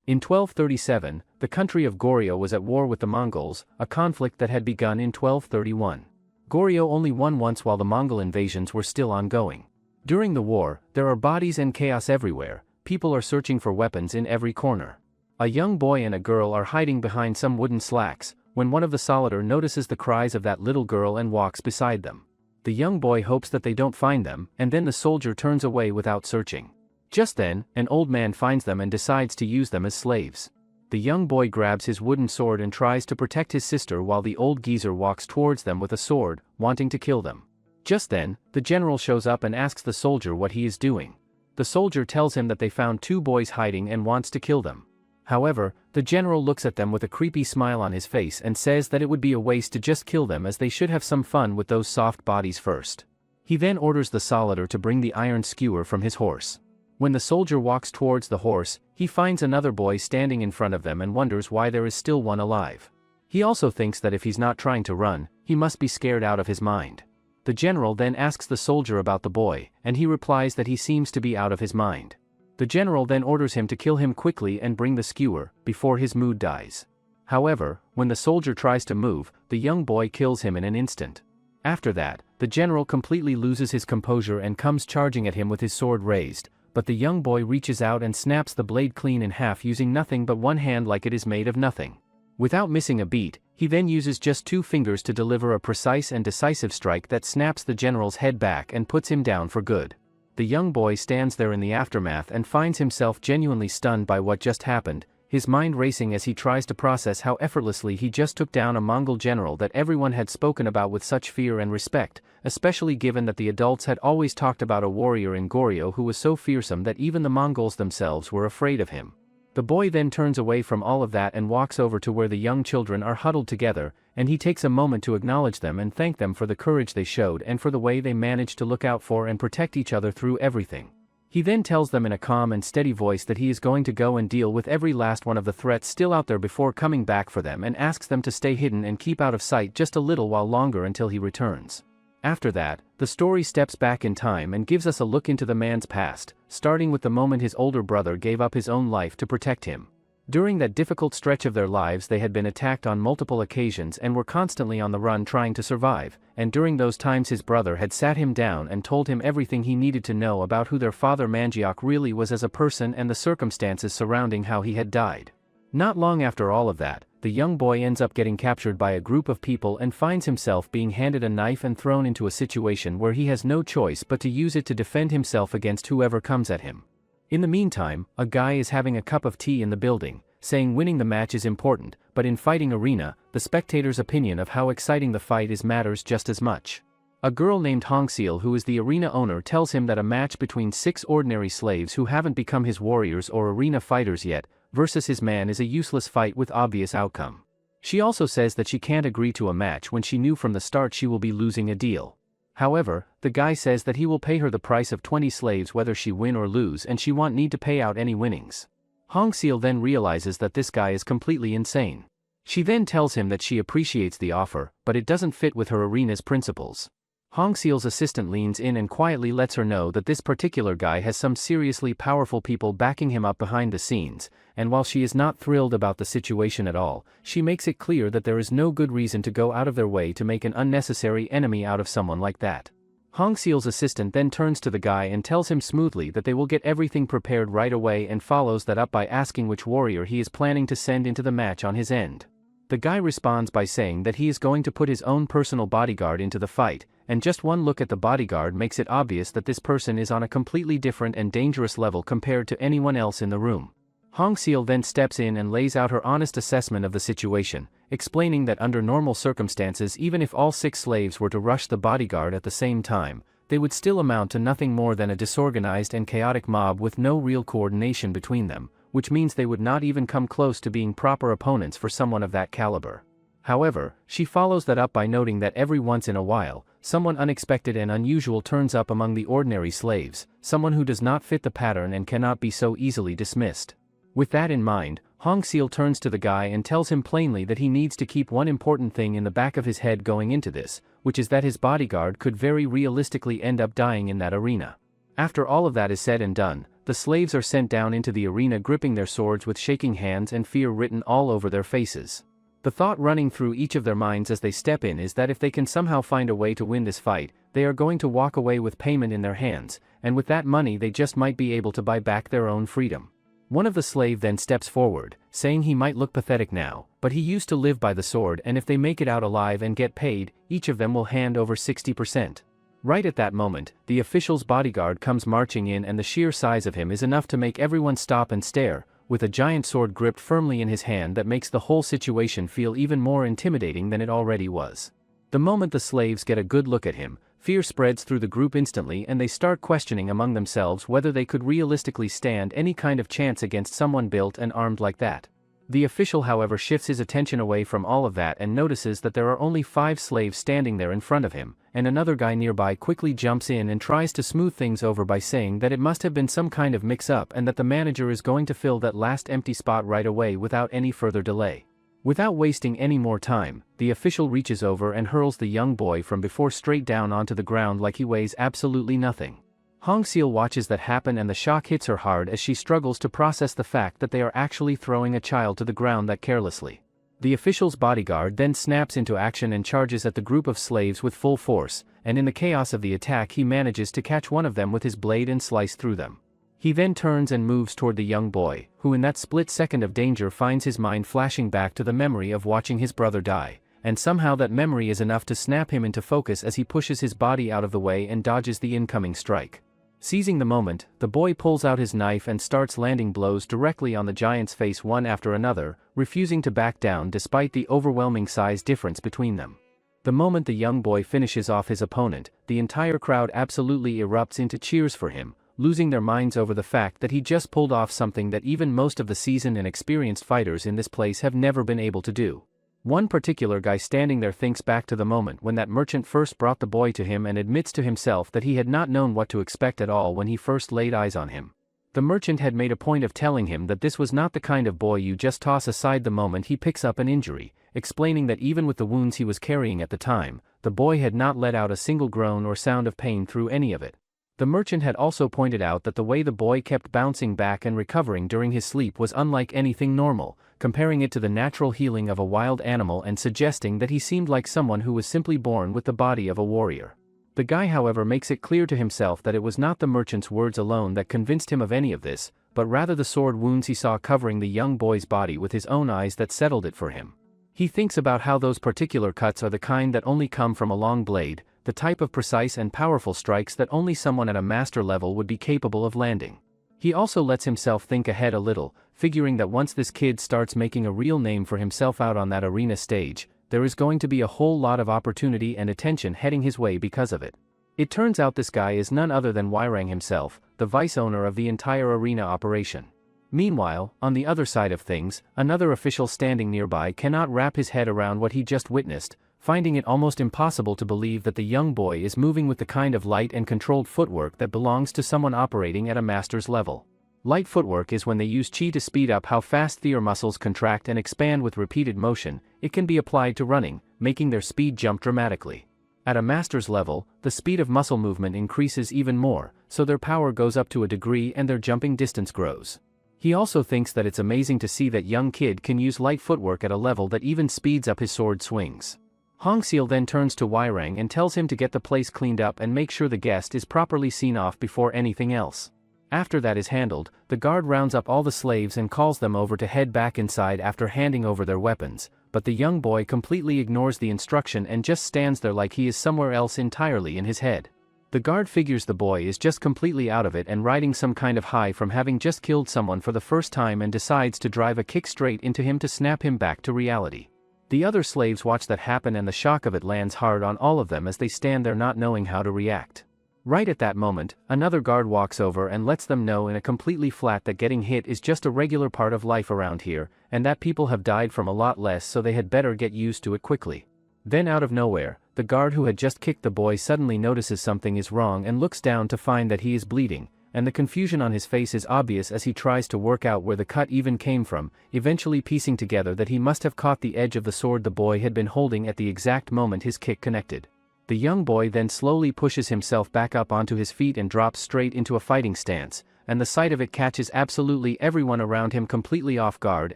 In 1237, the country of Goryeo was at war with the Mongols, a conflict that had begun in 1231. Goryeo only won once while the Mongol invasions were still ongoing. During the war, there are bodies and chaos everywhere, people are searching for weapons in every corner. A young boy and a girl are hiding behind some wooden slacks, when one of the soldier notices the cries of that little girl and walks beside them. The young boy hopes that they don't find them, and then the soldier turns away without searching. Just then, an old man finds them and decides to use them as slaves. The young boy grabs his wooden sword and tries to protect his sister while the old geezer walks towards them with a sword, wanting to kill them. Just then, the general shows up and asks the soldier what he is doing. The soldier tells him that they found two boys hiding and wants to kill them. However, the general looks at them with a creepy smile on his face and says that it would be a waste to just kill them as they should have some fun with those soft bodies first. He then orders the soldier to bring the iron skewer from his horse. When the soldier walks towards the horse, he finds another boy standing in front of them and wonders why there is still one alive. He also thinks that if he's not trying to run, he must be scared out of his mind. The general then asks the soldier about the boy, and he replies that he seems to be out of his mind. The general then orders him to kill him quickly and bring the skewer, before his mood dies. However, when the soldier tries to move, the young boy kills him in an instant. After that, the general completely loses his composure and comes charging at him with his sword raised, but the young boy reaches out and snaps the blade clean in half using nothing but one hand like it is made of nothing. Without missing a beat, he then uses just 2 fingers to deliver a precise and decisive strike that snaps the general's head back and puts him down for good. The young boy stands there in the aftermath and finds himself genuinely stunned by what just happened, his mind racing as he tries to process how effortlessly he just took down a Mongol general that everyone had spoken about with such fear and respect, especially given that the adults had always talked about a warrior in Goryeo who was so fearsome that even the Mongols themselves were afraid of him. The boy then turns away from all of that and walks over to where the young children are huddled together, and he takes a moment to acknowledge them and thank them for the courage they showed and for the way they managed to look out for and protect each other through everything. He then tells them in a calm and steady voice that he is going to go and deal with every last one of the threats still out there before coming back for them and asks them to stay hidden and keep out of sight just a little while longer until he returns. After that, the story steps back in time and gives us a look into the man's past, starting with the moment his older brother gave up his own life to protect him. During that difficult stretch of their lives they had been attacked on multiple occasions and were constantly on the run trying to survive, and during those times his brother had sat him down and told him everything he needed to know about who their father Mangiak really was as a person and the circumstances surrounding how he had died. Not long after all of that, the young boy ends up getting captured by a group of people and finds himself being handed a knife and thrown into a situation where he has no choice but to use it to defend himself against whoever comes at him. In the meantime, a guy is having a cup of tea in the building, saying winning the match is important, but in fighting arena, the spectator's opinion of how exciting the fight is matters just as much. A girl named Hongseal, who is the arena owner, tells him that a match between 6 ordinary slaves who haven't become his warriors or arena fighters yet, versus his man is a useless fight with obvious outcome. She also says that she can't agree to a match when she knew from the start she will be losing a deal. However, the guy says that he will pay her the price of 20 slaves whether she win or lose, and she won't need to pay out any winnings. Hongseal then realizes that this guy is completely insane. She then tells him that she appreciates the offer, but it doesn't fit with her arena's principles. Hongseal's assistant leans in and quietly lets her know that this particular guy has some seriously powerful people backing him up behind the scenes, and while she is not thrilled about the situation at all, she makes it clear that there is no good reason to go out of their way to make an unnecessary enemy out of someone like that. Hongseal's assistant then turns to the guy and tells him smoothly that they will get everything prepared right away and follows that up by asking which warrior he is planning to send into the match on his end. The guy responds by saying that he is going to put his own personal bodyguard into the fight, and just one look at the bodyguard makes it obvious that this person is on a completely different and dangerous level compared to anyone else in the room. Hongseal then steps in and lays out her honest assessment of the situation, explaining that under normal circumstances, even if all 6 slaves were to rush the bodyguard at the same time, they would still amount to nothing more than a disorganized and chaotic mob with no real coordination between them, which means they would not even come close to being proper opponents for someone of that caliber. However, she follows that up by noting that every once in a while, someone unexpected and unusual turns up among the ordinary slaves, someone who does not fit the pattern and cannot be so easily dismissed. With that in mind, Hongseal turns to the guy and tells him plainly that he needs to keep one important thing in the back of his head going into this, which is that his bodyguard could very realistically end up dying in that arena. After all of that is said and done, the slaves are sent down into the arena gripping their swords with shaking hands and fear written all over their faces. The thought running through each of their minds as they step in is that if they can somehow find a way to win this fight, they are going to walk away with payment in their hands, and with that money they just might be able to buy back their own freedom. One of the slaves then steps forward, saying he might look pathetic now, but he used to live by the sword, and if they make it out alive and get paid, each of them will hand over 60%. Right at that moment, the official's bodyguard comes marching in, and the sheer size of him is enough to make everyone stop and stare, with a giant sword gripped firmly in his hand that makes the whole situation feel even more intimidating than it already was. The moment the slaves get a good look at him, fear spreads through the group instantly, and they start questioning among themselves whether they could realistically stand any kind of chance against someone built and armed like that. The official, however, shifts his attention away from all of that and notices that there are only 5 slaves standing there in front of him, and another guy nearby quickly jumps in and tries to smooth things over by saying that it must have been some kind of mix-up and that the manager is going to fill that last empty spot right away without any further delay. Without wasting any more time, the official reaches over and hurls the young boy from before straight down onto the ground like he weighs absolutely nothing. Hongseal watches that happen, and the shock hits her hard as she struggles to process the fact that they are actually throwing a child to the ground that carelessly. The official's bodyguard then snaps into action and charges at the group of slaves with full force, and in the chaos of the attack he manages to catch one of them with his blade and slice through them. He then turns and moves toward the young boy, who in that split second of danger finds his mind flashing back to the memory of watching his brother die, and somehow that memory is enough to snap him into focus as he pushes his body out of the way and dodges the incoming strike. Seizing the moment, the boy pulls out his knife and starts landing blows directly on the giant's face one after another, refusing to back down despite the overwhelming size difference between them. The moment the young boy finishes off his opponent, the entire crowd absolutely erupts into cheers for him, losing their minds over the fact that he just pulled off something that even most of the seasoned and experienced fighters in this place have never been able to do. One particular guy standing there thinks back to the moment when that merchant first brought the boy to him and admits to himself that he had not known what to expect at all when he first laid eyes on him. The merchant had made a point of telling him that this was not the kind of boy you just toss aside the moment he picks up an injury, explaining that even with the wounds he was carrying at the time, the boy had not let out a single groan or sound of pain through any of it. The merchant had also pointed out that the way the boy kept bouncing back and recovering during his sleep was unlike anything normal, comparing it to the natural healing of a wild animal and suggesting that he seemed like someone who was simply born with the body of a warrior. The guy, however, makes it clear to himself that it was not the merchant's words alone that convinced him of any of this, but rather the sword wounds he saw covering the young boy's body with his own eyes that settled it for him. He thinks about how those particular cuts are the kind that only come from a long blade, the type of precise and powerful strikes that only someone at a master level would be capable of landing. He also lets himself think ahead a little, figuring that once this kid starts making a real name for himself out on that arena stage, there is going to be a whole lot of opportunity and attention heading his way because of it. It turns out this guy is none other than Wyrang himself, the vice owner of the entire arena operation. Meanwhile, on the other side of things, another official standing nearby cannot wrap his head around what he just witnessed, finding it almost impossible to believe that the young boy is moving with the kind of light and controlled footwork that belongs to someone operating at a master's level. Light footwork is when they use chi to speed up how fast their muscles contract and expand with repeated motion. It can be applied to running, making their speed jump dramatically. At a master's level, the speed of muscle movement increases even more, so their power goes up to a degree and their jumping distance grows. He also thinks that it's amazing to see that young kid can use light footwork at a level that even speeds up his sword swings. Hongseal then turns to Wyrang and tells him to get the place cleaned up and make sure the guest is properly seen off before anything else. After that is handled, the guard rounds up all the slaves and calls them over to head back inside after handing over their weapons, but the young boy completely ignores the instruction and just stands there like he is somewhere else entirely in his head. The guard figures the boy is just completely out of it and riding some kind of high from having just killed someone for the first time and decides to drive a kick straight into him to snap him back to reality. The other slaves watch that happen and the shock of it lands hard on all of them as they stand there not knowing how to react. Right at that moment, another guard walks over and lets them know in a completely flat that getting hit is just a regular part of life around here, and that people have died from a lot less, so they had better get used to it quickly. Then out of nowhere, the guard who had just kicked the boy suddenly notices something is wrong and looks down to find that he is bleeding, and the confusion on his face is obvious as he tries to work out where the cut even came from, eventually piecing together that he must have caught the edge of the sword the boy had been holding at the exact moment his kick connected. The young boy then slowly pushes himself back up onto his feet and drops straight into a fighting stance, and the sight of it catches absolutely everyone around him completely off guard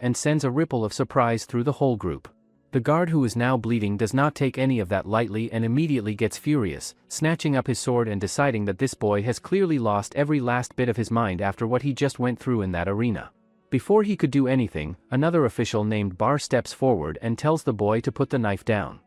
and sends a ripple of surprise through the whole group. The guard who is now bleeding does not take any of that lightly and immediately gets furious, snatching up his sword and deciding that this boy has clearly lost every last bit of his mind after what he just went through in that arena. Before he could do anything, another official named Bar steps forward and tells the boy to put the knife down.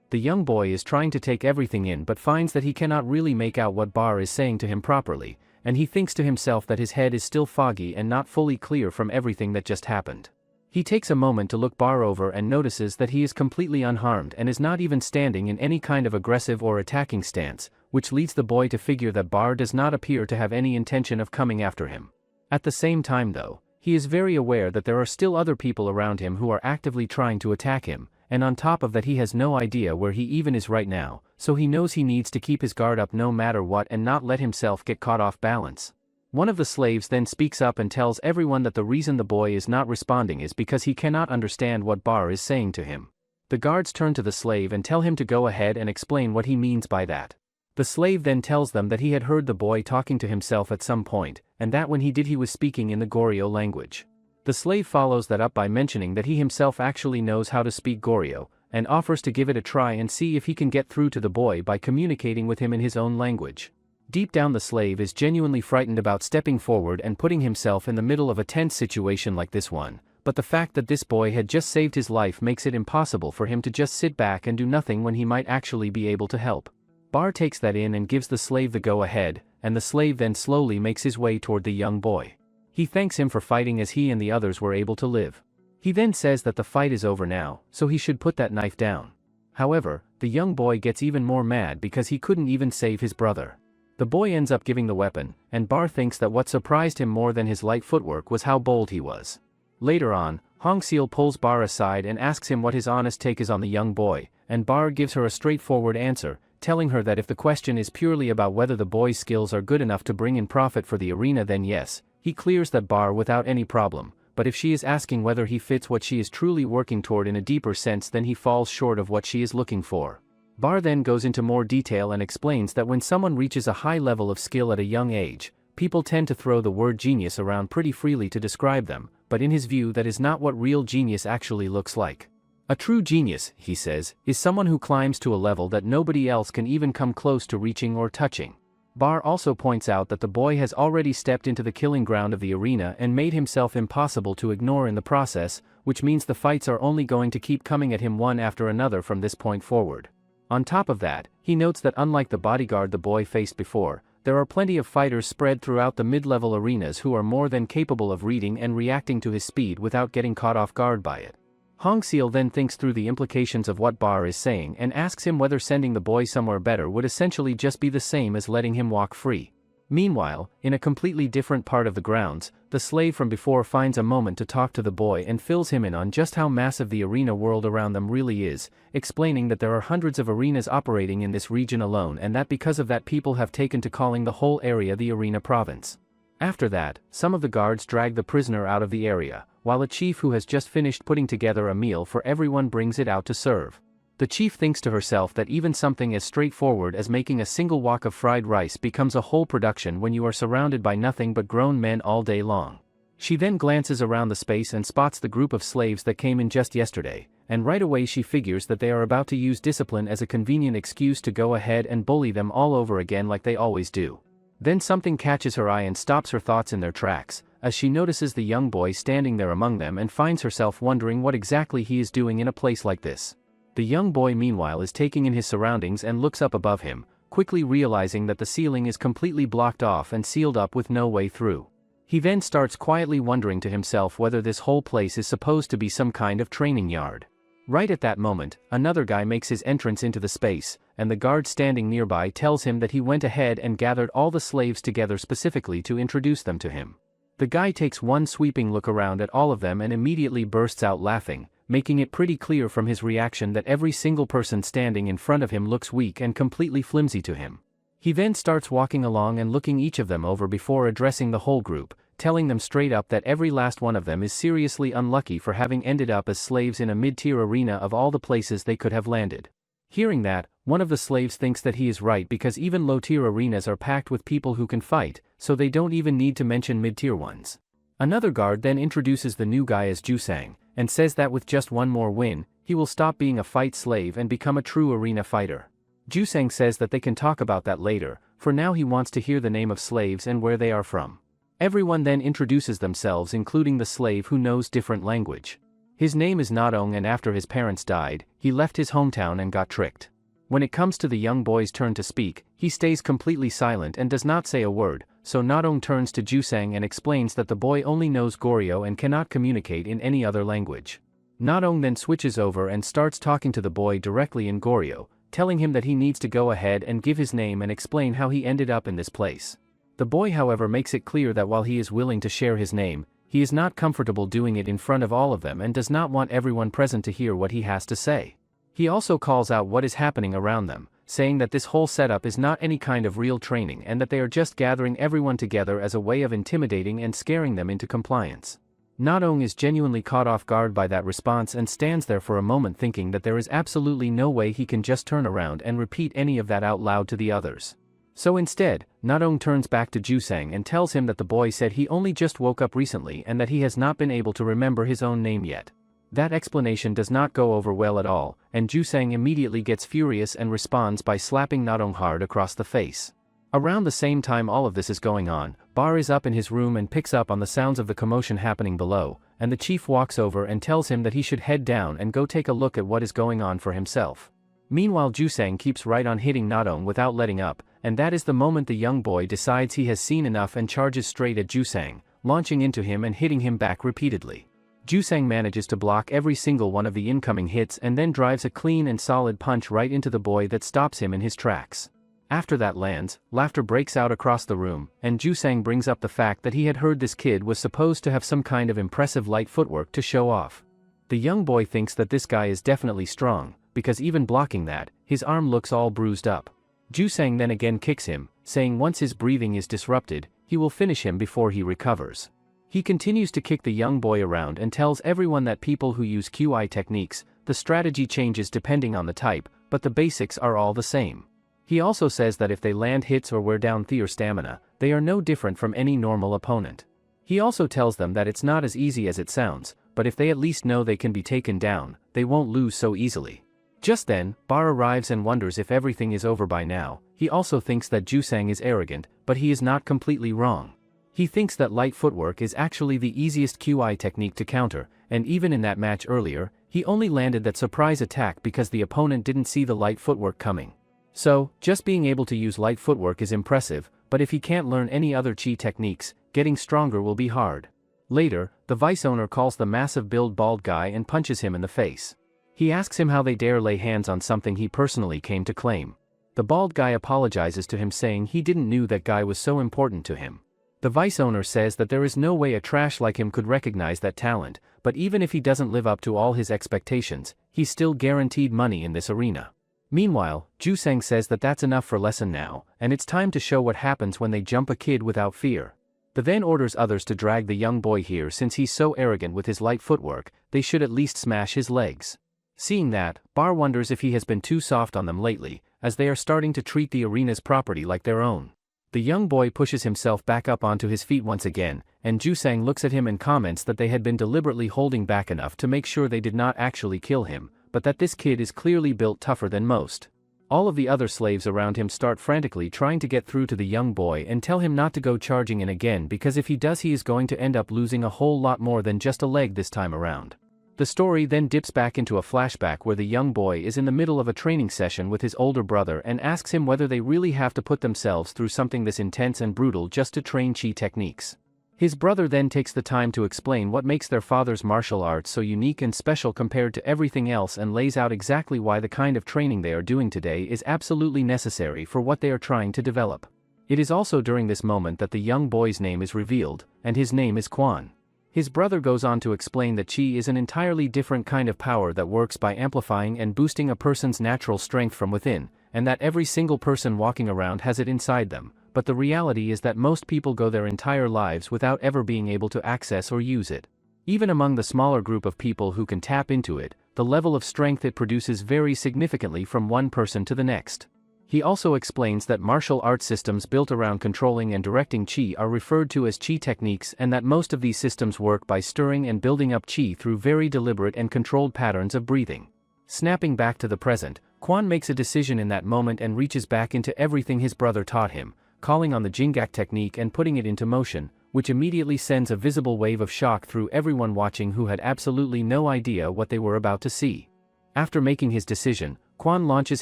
The young boy is trying to take everything in but finds that he cannot really make out what Bar is saying to him properly, and he thinks to himself that his head is still foggy and not fully clear from everything that just happened. He takes a moment to look Bar over and notices that he is completely unharmed and is not even standing in any kind of aggressive or attacking stance, which leads the boy to figure that Bar does not appear to have any intention of coming after him. At the same time though, he is very aware that there are still other people around him who are actively trying to attack him, and on top of that he has no idea where he even is right now, so he knows he needs to keep his guard up no matter what and not let himself get caught off balance. One of the slaves then speaks up and tells everyone that the reason the boy is not responding is because he cannot understand what Bar is saying to him. The guards turn to the slave and tell him to go ahead and explain what he means by that. The slave then tells them that he had heard the boy talking to himself at some point, and that when he did he was speaking in the Goryeo language. The slave follows that up by mentioning that he himself actually knows how to speak Goryeo, and offers to give it a try and see if he can get through to the boy by communicating with him in his own language. Deep down the slave is genuinely frightened about stepping forward and putting himself in the middle of a tense situation like this one, but the fact that this boy had just saved his life makes it impossible for him to just sit back and do nothing when he might actually be able to help. Bar takes that in and gives the slave the go-ahead, and the slave then slowly makes his way toward the young boy. He thanks him for fighting as he and the others were able to live. He then says that the fight is over now, so he should put that knife down. However, the young boy gets even more mad because he couldn't even save his brother. The boy ends up giving the weapon, and Bar thinks that what surprised him more than his light footwork was how bold he was. Later on, Hongseal pulls Bar aside and asks him what his honest take is on the young boy, and Bar gives her a straightforward answer, telling her that if the question is purely about whether the boy's skills are good enough to bring in profit for the arena then yes, he clears that bar without any problem, but if she is asking whether he fits what she is truly working toward in a deeper sense then he falls short of what she is looking for. Bar then goes into more detail and explains that when someone reaches a high level of skill at a young age, people tend to throw the word genius around pretty freely to describe them, but in his view that is not what real genius actually looks like. A true genius, he says, is someone who climbs to a level that nobody else can even come close to reaching or touching. Bar also points out that the boy has already stepped into the killing ground of the arena and made himself impossible to ignore in the process, which means the fights are only going to keep coming at him one after another from this point forward. On top of that, he notes that unlike the bodyguard the boy faced before, there are plenty of fighters spread throughout the mid-level arenas who are more than capable of reading and reacting to his speed without getting caught off guard by it. Hongseal then thinks through the implications of what Bar is saying and asks him whether sending the boy somewhere better would essentially just be the same as letting him walk free. Meanwhile, in a completely different part of the grounds, the slave from before finds a moment to talk to the boy and fills him in on just how massive the arena world around them really is, explaining that there are hundreds of arenas operating in this region alone and that because of that people have taken to calling the whole area the arena province. After that, some of the guards drag the prisoner out of the area, while a chief who has just finished putting together a meal for everyone brings it out to serve. The chief thinks to herself that even something as straightforward as making a single wok of fried rice becomes a whole production when you are surrounded by nothing but grown men all day long. She then glances around the space and spots the group of slaves that came in just yesterday, and right away she figures that they are about to use discipline as a convenient excuse to go ahead and bully them all over again like they always do. Then something catches her eye and stops her thoughts in their tracks, as she notices the young boy standing there among them and finds herself wondering what exactly he is doing in a place like this. The young boy meanwhile is taking in his surroundings and looks up above him, quickly realizing that the ceiling is completely blocked off and sealed up with no way through. He then starts quietly wondering to himself whether this whole place is supposed to be some kind of training yard. Right at that moment, another guy makes his entrance into the space, and the guard standing nearby tells him that he went ahead and gathered all the slaves together specifically to introduce them to him. The guy takes one sweeping look around at all of them and immediately bursts out laughing, making it pretty clear from his reaction that every single person standing in front of him looks weak and completely flimsy to him. He then starts walking along and looking each of them over before addressing the whole group, telling them straight up that every last one of them is seriously unlucky for having ended up as slaves in a mid-tier arena of all the places they could have landed. Hearing that, one of the slaves thinks that he is right because even low-tier arenas are packed with people who can fight, so they don't even need to mention mid-tier ones. Another guard then introduces the new guy as Jusang, and says that with just one more win, he will stop being a fight slave and become a true arena fighter. Jusang says that they can talk about that later, for now he wants to hear the name of slaves and where they are from. Everyone then introduces themselves, including the slave who knows different language. His name is Nadong, and after his parents died, he left his hometown and got tricked. When it comes to the young boy's turn to speak, he stays completely silent and does not say a word, so Nadong turns to Jusang and explains that the boy only knows Goryeo and cannot communicate in any other language. Nadong then switches over and starts talking to the boy directly in Goryeo, telling him that he needs to go ahead and give his name and explain how he ended up in this place. The boy, however, makes it clear that while he is willing to share his name, he is not comfortable doing it in front of all of them and does not want everyone present to hear what he has to say. He also calls out what is happening around them, saying that this whole setup is not any kind of real training and that they are just gathering everyone together as a way of intimidating and scaring them into compliance. Nadong is genuinely caught off guard by that response and stands there for a moment thinking that there is absolutely no way he can just turn around and repeat any of that out loud to the others. So instead, Nadong turns back to Jusang and tells him that the boy said he only just woke up recently and that he has not been able to remember his own name yet. That explanation does not go over well at all, and Jusang immediately gets furious and responds by slapping Nadong hard across the face. Around the same time all of this is going on, Bar is up in his room and picks up on the sounds of the commotion happening below, and the chief walks over and tells him that he should head down and go take a look at what is going on for himself. Meanwhile, Jusang keeps right on hitting Nadong without letting up, and that is the moment the young boy decides he has seen enough and charges straight at Jusang, launching into him and hitting him back repeatedly. Jusang manages to block every single one of the incoming hits and then drives a clean and solid punch right into the boy that stops him in his tracks. After that lands, laughter breaks out across the room, and Jusang brings up the fact that he had heard this kid was supposed to have some kind of impressive light footwork to show off. The young boy thinks that this guy is definitely strong, because even blocking that, his arm looks all bruised up. Jusang then again kicks him, saying once his breathing is disrupted, he will finish him before he recovers. He continues to kick the young boy around and tells everyone that people who use QI techniques, the strategy changes depending on the type, but the basics are all the same. He also says that if they land hits or wear down their stamina, they are no different from any normal opponent. He also tells them that it's not as easy as it sounds, but if they at least know they can be taken down, they won't lose so easily. Just then, Bar arrives and wonders if everything is over by now. He also thinks that Jusang is arrogant, but he is not completely wrong. He thinks that light footwork is actually the easiest QI technique to counter, and even in that match earlier, he only landed that surprise attack because the opponent didn't see the light footwork coming. So, just being able to use light footwork is impressive, but if he can't learn any other chi techniques, getting stronger will be hard. Later, the vice owner calls the massive build bald guy and punches him in the face. He asks him how they dare lay hands on something he personally came to claim. The bald guy apologizes to him saying he didn't know that guy was so important to him. The vice owner says that there is no way a trash like him could recognize that talent, but even if he doesn't live up to all his expectations, he's still guaranteed money in this arena. Meanwhile, Jusang says that that's enough for lesson now, and it's time to show what happens when they jump a kid without fear. The then orders others to drag the young boy here since he's so arrogant with his light footwork, they should at least smash his legs. Seeing that, Bar wonders if he has been too soft on them lately, as they are starting to treat the arena's property like their own. The young boy pushes himself back up onto his feet once again, and Jusang looks at him and comments that they had been deliberately holding back enough to make sure they did not actually kill him, but that this kid is clearly built tougher than most. All of the other slaves around him start frantically trying to get through to the young boy and tell him not to go charging in again because if he does he is going to end up losing a whole lot more than just a leg this time around. The story then dips back into a flashback where the young boy is in the middle of a training session with his older brother and asks him whether they really have to put themselves through something this intense and brutal just to train chi techniques. His brother then takes the time to explain what makes their father's martial arts so unique and special compared to everything else and lays out exactly why the kind of training they are doing today is absolutely necessary for what they are trying to develop. It is also during this moment that the young boy's name is revealed, and his name is Quan. His brother goes on to explain that chi is an entirely different kind of power that works by amplifying and boosting a person's natural strength from within, and that every single person walking around has it inside them, but the reality is that most people go their entire lives without ever being able to access or use it. Even among the smaller group of people who can tap into it, the level of strength it produces varies significantly from one person to the next. He also explains that martial arts systems built around controlling and directing qi are referred to as qi techniques, and that most of these systems work by stirring and building up qi through very deliberate and controlled patterns of breathing. Snapping back to the present, Quan makes a decision in that moment and reaches back into everything his brother taught him, calling on the Jingak technique and putting it into motion, which immediately sends a visible wave of shock through everyone watching who had absolutely no idea what they were about to see. After making his decision, Quan launches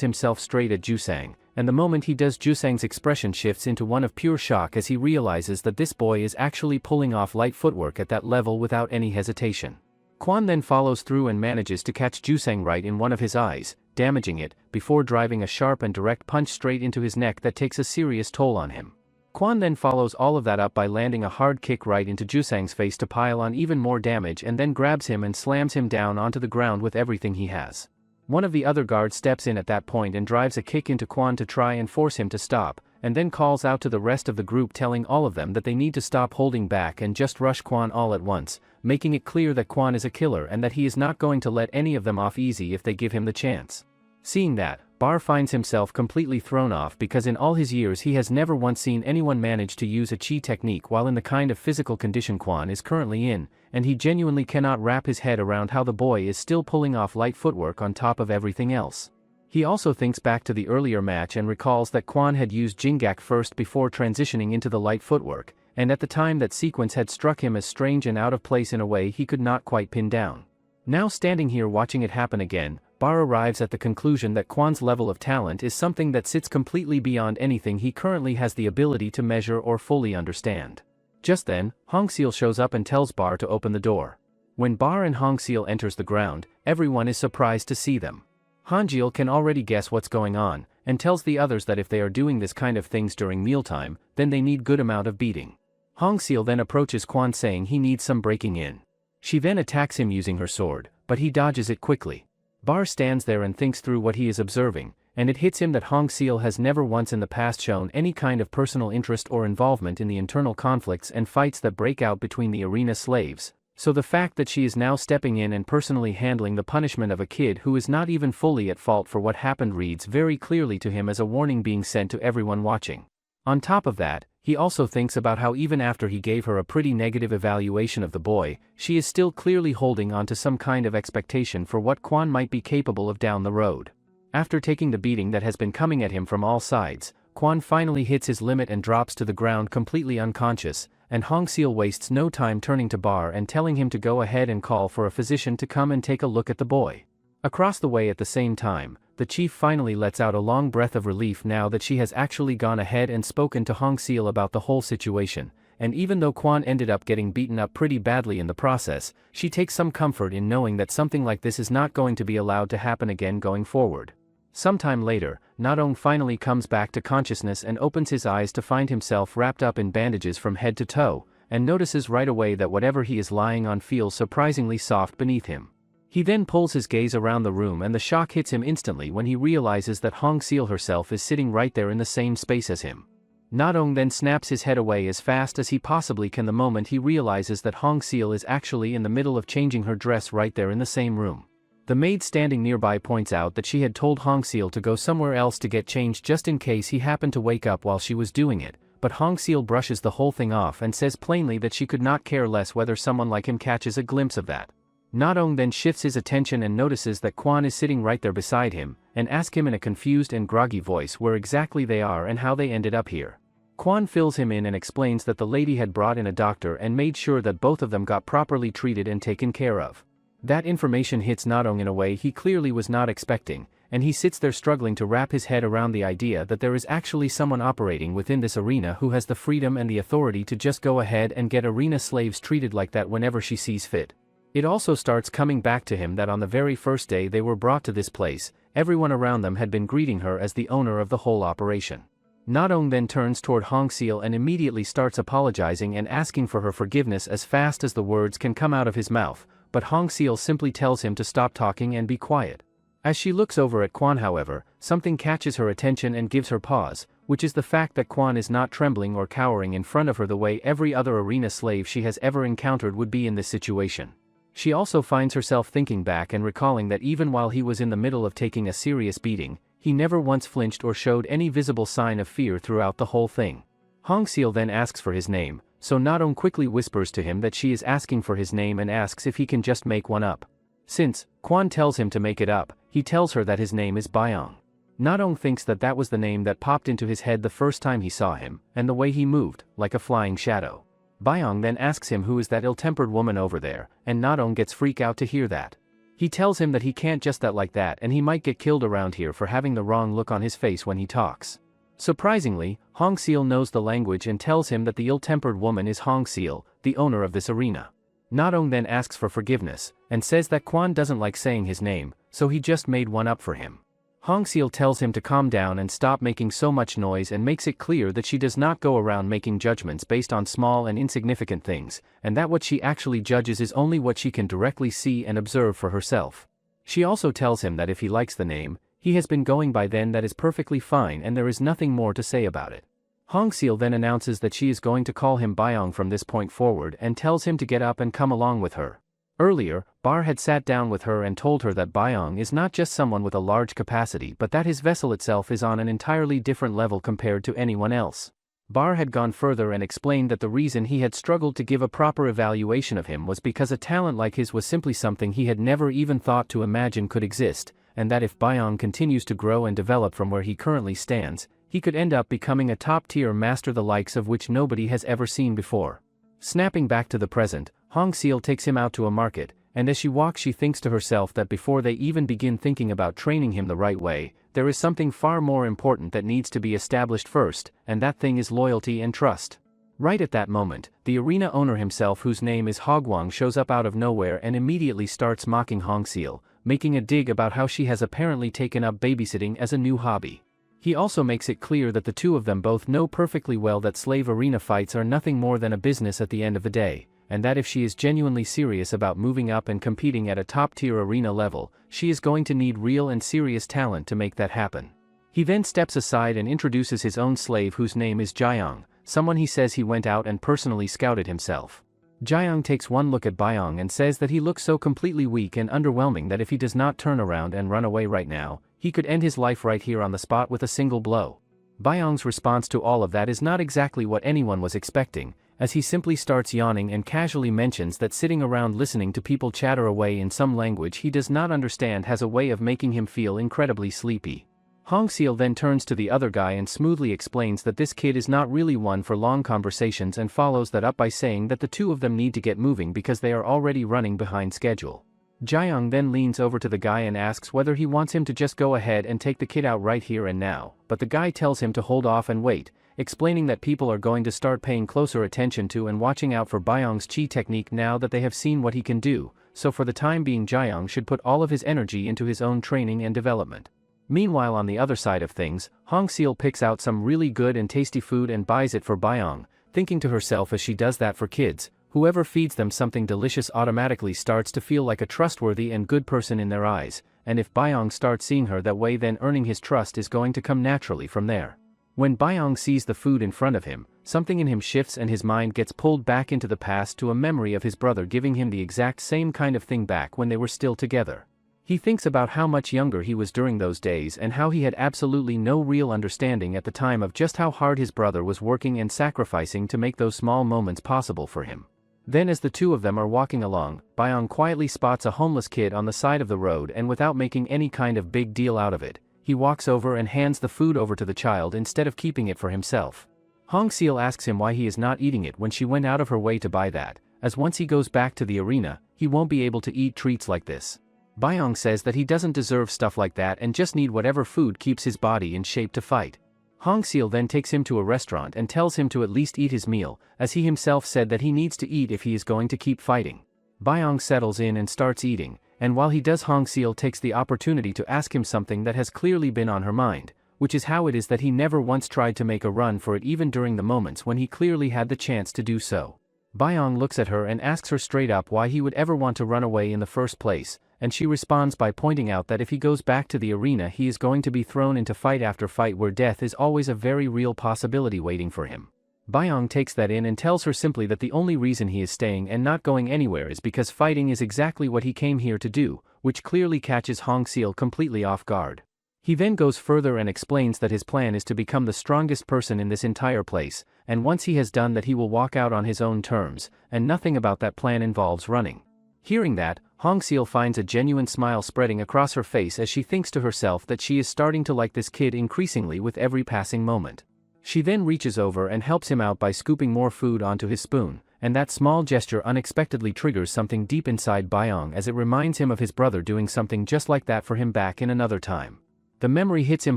himself straight at Jusang, and the moment he does, Jusang's expression shifts into one of pure shock as he realizes that this boy is actually pulling off light footwork at that level without any hesitation. Quan then follows through and manages to catch Jusang right in one of his eyes, damaging it, before driving a sharp and direct punch straight into his neck that takes a serious toll on him. Quan then follows all of that up by landing a hard kick right into Jusang's face to pile on even more damage, and then grabs him and slams him down onto the ground with everything he has. One of the other guards steps in at that point and drives a kick into Quan to try and force him to stop, and then calls out to the rest of the group, telling all of them that they need to stop holding back and just rush Quan all at once, making it clear that Quan is a killer and that he is not going to let any of them off easy if they give him the chance. Seeing that, Bar finds himself completely thrown off, because in all his years he has never once seen anyone manage to use a qi technique while in the kind of physical condition Quan is currently in, and he genuinely cannot wrap his head around how the boy is still pulling off light footwork on top of everything else. He also thinks back to the earlier match and recalls that Quan had used Jingak first before transitioning into the light footwork, and at the time that sequence had struck him as strange and out of place in a way he could not quite pin down. Now standing here watching it happen again, Bar arrives at the conclusion that Quan's level of talent is something that sits completely beyond anything he currently has the ability to measure or fully understand. Just then, Hongseal shows up and tells Bar to open the door. When Bar and Hongseal enters the ground, everyone is surprised to see them. Hanjeal can already guess what's going on, and tells the others that if they are doing this kind of things during mealtime, then they need good amount of beating. Hongseal then approaches Quan saying he needs some breaking in. She then attacks him using her sword, but he dodges it quickly. Bar stands there and thinks through what he is observing, and it hits him that Hongseal has never once in the past shown any kind of personal interest or involvement in the internal conflicts and fights that break out between the arena slaves, so the fact that she is now stepping in and personally handling the punishment of a kid who is not even fully at fault for what happened reads very clearly to him as a warning being sent to everyone watching. On top of that, he also thinks about how even after he gave her a pretty negative evaluation of the boy, she is still clearly holding on to some kind of expectation for what Quan might be capable of down the road. After taking the beating that has been coming at him from all sides, Quan finally hits his limit and drops to the ground completely unconscious, and Hongseal wastes no time turning to Bar and telling him to go ahead and call for a physician to come and take a look at the boy. Across the way at the same time, the chief finally lets out a long breath of relief now that she has actually gone ahead and spoken to Hongseal about the whole situation, and even though Quan ended up getting beaten up pretty badly in the process, she takes some comfort in knowing that something like this is not going to be allowed to happen again going forward. Sometime later, Nadong finally comes back to consciousness and opens his eyes to find himself wrapped up in bandages from head to toe, and notices right away that whatever he is lying on feels surprisingly soft beneath him. He then pulls his gaze around the room and the shock hits him instantly when he realizes that Hongseal herself is sitting right there in the same space as him. Nadong then snaps his head away as fast as he possibly can the moment he realizes that Hongseal is actually in the middle of changing her dress right there in the same room. The maid standing nearby points out that she had told Hongseal to go somewhere else to get changed just in case he happened to wake up while she was doing it, but Hongseal brushes the whole thing off and says plainly that she could not care less whether someone like him catches a glimpse of that. Nadong then shifts his attention and notices that Quan is sitting right there beside him, and asks him in a confused and groggy voice where exactly they are and how they ended up here. Quan fills him in and explains that the lady had brought in a doctor and made sure that both of them got properly treated and taken care of. That information hits Nadong in a way he clearly was not expecting, and he sits there struggling to wrap his head around the idea that there is actually someone operating within this arena who has the freedom and the authority to just go ahead and get arena slaves treated like that whenever she sees fit. It also starts coming back to him that on the very first day they were brought to this place, everyone around them had been greeting her as the owner of the whole operation. Nadong then turns toward Hongseal and immediately starts apologizing and asking for her forgiveness as fast as the words can come out of his mouth, but Hongseal simply tells him to stop talking and be quiet. As she looks over at Quan, however, something catches her attention and gives her pause, which is the fact that Quan is not trembling or cowering in front of her the way every other arena slave she has ever encountered would be in this situation. She also finds herself thinking back and recalling that even while he was in the middle of taking a serious beating, he never once flinched or showed any visible sign of fear throughout the whole thing. Hongseal then asks for his name, so Nadong quickly whispers to him that she is asking for his name and asks if he can just make one up. Since Kwon tells him to make it up, he tells her that his name is Byong. Nadong thinks that that was the name that popped into his head the first time he saw him, and the way he moved, like a flying shadow. Byong then asks him who is that ill-tempered woman over there, and Nadong gets freaked out to hear that. He tells him that he can't just that like that and he might get killed around here for having the wrong look on his face when he talks. Surprisingly, Hongseal knows the language and tells him that the ill-tempered woman is Hongseal, the owner of this arena. Nadong then asks for forgiveness, and says that Kwon doesn't like saying his name, so he just made one up for him. Hongseal tells him to calm down and stop making so much noise and makes it clear that she does not go around making judgments based on small and insignificant things, and that what she actually judges is only what she can directly see and observe for herself. She also tells him that if he likes the name he has been going by, then that is perfectly fine and there is nothing more to say about it. Hongseal then announces that she is going to call him Byong from this point forward and tells him to get up and come along with her. Earlier, Bar had sat down with her and told her that Byong is not just someone with a large capacity but that his vessel itself is on an entirely different level compared to anyone else. Bar had gone further and explained that the reason he had struggled to give a proper evaluation of him was because a talent like his was simply something he had never even thought to imagine could exist, and that if Byong continues to grow and develop from where he currently stands, he could end up becoming a top-tier master the likes of which nobody has ever seen before. Snapping back to the present, Hongseal takes him out to a market, and as she walks she thinks to herself that before they even begin thinking about training him the right way, there is something far more important that needs to be established first, and that thing is loyalty and trust. Right at that moment, the arena owner himself, whose name is Hogwang, shows up out of nowhere and immediately starts mocking Hongseal, making a dig about how she has apparently taken up babysitting as a new hobby. He also makes it clear that the two of them both know perfectly well that slave arena fights are nothing more than a business at the end of the day, and that if she is genuinely serious about moving up and competing at a top-tier arena level, she is going to need real and serious talent to make that happen. He then steps aside and introduces his own slave, whose name is Jayong, someone he says he went out and personally scouted himself. Jayong takes one look at Byong and says that he looks so completely weak and underwhelming that if he does not turn around and run away right now, he could end his life right here on the spot with a single blow. Byong's response to all of that is not exactly what anyone was expecting, as he simply starts yawning and casually mentions that sitting around listening to people chatter away in some language he does not understand has a way of making him feel incredibly sleepy. Hongseal then turns to the other guy and smoothly explains that this kid is not really one for long conversations and follows that up by saying that the two of them need to get moving because they are already running behind schedule. Jayong then leans over to the guy and asks whether he wants him to just go ahead and take the kid out right here and now, but the guy tells him to hold off and wait, explaining that people are going to start paying closer attention to and watching out for Byong's chi technique now that they have seen what he can do, so for the time being Jayong should put all of his energy into his own training and development. Meanwhile, on the other side of things, Hongseal picks out some really good and tasty food and buys it for Byong, thinking to herself as she does that for kids, whoever feeds them something delicious automatically starts to feel like a trustworthy and good person in their eyes, and if Byong starts seeing her that way, then earning his trust is going to come naturally from there. When Byong sees the food in front of him, something in him shifts and his mind gets pulled back into the past to a memory of his brother giving him the exact same kind of thing back when they were still together. He thinks about how much younger he was during those days and how he had absolutely no real understanding at the time of just how hard his brother was working and sacrificing to make those small moments possible for him. Then as the two of them are walking along, Byong quietly spots a homeless kid on the side of the road, and without making any kind of big deal out of it, he walks over and hands the food over to the child instead of keeping it for himself. Hongseal asks him why he is not eating it when she went out of her way to buy that, as once he goes back to the arena, he won't be able to eat treats like this. Byong says that he doesn't deserve stuff like that and just need whatever food keeps his body in shape to fight. Hongseal then takes him to a restaurant and tells him to at least eat his meal, as he himself said that he needs to eat if he is going to keep fighting. Byong settles in and starts eating, and while he does, Hongseal takes the opportunity to ask him something that has clearly been on her mind, which is how it is that he never once tried to make a run for it even during the moments when he clearly had the chance to do so. Byong looks at her and asks her straight up why he would ever want to run away in the first place, and she responds by pointing out that if he goes back to the arena he is going to be thrown into fight after fight where death is always a very real possibility waiting for him. Byong takes that in and tells her simply that the only reason he is staying and not going anywhere is because fighting is exactly what he came here to do, which clearly catches Hongseal completely off guard. He then goes further and explains that his plan is to become the strongest person in this entire place, and once he has done that he will walk out on his own terms, and nothing about that plan involves running. Hearing that, Hongseal finds a genuine smile spreading across her face as she thinks to herself that she is starting to like this kid increasingly with every passing moment. She then reaches over and helps him out by scooping more food onto his spoon, and that small gesture unexpectedly triggers something deep inside Byong as it reminds him of his brother doing something just like that for him back in another time. The memory hits him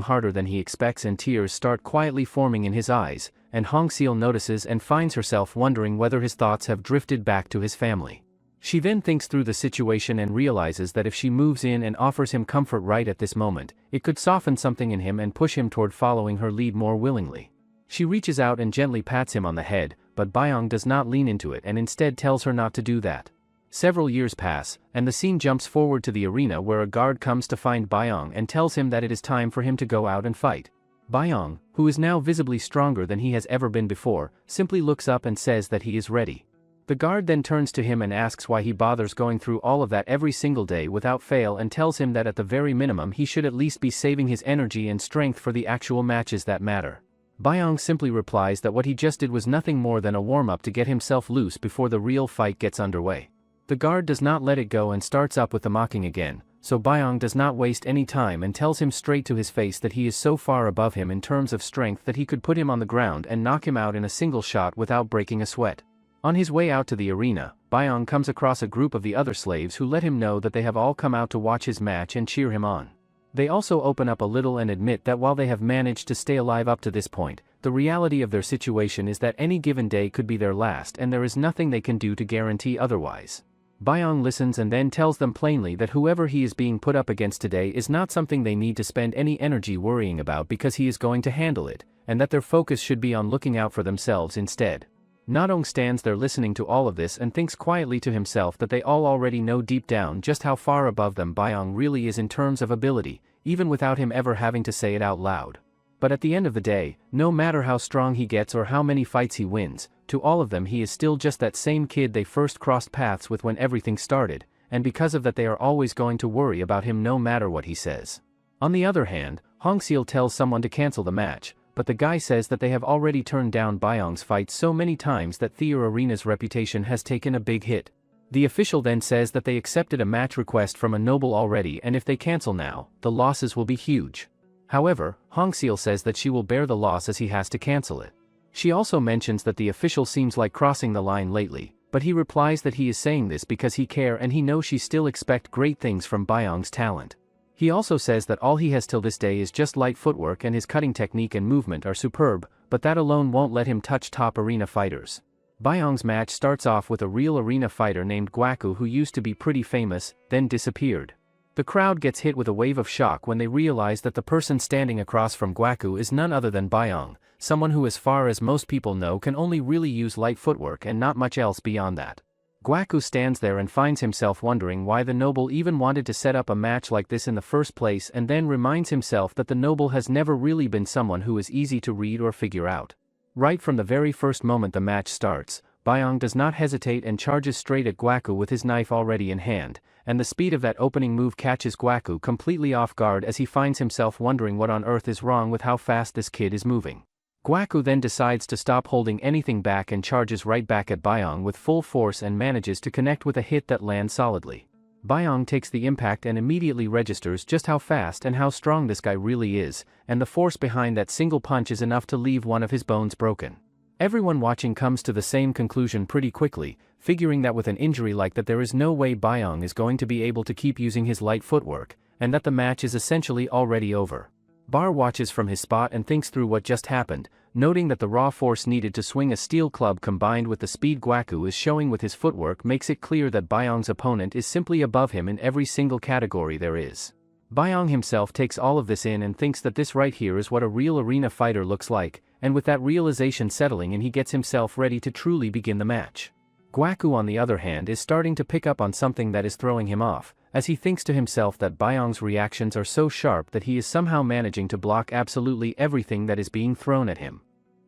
harder than he expects and tears start quietly forming in his eyes, and Hongseal notices and finds herself wondering whether his thoughts have drifted back to his family. She then thinks through the situation and realizes that if she moves in and offers him comfort right at this moment, it could soften something in him and push him toward following her lead more willingly. She reaches out and gently pats him on the head, but Byong does not lean into it and instead tells her not to do that. Several years pass, and the scene jumps forward to the arena where a guard comes to find Byong and tells him that it is time for him to go out and fight. Byong, who is now visibly stronger than he has ever been before, simply looks up and says that he is ready. The guard then turns to him and asks why he bothers going through all of that every single day without fail and tells him that at the very minimum he should at least be saving his energy and strength for the actual matches that matter. Byong simply replies that what he just did was nothing more than a warm-up to get himself loose before the real fight gets underway. The guard does not let it go and starts up with the mocking again, so Byong does not waste any time and tells him straight to his face that he is so far above him in terms of strength that he could put him on the ground and knock him out in a single shot without breaking a sweat. On his way out to the arena, Byong comes across a group of the other slaves who let him know that they have all come out to watch his match and cheer him on. They also open up a little and admit that while they have managed to stay alive up to this point, the reality of their situation is that any given day could be their last and there is nothing they can do to guarantee otherwise. Byong listens and then tells them plainly that whoever he is being put up against today is not something they need to spend any energy worrying about because he is going to handle it, and that their focus should be on looking out for themselves instead. Nadong stands there listening to all of this and thinks quietly to himself that they all already know deep down just how far above them Byong really is in terms of ability, even without him ever having to say it out loud. But at the end of the day, no matter how strong he gets or how many fights he wins, to all of them he is still just that same kid they first crossed paths with when everything started, and because of that they are always going to worry about him no matter what he says. On the other hand, Hongseal tells someone to cancel the match, but the guy says that they have already turned down Byong's fight so many times that Theater Arena's reputation has taken a big hit. The official then says that they accepted a match request from a noble already and if they cancel now, the losses will be huge. However, Hongseal says that she will bear the loss as he has to cancel it. She also mentions that the official seems like crossing the line lately, but he replies that he is saying this because he cares and he knows she still expect great things from Byong's talent. He also says that all he has till this day is just light footwork and his cutting technique and movement are superb, but that alone won't let him touch top arena fighters. Byong's match starts off with a real arena fighter named Gwaku who used to be pretty famous, then disappeared. The crowd gets hit with a wave of shock when they realize that the person standing across from Gwaku is none other than Byong, someone who as far as most people know can only really use light footwork and not much else beyond that. Gwaku stands there and finds himself wondering why the noble even wanted to set up a match like this in the first place and then reminds himself that the noble has never really been someone who is easy to read or figure out. Right from the very first moment the match starts, Byong does not hesitate and charges straight at Gwaku with his knife already in hand, and the speed of that opening move catches Gwaku completely off guard as he finds himself wondering what on earth is wrong with how fast this kid is moving. Gwaku then decides to stop holding anything back and charges right back at Byong with full force and manages to connect with a hit that lands solidly. Byong takes the impact and immediately registers just how fast and how strong this guy really is, and the force behind that single punch is enough to leave one of his bones broken. Everyone watching comes to the same conclusion pretty quickly, figuring that with an injury like that there is no way Byong is going to be able to keep using his light footwork, and that the match is essentially already over. Bar watches from his spot and thinks through what just happened, noting that the raw force needed to swing a steel club combined with the speed Gwaku is showing with his footwork makes it clear that Byong's opponent is simply above him in every single category there is. Byong himself takes all of this in and thinks that this right here is what a real arena fighter looks like, and with that realization settling in he gets himself ready to truly begin the match. Gwaku on the other hand is starting to pick up on something that is throwing him off, as he thinks to himself that Byong's reactions are so sharp that he is somehow managing to block absolutely everything that is being thrown at him.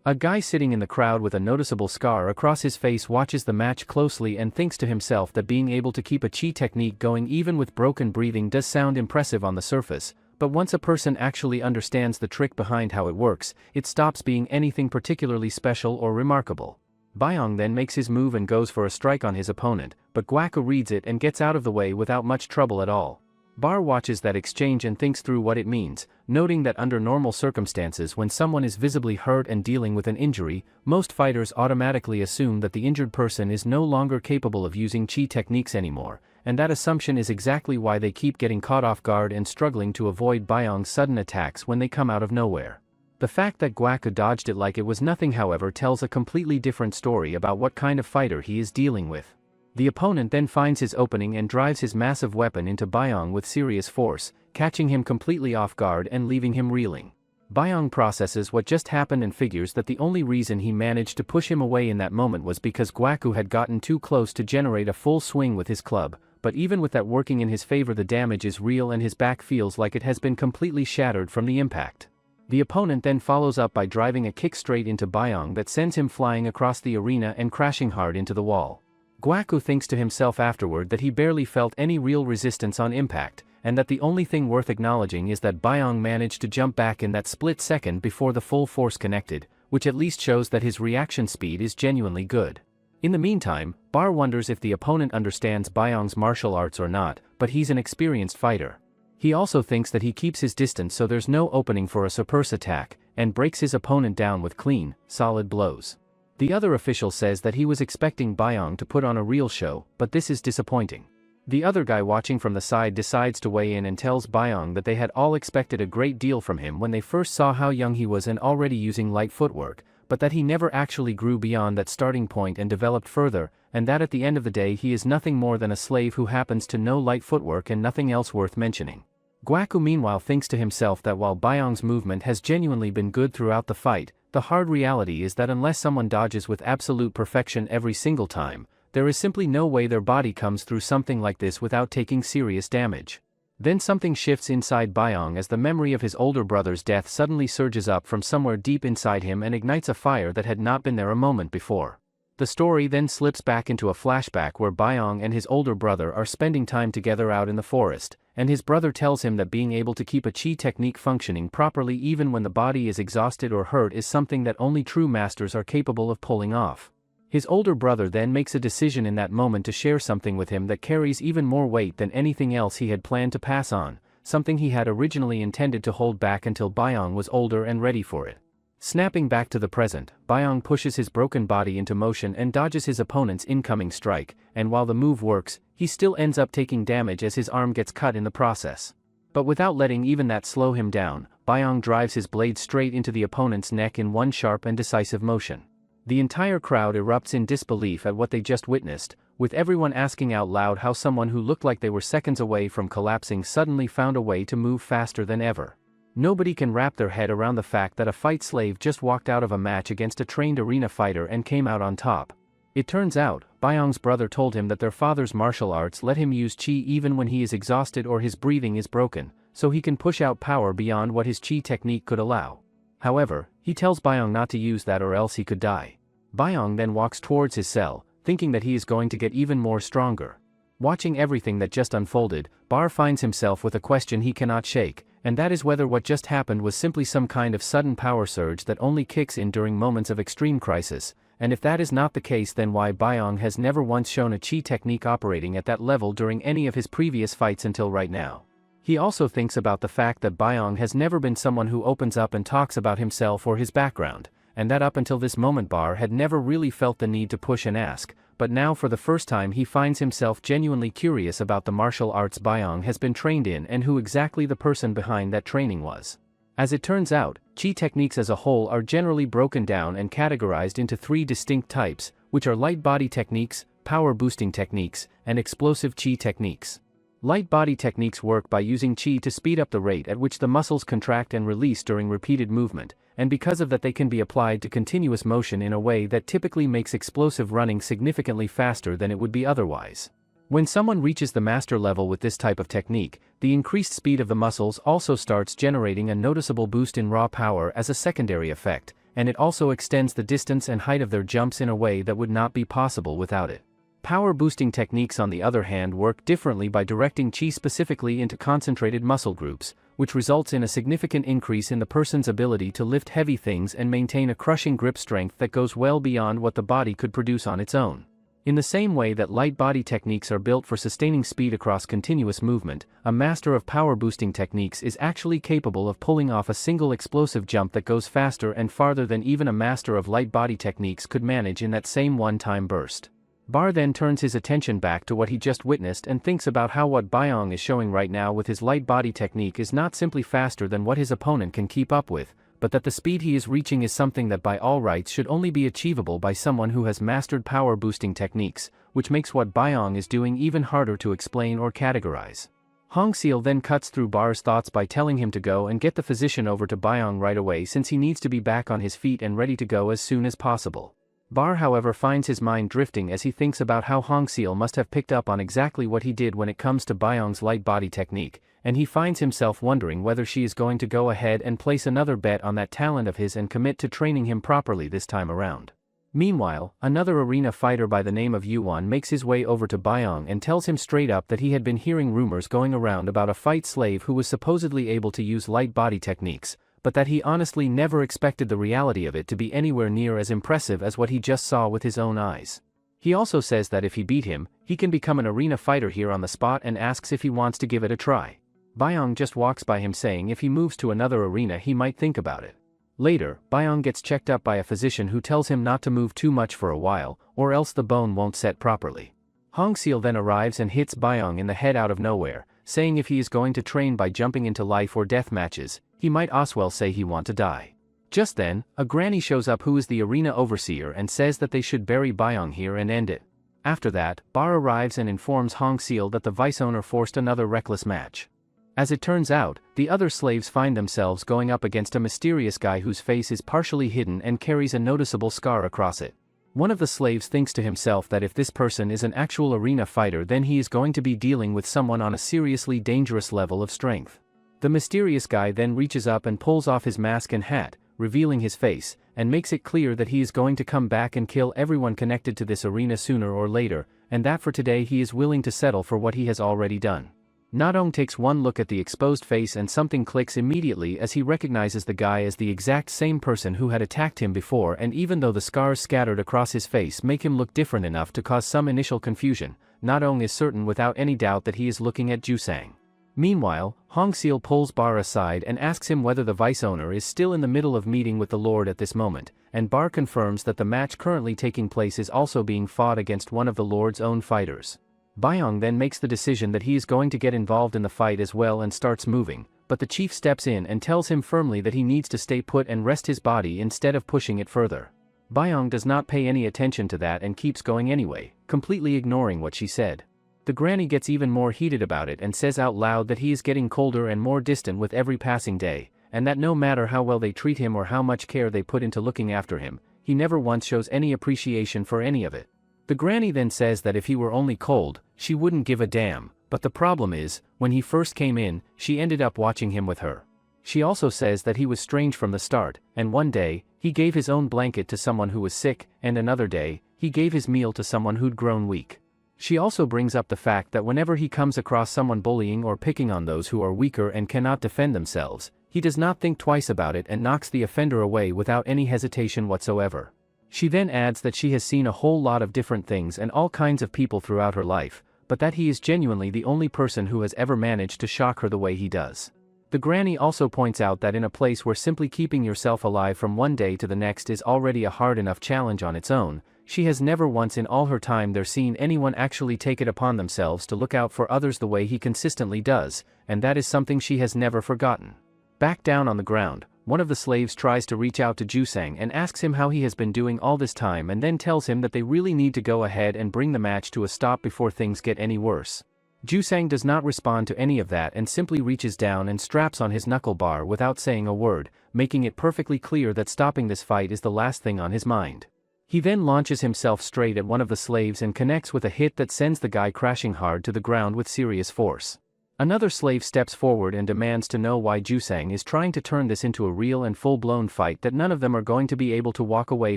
A guy sitting in the crowd with a noticeable scar across his face watches the match closely and thinks to himself that being able to keep a chi technique going even with broken breathing does sound impressive on the surface, but once a person actually understands the trick behind how it works, it stops being anything particularly special or remarkable. Byong then makes his move and goes for a strike on his opponent, but Gwaku reads it and gets out of the way without much trouble at all. Bar watches that exchange and thinks through what it means, noting that under normal circumstances when someone is visibly hurt and dealing with an injury, most fighters automatically assume that the injured person is no longer capable of using chi techniques anymore, and that assumption is exactly why they keep getting caught off guard and struggling to avoid Byong's sudden attacks when they come out of nowhere. The fact that Gwaku dodged it like it was nothing, however, tells a completely different story about what kind of fighter he is dealing with. The opponent then finds his opening and drives his massive weapon into Byong with serious force, catching him completely off guard and leaving him reeling. Byong processes what just happened and figures that the only reason he managed to push him away in that moment was because Gwaku had gotten too close to generate a full swing with his club, but even with that working in his favor, the damage is real and his back feels like it has been completely shattered from the impact. The opponent then follows up by driving a kick straight into Byong that sends him flying across the arena and crashing hard into the wall. Gwaku thinks to himself afterward that he barely felt any real resistance on impact, and that the only thing worth acknowledging is that Byong managed to jump back in that split second before the full force connected, which at least shows that his reaction speed is genuinely good. In the meantime, Bar wonders if the opponent understands Byong's martial arts or not, but he's an experienced fighter. He also thinks that he keeps his distance so there's no opening for a surprise attack, and breaks his opponent down with clean, solid blows. The other official says that he was expecting Byong to put on a real show, but this is disappointing. The other guy watching from the side decides to weigh in and tells Byong that they had all expected a great deal from him when they first saw how young he was and already using light footwork, but that he never actually grew beyond that starting point and developed further, and that at the end of the day he is nothing more than a slave who happens to know light footwork and nothing else worth mentioning. Gwaku meanwhile thinks to himself that while Byong's movement has genuinely been good throughout the fight, the hard reality is that unless someone dodges with absolute perfection every single time, there is simply no way their body comes through something like this without taking serious damage. Then something shifts inside Byong as the memory of his older brother's death suddenly surges up from somewhere deep inside him and ignites a fire that had not been there a moment before. The story then slips back into a flashback where Byong and his older brother are spending time together out in the forest, and his brother tells him that being able to keep a chi technique functioning properly even when the body is exhausted or hurt is something that only true masters are capable of pulling off. His older brother then makes a decision in that moment to share something with him that carries even more weight than anything else he had planned to pass on, something he had originally intended to hold back until Byong was older and ready for it. Snapping back to the present, Byong pushes his broken body into motion and dodges his opponent's incoming strike, and while the move works, he still ends up taking damage as his arm gets cut in the process. But without letting even that slow him down, Byong drives his blade straight into the opponent's neck in one sharp and decisive motion. The entire crowd erupts in disbelief at what they just witnessed, with everyone asking out loud how someone who looked like they were seconds away from collapsing suddenly found a way to move faster than ever. Nobody can wrap their head around the fact that a fight slave just walked out of a match against a trained arena fighter and came out on top. It turns out, Byong's brother told him that their father's martial arts let him use chi even when he is exhausted or his breathing is broken, so he can push out power beyond what his chi technique could allow. However, he tells Byong not to use that or else he could die. Byong then walks towards his cell, thinking that he is going to get even more stronger. Watching everything that just unfolded, Bar finds himself with a question he cannot shake, and that is whether what just happened was simply some kind of sudden power surge that only kicks in during moments of extreme crisis, and if that is not the case, then why Byong has never once shown a chi technique operating at that level during any of his previous fights until right now. He also thinks about the fact that Byong has never been someone who opens up and talks about himself or his background, and that up until this moment Bar had never really felt the need to push and ask, but now for the first time he finds himself genuinely curious about the martial arts Byong has been trained in and who exactly the person behind that training was. As it turns out, chi techniques as a whole are generally broken down and categorized into three distinct types, which are light body techniques, power boosting techniques, and explosive chi techniques. Light body techniques work by using chi to speed up the rate at which the muscles contract and release during repeated movement, and because of that they can be applied to continuous motion in a way that typically makes explosive running significantly faster than it would be otherwise. When someone reaches the master level with this type of technique, the increased speed of the muscles also starts generating a noticeable boost in raw power as a secondary effect, and it also extends the distance and height of their jumps in a way that would not be possible without it. Power boosting techniques on the other hand work differently by directing chi specifically into concentrated muscle groups, which results in a significant increase in the person's ability to lift heavy things and maintain a crushing grip strength that goes well beyond what the body could produce on its own. In the same way that light body techniques are built for sustaining speed across continuous movement, a master of power boosting techniques is actually capable of pulling off a single explosive jump that goes faster and farther than even a master of light body techniques could manage in that same one-time burst. Bar then turns his attention back to what he just witnessed and thinks about how what Byong is showing right now with his light body technique is not simply faster than what his opponent can keep up with, but that the speed he is reaching is something that by all rights should only be achievable by someone who has mastered power boosting techniques, which makes what Byong is doing even harder to explain or categorize. Hongseal then cuts through Bar's thoughts by telling him to go and get the physician over to Byong right away since he needs to be back on his feet and ready to go as soon as possible. Bar however finds his mind drifting as he thinks about how Hongseal must have picked up on exactly what he did when it comes to Byong's light body technique, and he finds himself wondering whether she is going to go ahead and place another bet on that talent of his and commit to training him properly this time around. Meanwhile, another arena fighter by the name of Yuan makes his way over to Byong and tells him straight up that he had been hearing rumors going around about a fight slave who was supposedly able to use light body techniques, but that he honestly never expected the reality of it to be anywhere near as impressive as what he just saw with his own eyes. He also says that if he beat him, he can become an arena fighter here on the spot and asks if he wants to give it a try. Byong just walks by him saying if he moves to another arena he might think about it. Later, Byong gets checked up by a physician who tells him not to move too much for a while, or else the bone won't set properly. Hongseal then arrives and hits Byong in the head out of nowhere, saying if he is going to train by jumping into life or death matches, he might as well say he want to die. Just then, a granny shows up who is the arena overseer and says that they should bury Byong here and end it. After that, Bar arrives and informs Hongseal that the vice owner forced another reckless match. As it turns out, the other slaves find themselves going up against a mysterious guy whose face is partially hidden and carries a noticeable scar across it. One of the slaves thinks to himself that if this person is an actual arena fighter then he is going to be dealing with someone on a seriously dangerous level of strength. The mysterious guy then reaches up and pulls off his mask and hat, revealing his face, and makes it clear that he is going to come back and kill everyone connected to this arena sooner or later, and that for today he is willing to settle for what he has already done. Nadong takes one look at the exposed face and something clicks immediately as he recognizes the guy as the exact same person who had attacked him before, and even though the scars scattered across his face make him look different enough to cause some initial confusion, Nadong is certain without any doubt that he is looking at Jusang. Meanwhile, Hongseal pulls Bar aside and asks him whether the vice owner is still in the middle of meeting with the Lord at this moment, and Bar confirms that the match currently taking place is also being fought against one of the Lord's own fighters. Byong then makes the decision that he is going to get involved in the fight as well and starts moving, but the chief steps in and tells him firmly that he needs to stay put and rest his body instead of pushing it further. Byong does not pay any attention to that and keeps going anyway, completely ignoring what she said. The granny gets even more heated about it and says out loud that he is getting colder and more distant with every passing day, and that no matter how well they treat him or how much care they put into looking after him, he never once shows any appreciation for any of it. The granny then says that if he were only cold, she wouldn't give a damn, but the problem is, when he first came in, she ended up watching him with her. She also says that he was strange from the start, and one day, he gave his own blanket to someone who was sick, and another day, he gave his meal to someone who'd grown weak. She also brings up the fact that whenever he comes across someone bullying or picking on those who are weaker and cannot defend themselves, he does not think twice about it and knocks the offender away without any hesitation whatsoever. She then adds that she has seen a whole lot of different things and all kinds of people throughout her life, but that he is genuinely the only person who has ever managed to shock her the way he does. The granny also points out that in a place where simply keeping yourself alive from one day to the next is already a hard enough challenge on its own, she has never once in all her time there seen anyone actually take it upon themselves to look out for others the way he consistently does, and that is something she has never forgotten. Back down on the ground, one of the slaves tries to reach out to Jusang and asks him how he has been doing all this time and then tells him that they really need to go ahead and bring the match to a stop before things get any worse. Jusang does not respond to any of that and simply reaches down and straps on his knuckle bar without saying a word, making it perfectly clear that stopping this fight is the last thing on his mind. He then launches himself straight at one of the slaves and connects with a hit that sends the guy crashing hard to the ground with serious force. Another slave steps forward and demands to know why Jusang is trying to turn this into a real and full-blown fight that none of them are going to be able to walk away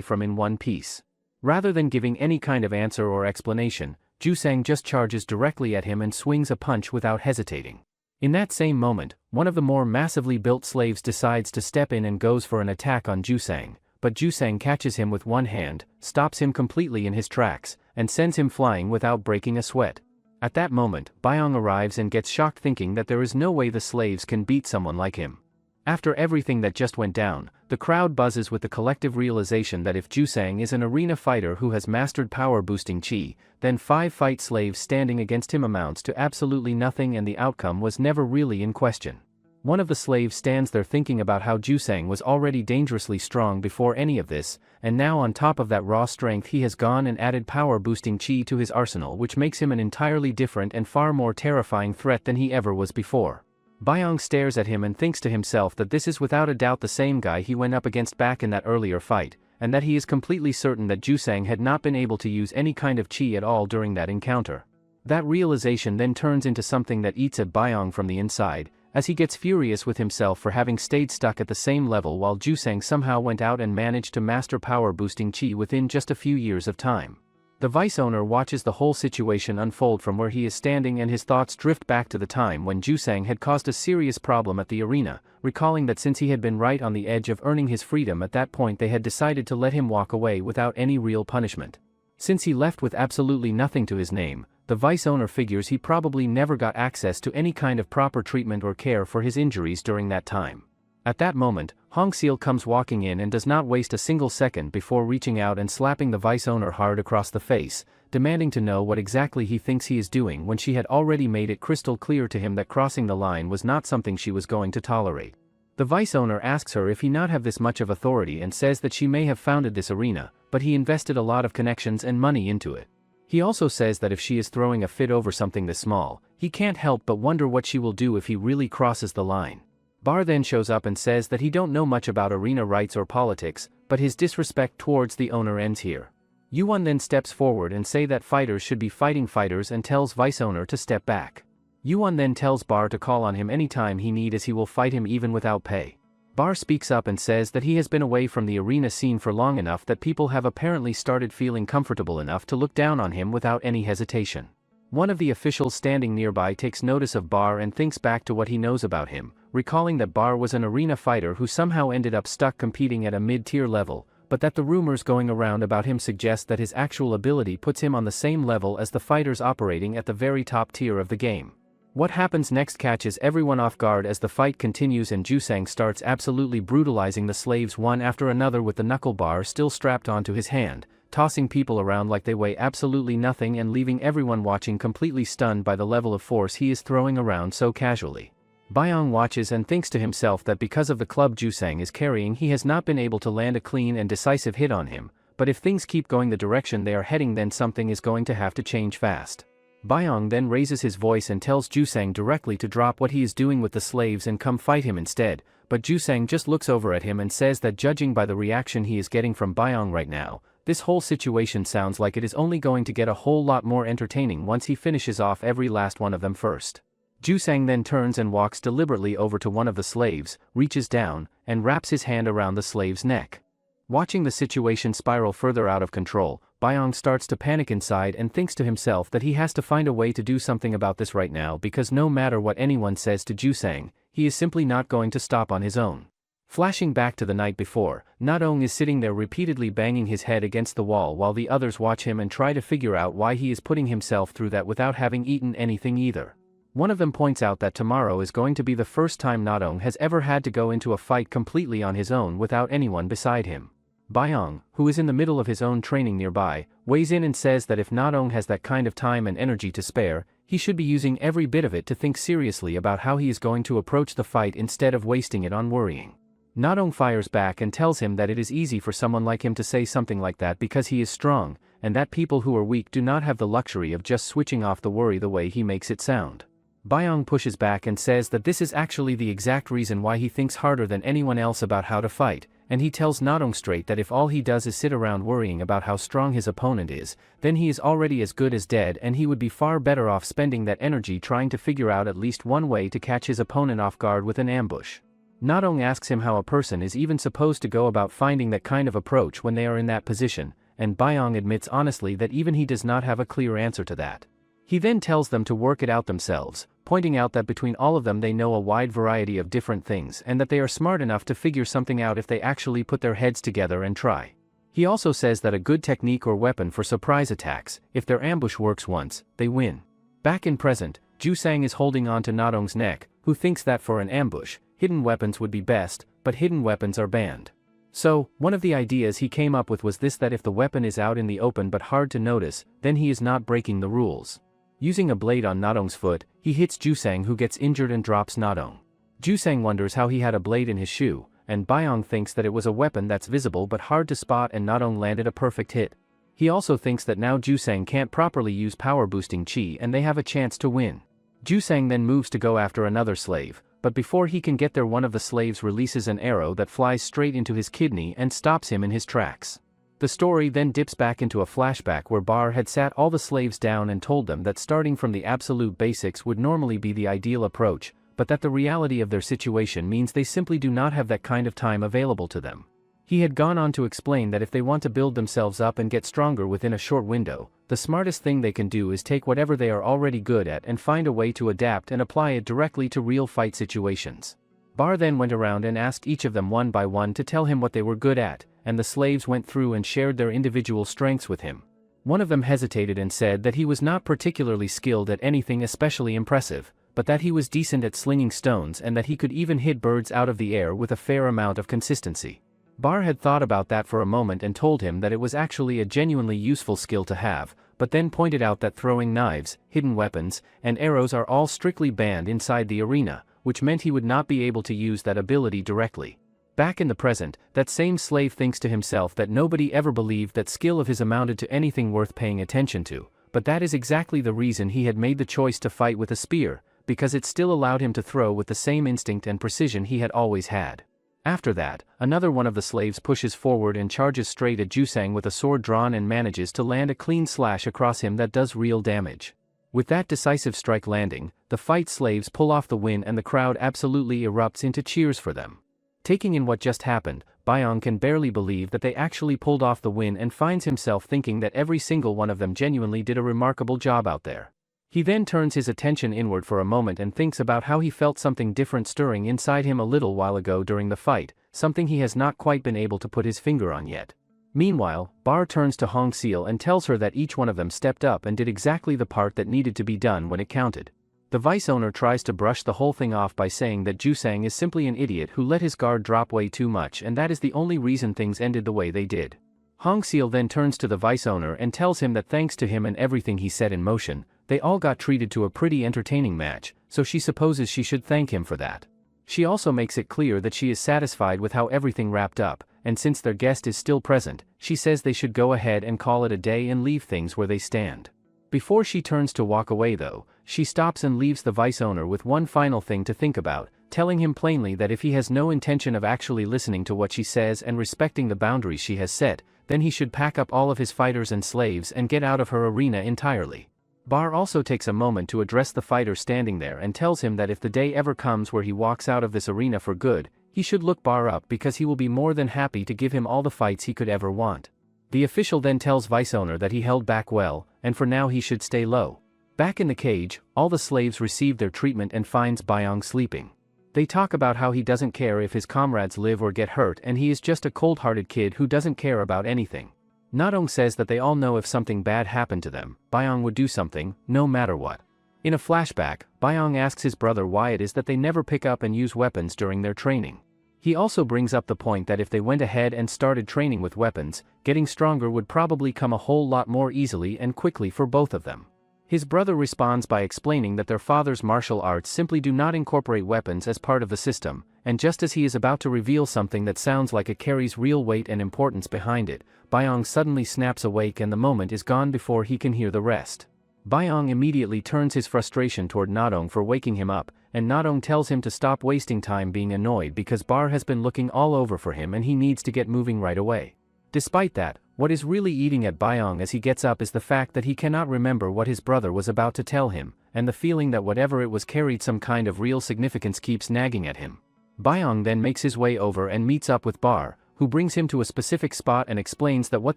from in one piece. Rather than giving any kind of answer or explanation, Jusang just charges directly at him and swings a punch without hesitating. In that same moment, one of the more massively built slaves decides to step in and goes for an attack on Jusang, but Jusang catches him with one hand, stops him completely in his tracks, and sends him flying without breaking a sweat. At that moment, Byong arrives and gets shocked, thinking that there is no way the slaves can beat someone like him. After everything that just went down, the crowd buzzes with the collective realization that if Jusang is an arena fighter who has mastered power-boosting chi, then 5 fight slaves standing against him amounts to absolutely nothing, and the outcome was never really in question. One of the slaves stands there thinking about how Jusang was already dangerously strong before any of this, and now on top of that raw strength he has gone and added power-boosting chi to his arsenal, which makes him an entirely different and far more terrifying threat than he ever was before. Byong stares at him and thinks to himself that this is without a doubt the same guy he went up against back in that earlier fight, and that he is completely certain that Jusang had not been able to use any kind of chi at all during that encounter. That realization then turns into something that eats at Byong from the inside, as he gets furious with himself for having stayed stuck at the same level while Jusang somehow went out and managed to master power-boosting chi within just a few years of time. The vice owner watches the whole situation unfold from where he is standing, and his thoughts drift back to the time when Jusang had caused a serious problem at the arena, recalling that since he had been right on the edge of earning his freedom at that point, they had decided to let him walk away without any real punishment. Since he left with absolutely nothing to his name, the vice owner figures he probably never got access to any kind of proper treatment or care for his injuries during that time. At that moment, Hong Seal comes walking in and does not waste a single second before reaching out and slapping the vice owner hard across the face, demanding to know what exactly he thinks he is doing when she had already made it crystal clear to him that crossing the line was not something she was going to tolerate. The vice owner asks her if he not have this much of authority and says that she may have founded this arena, but he invested a lot of connections and money into it. He also says that if she is throwing a fit over something this small, he can't help but wonder what she will do if he really crosses the line. Bar then shows up and says that he don't know much about arena rights or politics, but his disrespect towards the owner ends here. Yuan then steps forward and say that fighters should be fighting fighters and tells vice owner to step back. Yuan then tells Bar to call on him anytime he need, as he will fight him even without pay. Bar speaks up and says that he has been away from the arena scene for long enough that people have apparently started feeling comfortable enough to look down on him without any hesitation. One of the officials standing nearby takes notice of Bar and thinks back to what he knows about him, recalling that Bar was an arena fighter who somehow ended up stuck competing at a mid-tier level, but that the rumors going around about him suggest that his actual ability puts him on the same level as the fighters operating at the very top tier of the game. What happens next catches everyone off guard as the fight continues and Jusang starts absolutely brutalizing the slaves one after another with the knuckle bar still strapped onto his hand, tossing people around like they weigh absolutely nothing and leaving everyone watching completely stunned by the level of force he is throwing around so casually. Byong watches and thinks to himself that because of the club Jusang is carrying, he has not been able to land a clean and decisive hit on him, but if things keep going the direction they are heading, then something is going to have to change fast. Byong then raises his voice and tells Jusang directly to drop what he is doing with the slaves and come fight him instead, but Jusang just looks over at him and says that judging by the reaction he is getting from Byong right now, this whole situation sounds like it is only going to get a whole lot more entertaining once he finishes off every last one of them first. Jusang then turns and walks deliberately over to one of the slaves, reaches down, and wraps his hand around the slave's neck. Watching the situation spiral further out of control, Byong starts to panic inside and thinks to himself that he has to find a way to do something about this right now, because no matter what anyone says to Jusang, he is simply not going to stop on his own. Flashing back to the night before, Nadong is sitting there repeatedly banging his head against the wall while the others watch him and try to figure out why he is putting himself through that without having eaten anything either. One of them points out that tomorrow is going to be the first time Nadong has ever had to go into a fight completely on his own without anyone beside him. Byong, who is in the middle of his own training nearby, weighs in and says that if Nadong has that kind of time and energy to spare, he should be using every bit of it to think seriously about how he is going to approach the fight instead of wasting it on worrying. Nadong fires back and tells him that it is easy for someone like him to say something like that because he is strong, and that people who are weak do not have the luxury of just switching off the worry the way he makes it sound. Byong pushes back and says that this is actually the exact reason why he thinks harder than anyone else about how to fight, and he tells Nadong straight that if all he does is sit around worrying about how strong his opponent is, then he is already as good as dead and he would be far better off spending that energy trying to figure out at least one way to catch his opponent off guard with an ambush. Nadong asks him how a person is even supposed to go about finding that kind of approach when they are in that position, and Byong admits honestly that even he does not have a clear answer to that. He then tells them to work it out themselves, pointing out that between all of them they know a wide variety of different things and that they are smart enough to figure something out if they actually put their heads together and try. He also says that a good technique or weapon for surprise attacks, if their ambush works once, they win. Back in present, Jusang is holding on to Nadong's neck, who thinks that for an ambush, hidden weapons would be best, but hidden weapons are banned. So, one of the ideas he came up with was this, that if the weapon is out in the open but hard to notice, then he is not breaking the rules. Using a blade on Nadong's foot, he hits Jusang, who gets injured and drops Nadong. Jusang wonders how he had a blade in his shoe, and Byong thinks that it was a weapon that's visible but hard to spot, and Nadong landed a perfect hit. He also thinks that now Jusang can't properly use power boosting chi and they have a chance to win. Jusang then moves to go after another slave, but before he can get there one of the slaves releases an arrow that flies straight into his kidney and stops him in his tracks. The story then dips back into a flashback where Bar had sat all the slaves down and told them that starting from the absolute basics would normally be the ideal approach, but that the reality of their situation means they simply do not have that kind of time available to them. He had gone on to explain that if they want to build themselves up and get stronger within a short window, the smartest thing they can do is take whatever they are already good at and find a way to adapt and apply it directly to real fight situations. Bar then went around and asked each of them one by one to tell him what they were good at, and the slaves went through and shared their individual strengths with him. One of them hesitated and said that he was not particularly skilled at anything especially impressive, but that he was decent at slinging stones and that he could even hit birds out of the air with a fair amount of consistency. Bar had thought about that for a moment and told him that it was actually a genuinely useful skill to have, but then pointed out that throwing knives, hidden weapons, and arrows are all strictly banned inside the arena, which meant he would not be able to use that ability directly. Back in the present, that same slave thinks to himself that nobody ever believed that skill of his amounted to anything worth paying attention to, but that is exactly the reason he had made the choice to fight with a spear, because it still allowed him to throw with the same instinct and precision he had always had. After that, another one of the slaves pushes forward and charges straight at Jusang with a sword drawn and manages to land a clean slash across him that does real damage. With that decisive strike landing, the fight slaves pull off the win and the crowd absolutely erupts into cheers for them. Taking in what just happened, Byong can barely believe that they actually pulled off the win and finds himself thinking that every single one of them genuinely did a remarkable job out there. He then turns his attention inward for a moment and thinks about how he felt something different stirring inside him a little while ago during the fight, something he has not quite been able to put his finger on yet. Meanwhile, Bar turns to Hong Seal and tells her that each one of them stepped up and did exactly the part that needed to be done when it counted. The vice owner tries to brush the whole thing off by saying that Jusang is simply an idiot who let his guard drop way too much and that is the only reason things ended the way they did. Hong Seal then turns to the vice owner and tells him that thanks to him and everything he set in motion, they all got treated to a pretty entertaining match, so she supposes she should thank him for that. She also makes it clear that she is satisfied with how everything wrapped up, and since their guest is still present, she says they should go ahead and call it a day and leave things where they stand. Before she turns to walk away though, she stops and leaves the vice owner with one final thing to think about, telling him plainly that if he has no intention of actually listening to what she says and respecting the boundaries she has set, then he should pack up all of his fighters and slaves and get out of her arena entirely. Bar also takes a moment to address the fighter standing there and tells him that if the day ever comes where he walks out of this arena for good, he should look Bar up because he will be more than happy to give him all the fights he could ever want. The official then tells vice owner that he held back well, and for now he should stay low. Back in the cage, all the slaves receive their treatment and finds Byong sleeping. They talk about how he doesn't care if his comrades live or get hurt and he is just a cold-hearted kid who doesn't care about anything. Nadong says that they all know if something bad happened to them, Byong would do something, no matter what. In a flashback, Byong asks his brother why it is that they never pick up and use weapons during their training. He also brings up the point that if they went ahead and started training with weapons, getting stronger would probably come a whole lot more easily and quickly for both of them. His brother responds by explaining that their father's martial arts simply do not incorporate weapons as part of the system, and just as he is about to reveal something that sounds like it carries real weight and importance behind it, Byong suddenly snaps awake and the moment is gone before he can hear the rest. Byong immediately turns his frustration toward Nadong for waking him up, and Nadong tells him to stop wasting time being annoyed because Bar has been looking all over for him and he needs to get moving right away. Despite that, what is really eating at Byong as he gets up is the fact that he cannot remember what his brother was about to tell him, and the feeling that whatever it was carried some kind of real significance keeps nagging at him. Byong then makes his way over and meets up with Bar, who brings him to a specific spot and explains that what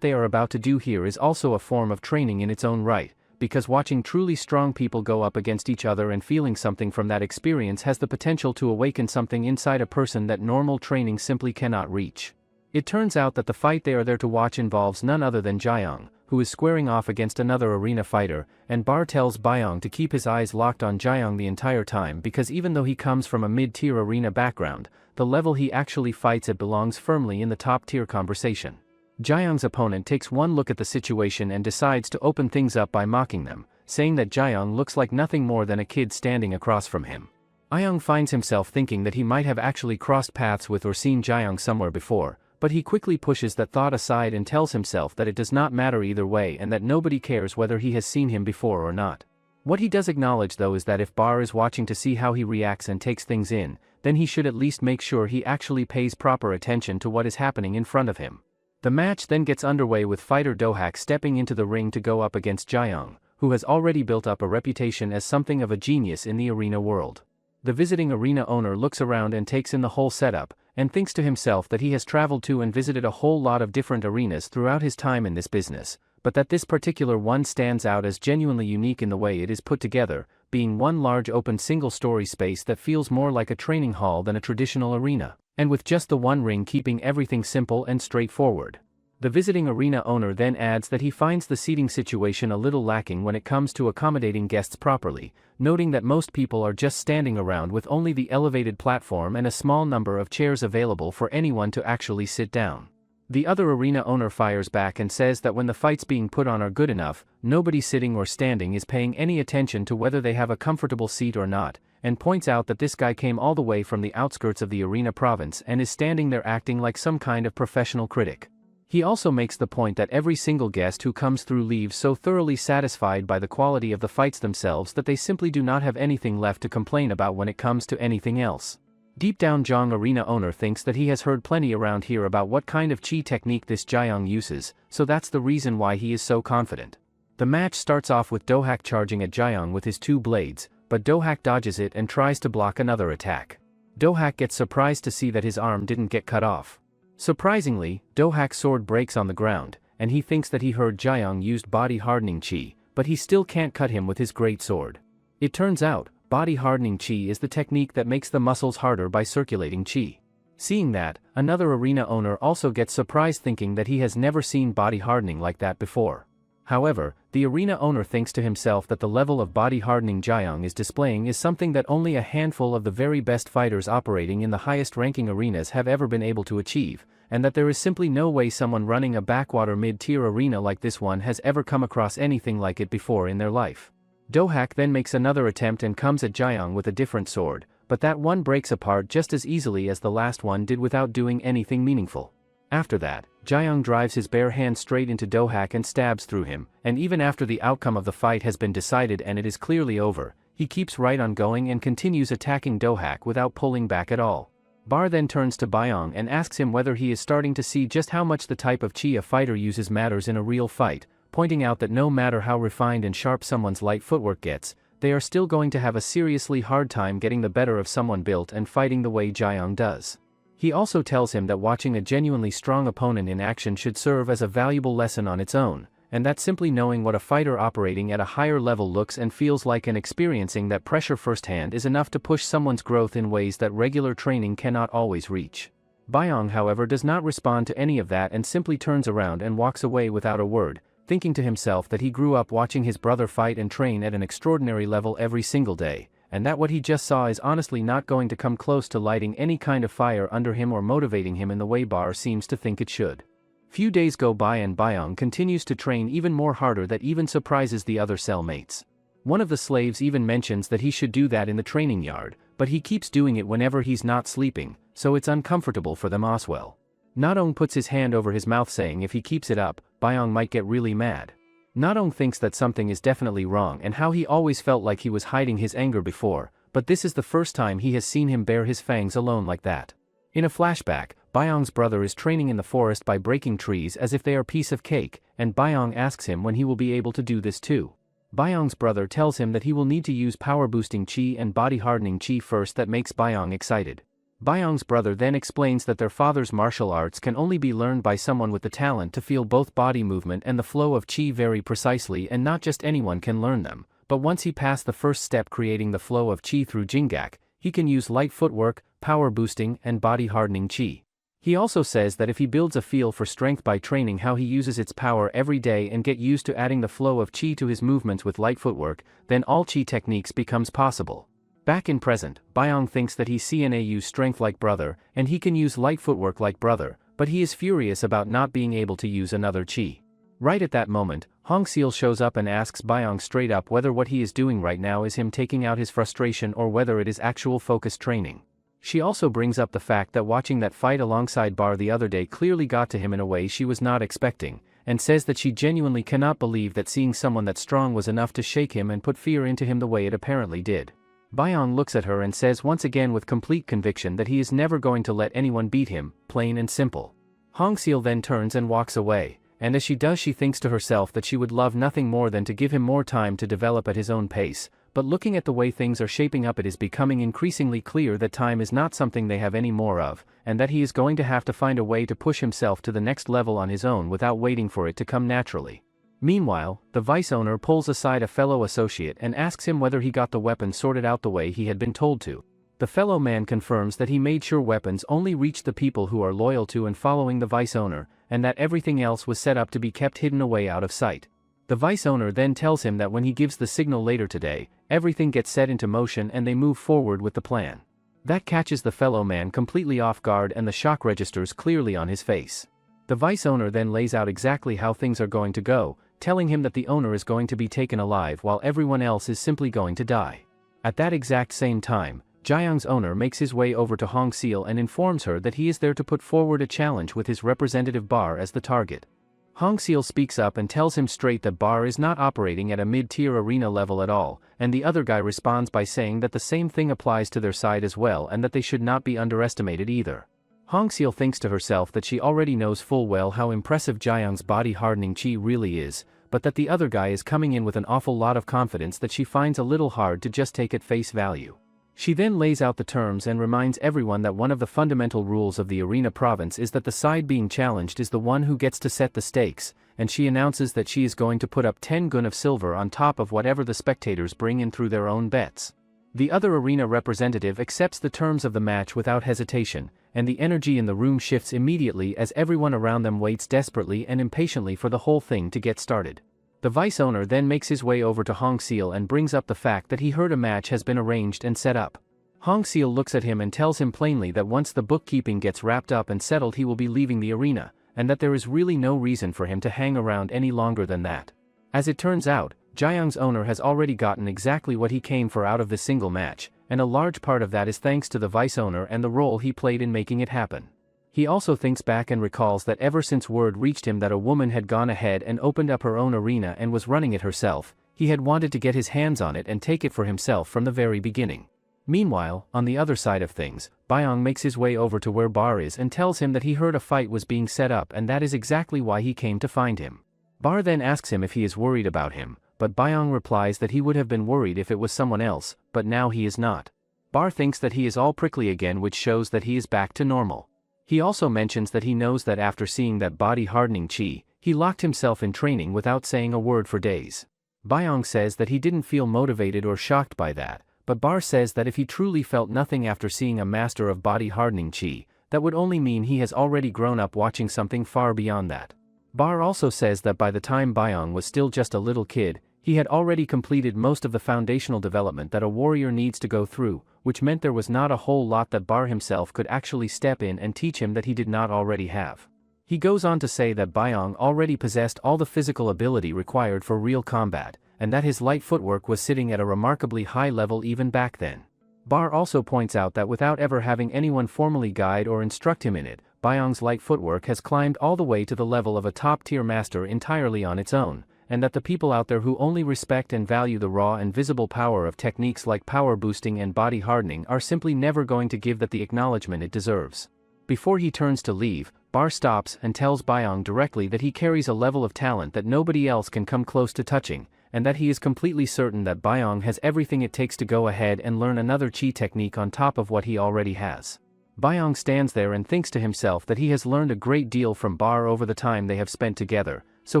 they are about to do here is also a form of training in its own right, because watching truly strong people go up against each other and feeling something from that experience has the potential to awaken something inside a person that normal training simply cannot reach. It turns out that the fight they are there to watch involves none other than Jaeyoung, who is squaring off against another arena fighter, and Bar tells Byong to keep his eyes locked on Jaeyoung the entire time because even though he comes from a mid-tier arena background, the level he actually fights at belongs firmly in the top-tier conversation. Jaeyoung's opponent takes one look at the situation and decides to open things up by mocking them, saying that Jaeyoung looks like nothing more than a kid standing across from him. Jaeyoung finds himself thinking that he might have actually crossed paths with or seen Jaeyoung somewhere before, but he quickly pushes that thought aside and tells himself that it does not matter either way and that nobody cares whether he has seen him before or not. What he does acknowledge though is that if Bar is watching to see how he reacts and takes things in, then he should at least make sure he actually pays proper attention to what is happening in front of him. The match then gets underway with fighter Dohak stepping into the ring to go up against Jaeyoung, who has already built up a reputation as something of a genius in the arena world. The visiting arena owner looks around and takes in the whole setup, and thinks to himself that he has traveled to and visited a whole lot of different arenas throughout his time in this business, but that this particular one stands out as genuinely unique in the way it is put together, being one large open single-story space that feels more like a training hall than a traditional arena, and with just the one ring keeping everything simple and straightforward. The visiting arena owner then adds that he finds the seating situation a little lacking when it comes to accommodating guests properly, noting that most people are just standing around with only the elevated platform and a small number of chairs available for anyone to actually sit down. The other arena owner fires back and says that when the fights being put on are good enough, nobody sitting or standing is paying any attention to whether they have a comfortable seat or not, and points out that this guy came all the way from the outskirts of the arena province and is standing there acting like some kind of professional critic. He also makes the point that every single guest who comes through leaves so thoroughly satisfied by the quality of the fights themselves that they simply do not have anything left to complain about when it comes to anything else. Deep down, Jong arena owner thinks that he has heard plenty around here about what kind of chi technique this Jaeyoung uses, so that's the reason why he is so confident. The match starts off with Dohak charging at Jaeyoung with his two blades, but Dohak dodges it and tries to block another attack. Dohak gets surprised to see that his arm didn't get cut off. Surprisingly, Dohak's sword breaks on the ground, and he thinks that he heard Jaeyoung used body hardening chi, but he still can't cut him with his great sword. It turns out, body hardening chi is the technique that makes the muscles harder by circulating chi. Seeing that, another arena owner also gets surprised thinking that he has never seen body hardening like that before. However, the arena owner thinks to himself that the level of body hardening Jaeyoung is displaying is something that only a handful of the very best fighters operating in the highest ranking arenas have ever been able to achieve, and that there is simply no way someone running a backwater mid-tier arena like this one has ever come across anything like it before in their life. Dohak then makes another attempt and comes at Jaeyoung with a different sword, but that one breaks apart just as easily as the last one did without doing anything meaningful. After that, Jaeyoung drives his bare hand straight into Dohak and stabs through him, and even after the outcome of the fight has been decided and it is clearly over, he keeps right on going and continues attacking Dohak without pulling back at all. Bar then turns to Byong and asks him whether he is starting to see just how much the type of chi a fighter uses matters in a real fight, pointing out that no matter how refined and sharp someone's light footwork gets, they are still going to have a seriously hard time getting the better of someone built and fighting the way Jaeyoung does. He also tells him that watching a genuinely strong opponent in action should serve as a valuable lesson on its own, and that simply knowing what a fighter operating at a higher level looks and feels like and experiencing that pressure firsthand is enough to push someone's growth in ways that regular training cannot always reach. Byong, however, does not respond to any of that and simply turns around and walks away without a word, thinking to himself that he grew up watching his brother fight and train at an extraordinary level every single day, and that what he just saw is honestly not going to come close to lighting any kind of fire under him or motivating him in the way Bar seems to think it should. Few days go by and Byong continues to train even more harder that even surprises the other cellmates. One of the slaves even mentions that he should do that in the training yard, but he keeps doing it whenever he's not sleeping, so it's uncomfortable for them as well. Nadong puts his hand over his mouth saying if he keeps it up, Byong might get really mad. Nadong thinks that something is definitely wrong and how he always felt like he was hiding his anger before, but this is the first time he has seen him bare his fangs alone like that. In a flashback, Byong's brother is training in the forest by breaking trees as if they are piece of cake, and Byong asks him when he will be able to do this too. Byong's brother tells him that he will need to use power-boosting chi and body-hardening chi first. That makes Byong excited. Byong's brother then explains that their father's martial arts can only be learned by someone with the talent to feel both body movement and the flow of chi very precisely, and not just anyone can learn them, but once he passed the first step creating the flow of chi through Jingak, he can use light footwork, power boosting, and body hardening chi. He also says that if he builds a feel for strength by training how he uses its power every day and get used to adding the flow of chi to his movements with light footwork, then all chi techniques becomes possible. Back in present, Byong thinks that he CNA use strength like brother, and he can use light footwork like brother, but he is furious about not being able to use another chi. Right at that moment, Hongseal shows up and asks Byong straight up whether what he is doing right now is him taking out his frustration or whether it is actual focused training. She also brings up the fact that watching that fight alongside Bar the other day clearly got to him in a way she was not expecting, and says that she genuinely cannot believe that seeing someone that strong was enough to shake him and put fear into him the way it apparently did. Byong looks at her and says once again with complete conviction that he is never going to let anyone beat him, plain and simple. Hongseal then turns and walks away, and as she does she thinks to herself that she would love nothing more than to give him more time to develop at his own pace, but looking at the way things are shaping up it is becoming increasingly clear that time is not something they have any more of, and that he is going to have to find a way to push himself to the next level on his own without waiting for it to come naturally. Meanwhile, the vice owner pulls aside a fellow associate and asks him whether he got the weapon sorted out the way he had been told to. The fellow man confirms that he made sure weapons only reach the people who are loyal to and following the vice owner, and that everything else was set up to be kept hidden away out of sight. The vice owner then tells him that when he gives the signal later today, everything gets set into motion and they move forward with the plan. That catches the fellow man completely off guard and the shock registers clearly on his face. The vice owner then lays out exactly how things are going to go, telling him that the owner is going to be taken alive while everyone else is simply going to die. At that exact same time, Jiang's owner makes his way over to Hongseal and informs her that he is there to put forward a challenge with his representative Bar as the target. Hongseal speaks up and tells him straight that Bar is not operating at a mid-tier arena level at all, and the other guy responds by saying that the same thing applies to their side as well and that they should not be underestimated either. Hongseal thinks to herself that she already knows full well how impressive Jiang's body-hardening chi really is, but that the other guy is coming in with an awful lot of confidence that she finds a little hard to just take at face value. She then lays out the terms and reminds everyone that one of the fundamental rules of the arena province is that the side being challenged is the one who gets to set the stakes, and she announces that she is going to put up 10 gun of silver on top of whatever the spectators bring in through their own bets. The other arena representative accepts the terms of the match without hesitation, and the energy in the room shifts immediately as everyone around them waits desperately and impatiently for the whole thing to get started. The vice owner then makes his way over to Hongseal and brings up the fact that he heard a match has been arranged and set up. Hongseal looks at him and tells him plainly that once the bookkeeping gets wrapped up and settled he will be leaving the arena, and that there is really no reason for him to hang around any longer than that. As it turns out, Jiang's owner has already gotten exactly what he came for out of this single match, and a large part of that is thanks to the vice owner and the role he played in making it happen. He also thinks back and recalls that ever since word reached him that a woman had gone ahead and opened up her own arena and was running it herself, he had wanted to get his hands on it and take it for himself from the very beginning. Meanwhile, on the other side of things, Byong makes his way over to where Bar is and tells him that he heard a fight was being set up and that is exactly why he came to find him. Bar then asks him if he is worried about him, but Byong replies that he would have been worried if it was someone else, but now he is not. Bar thinks that he is all prickly again, which shows that he is back to normal. He also mentions that he knows that after seeing that body-hardening chi, he locked himself in training without saying a word for days. Byong says that he didn't feel motivated or shocked by that, but Bar says that if he truly felt nothing after seeing a master of body-hardening chi, that would only mean he has already grown up watching something far beyond that. Bar also says that by the time Byong was still just a little kid, he had already completed most of the foundational development that a warrior needs to go through, which meant there was not a whole lot that Bar himself could actually step in and teach him that he did not already have. He goes on to say that Byong already possessed all the physical ability required for real combat, and that his light footwork was sitting at a remarkably high level even back then. Bar also points out that without ever having anyone formally guide or instruct him in it, Byong's light footwork has climbed all the way to the level of a top-tier master entirely on its own, and that the people out there who only respect and value the raw and visible power of techniques like power boosting and body hardening are simply never going to give that the acknowledgement it deserves. Before he turns to leave, Bar stops and tells Byung directly that he carries a level of talent that nobody else can come close to touching, and that he is completely certain that Byung has everything it takes to go ahead and learn another chi technique on top of what he already has. Byung stands there and thinks to himself that he has learned a great deal from Bar over the time they have spent together, so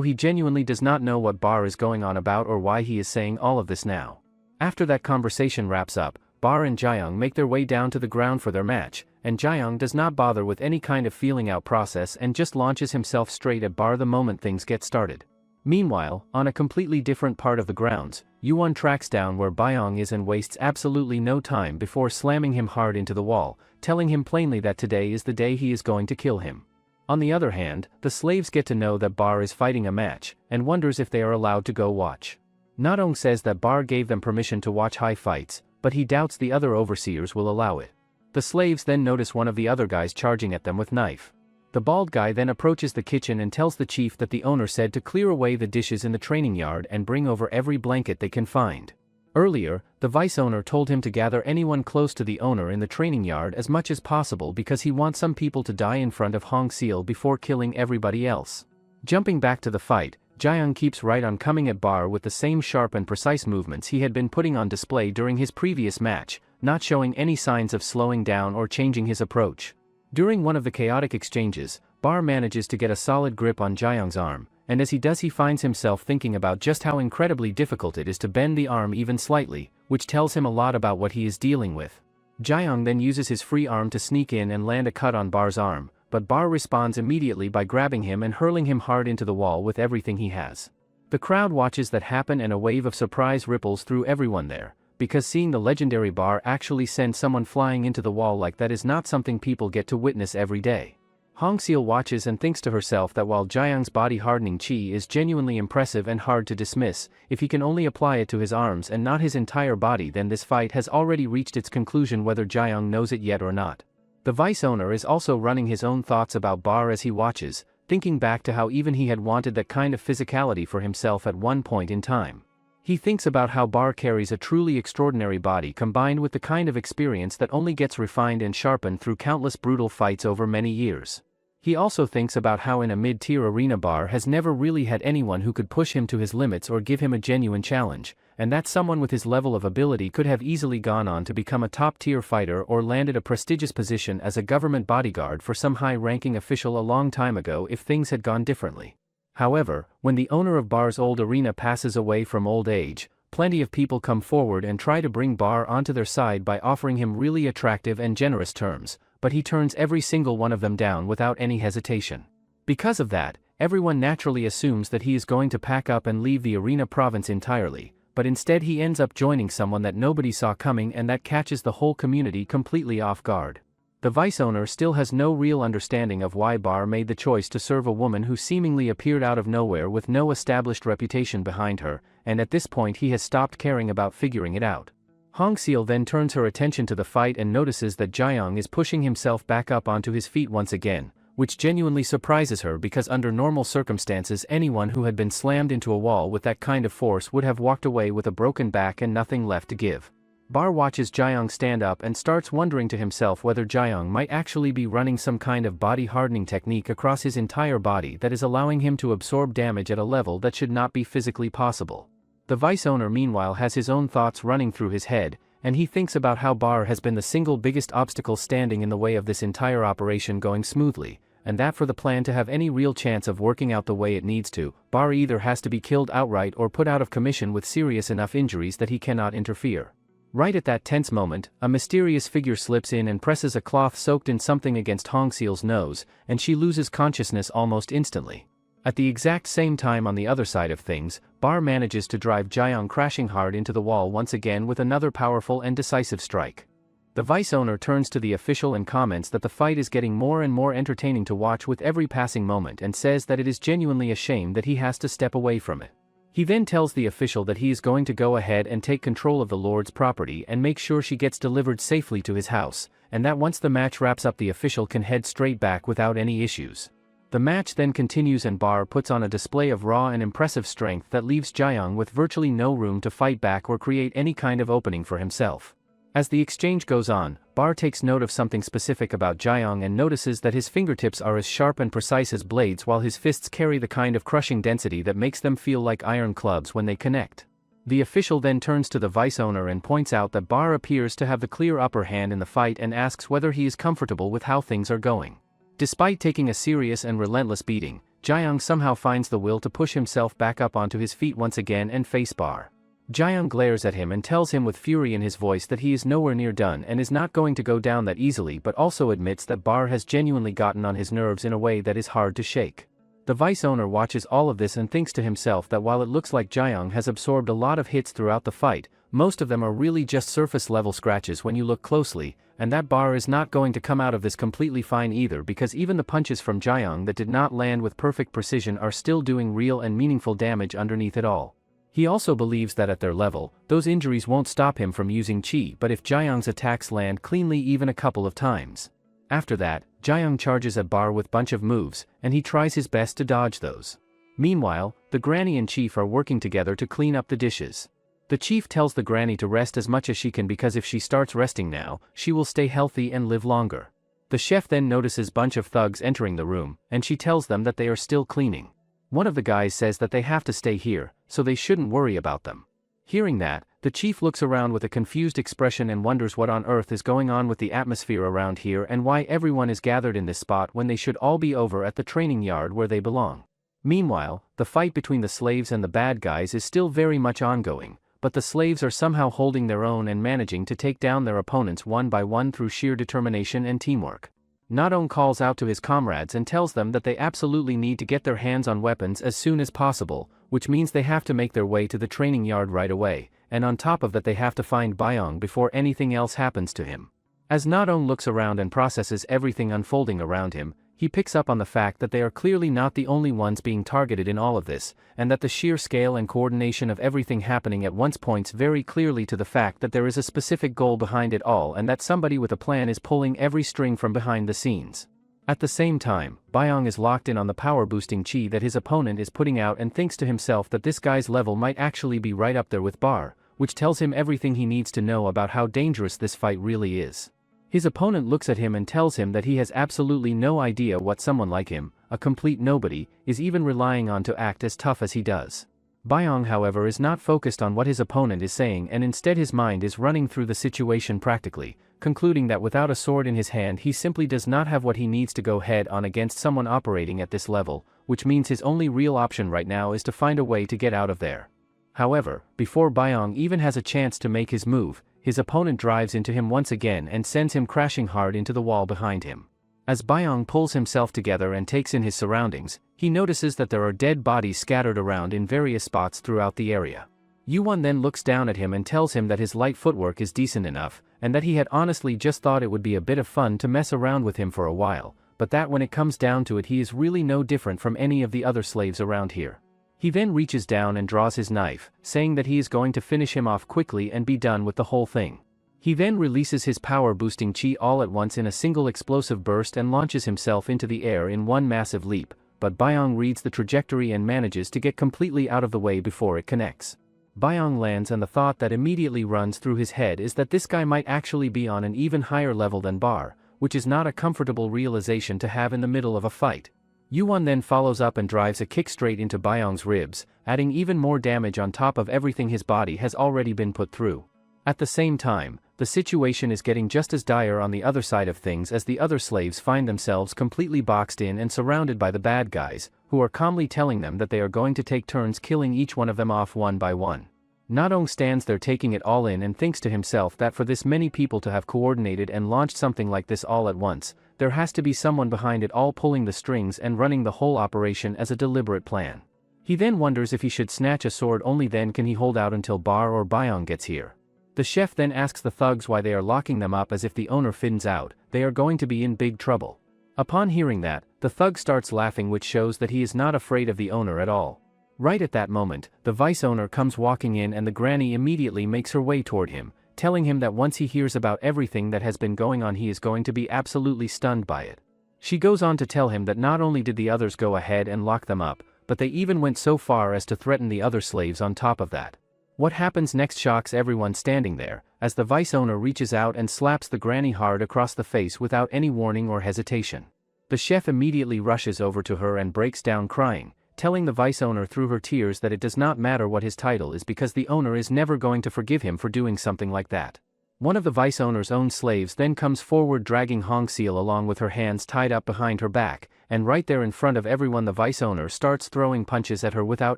he genuinely does not know what Bar is going on about or why he is saying all of this now. After that conversation wraps up, Bar and Jaeyoung make their way down to the ground for their match, and Jaeyoung does not bother with any kind of feeling out process and just launches himself straight at Bar the moment things get started. Meanwhile, on a completely different part of the grounds, Yuwon tracks down where Byung is and wastes absolutely no time before slamming him hard into the wall, telling him plainly that today is the day he is going to kill him. On the other hand, the slaves get to know that Bar is fighting a match, and wonders if they are allowed to go watch. Nadong says that Bar gave them permission to watch high fights, but he doubts the other overseers will allow it. The slaves then notice one of the other guys charging at them with knife. The bald guy then approaches the kitchen and tells the chief that the owner said to clear away the dishes in the training yard and bring over every blanket they can find. Earlier, the vice owner told him to gather anyone close to the owner in the training yard as much as possible because he wants some people to die in front of Hong Seal before killing everybody else. Jumping back to the fight, Jaeyoung keeps right on coming at Bar with the same sharp and precise movements he had been putting on display during his previous match, not showing any signs of slowing down or changing his approach. During one of the chaotic exchanges, Bar manages to get a solid grip on Jaeyoung's arm, and as he does he finds himself thinking about just how incredibly difficult it is to bend the arm even slightly, which tells him a lot about what he is dealing with. Jaeyoung then uses his free arm to sneak in and land a cut on Bar's arm, but Bar responds immediately by grabbing him and hurling him hard into the wall with everything he has. The crowd watches that happen and a wave of surprise ripples through everyone there, because seeing the legendary Bar actually send someone flying into the wall like that is not something people get to witness every day. Hong Seal watches and thinks to herself that while Jaeyoung's body hardening chi is genuinely impressive and hard to dismiss, if he can only apply it to his arms and not his entire body, then this fight has already reached its conclusion whether Jaeyoung knows it yet or not. The vice owner is also running his own thoughts about Bar as he watches, thinking back to how even he had wanted that kind of physicality for himself at one point in time. He thinks about how Bar carries a truly extraordinary body combined with the kind of experience that only gets refined and sharpened through countless brutal fights over many years. He also thinks about how in a mid-tier arena Bar has never really had anyone who could push him to his limits or give him a genuine challenge, and that someone with his level of ability could have easily gone on to become a top-tier fighter or landed a prestigious position as a government bodyguard for some high-ranking official a long time ago if things had gone differently. However, when the owner of Bar's old arena passes away from old age, plenty of people come forward and try to bring Bar onto their side by offering him really attractive and generous terms, but he turns every single one of them down without any hesitation. Because of that, everyone naturally assumes that he is going to pack up and leave the arena province entirely, but instead he ends up joining someone that nobody saw coming and that catches the whole community completely off guard. The vice owner still has no real understanding of why Bar made the choice to serve a woman who seemingly appeared out of nowhere with no established reputation behind her, and at this point he has stopped caring about figuring it out. Hong Seal then turns her attention to the fight and notices that Jaeyoung is pushing himself back up onto his feet once again, which genuinely surprises her because under normal circumstances anyone who had been slammed into a wall with that kind of force would have walked away with a broken back and nothing left to give. Bar watches Jaeyoung stand up and starts wondering to himself whether Jaeyoung might actually be running some kind of body hardening technique across his entire body that is allowing him to absorb damage at a level that should not be physically possible. The vice owner meanwhile has his own thoughts running through his head, and he thinks about how Bar has been the single biggest obstacle standing in the way of this entire operation going smoothly, and that for the plan to have any real chance of working out the way it needs to, Bar either has to be killed outright or put out of commission with serious enough injuries that he cannot interfere. Right at that tense moment, a mysterious figure slips in and presses a cloth soaked in something against Hong Seal's nose, and she loses consciousness almost instantly. At the exact same time on the other side of things, Bar manages to drive Jaeyoung crashing hard into the wall once again with another powerful and decisive strike. The vice owner turns to the official and comments that the fight is getting more and more entertaining to watch with every passing moment and says that it is genuinely a shame that he has to step away from it. He then tells the official that he is going to go ahead and take control of the Lord's property and make sure she gets delivered safely to his house, and that once the match wraps up the official can head straight back without any issues. The match then continues and Bar puts on a display of raw and impressive strength that leaves Jaeyoung with virtually no room to fight back or create any kind of opening for himself. As the exchange goes on, Bar takes note of something specific about Jaeyoung and notices that his fingertips are as sharp and precise as blades while his fists carry the kind of crushing density that makes them feel like iron clubs when they connect. The official then turns to the vice owner and points out that Bar appears to have the clear upper hand in the fight and asks whether he is comfortable with how things are going. Despite taking a serious and relentless beating, Jaeyoung somehow finds the will to push himself back up onto his feet once again and face Bar. Jaeyoung glares at him and tells him with fury in his voice that he is nowhere near done and is not going to go down that easily, but also admits that Bar has genuinely gotten on his nerves in a way that is hard to shake. The vice owner watches all of this and thinks to himself that while it looks like Jaeyoung has absorbed a lot of hits throughout the fight, most of them are really just surface level scratches when you look closely, and that Bar is not going to come out of this completely fine either, because even the punches from Jaeyoung that did not land with perfect precision are still doing real and meaningful damage underneath it all. He also believes that at their level, those injuries won't stop him from using chi, but if Jaeyoung's attacks land cleanly even a couple of times. After that, Jaeyoung charges at Bar with bunch of moves, and he tries his best to dodge those. Meanwhile, the granny and chief are working together to clean up the dishes. The chief tells the granny to rest as much as she can because if she starts resting now, she will stay healthy and live longer. The chef then notices bunch of thugs entering the room, and she tells them that they are still cleaning. One of the guys says that they have to stay here, so they shouldn't worry about them. Hearing that, the chief looks around with a confused expression and wonders what on earth is going on with the atmosphere around here and why everyone is gathered in this spot when they should all be over at the training yard where they belong. Meanwhile, the fight between the slaves and the bad guys is still very much ongoing, but the slaves are somehow holding their own and managing to take down their opponents one by one through sheer determination and teamwork. Nadong calls out to his comrades and tells them that they absolutely need to get their hands on weapons as soon as possible, which means they have to make their way to the training yard right away, and on top of that they have to find Bayoung before anything else happens to him. As Nadong looks around and processes everything unfolding around him, he picks up on the fact that they are clearly not the only ones being targeted in all of this, and that the sheer scale and coordination of everything happening at once points very clearly to the fact that there is a specific goal behind it all and that somebody with a plan is pulling every string from behind the scenes. At the same time, Bayoung is locked in on the power-boosting chi that his opponent is putting out and thinks to himself that this guy's level might actually be right up there with Bar, which tells him everything he needs to know about how dangerous this fight really is. His opponent looks at him and tells him that he has absolutely no idea what someone like him, a complete nobody, is even relying on to act as tough as he does. Bayoung, however, is not focused on what his opponent is saying and instead his mind is running through the situation practically, concluding that without a sword in his hand he simply does not have what he needs to go head on against someone operating at this level, which means his only real option right now is to find a way to get out of there. However, before Bayoung even has a chance to make his move, his opponent drives into him once again and sends him crashing hard into the wall behind him. As Bayoung pulls himself together and takes in his surroundings, he notices that there are dead bodies scattered around in various spots throughout the area. Yuwon then looks down at him and tells him that his light footwork is decent enough, and that he had honestly just thought it would be a bit of fun to mess around with him for a while, but that when it comes down to it he is really no different from any of the other slaves around here. He then reaches down and draws his knife, saying that he is going to finish him off quickly and be done with the whole thing. He then releases his power-boosting chi all at once in a single explosive burst and launches himself into the air in one massive leap, but Bayoung reads the trajectory and manages to get completely out of the way before it connects. Bayoung lands and the thought that immediately runs through his head is that this guy might actually be on an even higher level than Bar, which is not a comfortable realization to have in the middle of a fight. Yuwon then follows up and drives a kick straight into Bayoung's ribs, adding even more damage on top of everything his body has already been put through. At the same time, the situation is getting just as dire on the other side of things as the other slaves find themselves completely boxed in and surrounded by the bad guys, who are calmly telling them that they are going to take turns killing each one of them off one by one. Nadong stands there taking it all in and thinks to himself that for this many people to have coordinated and launched something like this all at once, there has to be someone behind it all pulling the strings and running the whole operation as a deliberate plan. He then wonders if he should snatch a sword, only then can he hold out until Bar or Bayoung gets here. The chef then asks the thugs why they are locking them up, as if the owner finds out, they are going to be in big trouble. Upon hearing that, the thug starts laughing, which shows that he is not afraid of the owner at all. Right at that moment, the vice owner comes walking in and the granny immediately makes her way toward him, telling him that once he hears about everything that has been going on he is going to be absolutely stunned by it. She goes on to tell him that not only did the others go ahead and lock them up, but they even went so far as to threaten the other slaves on top of that. What happens next shocks everyone standing there, as the vice owner reaches out and slaps the granny hard across the face without any warning or hesitation. The chef immediately rushes over to her and breaks down crying, telling the vice owner through her tears that it does not matter what his title is because the owner is never going to forgive him for doing something like that. One of the vice owner's own slaves then comes forward dragging Hongseal along with her hands tied up behind her back, and right there in front of everyone the vice owner starts throwing punches at her without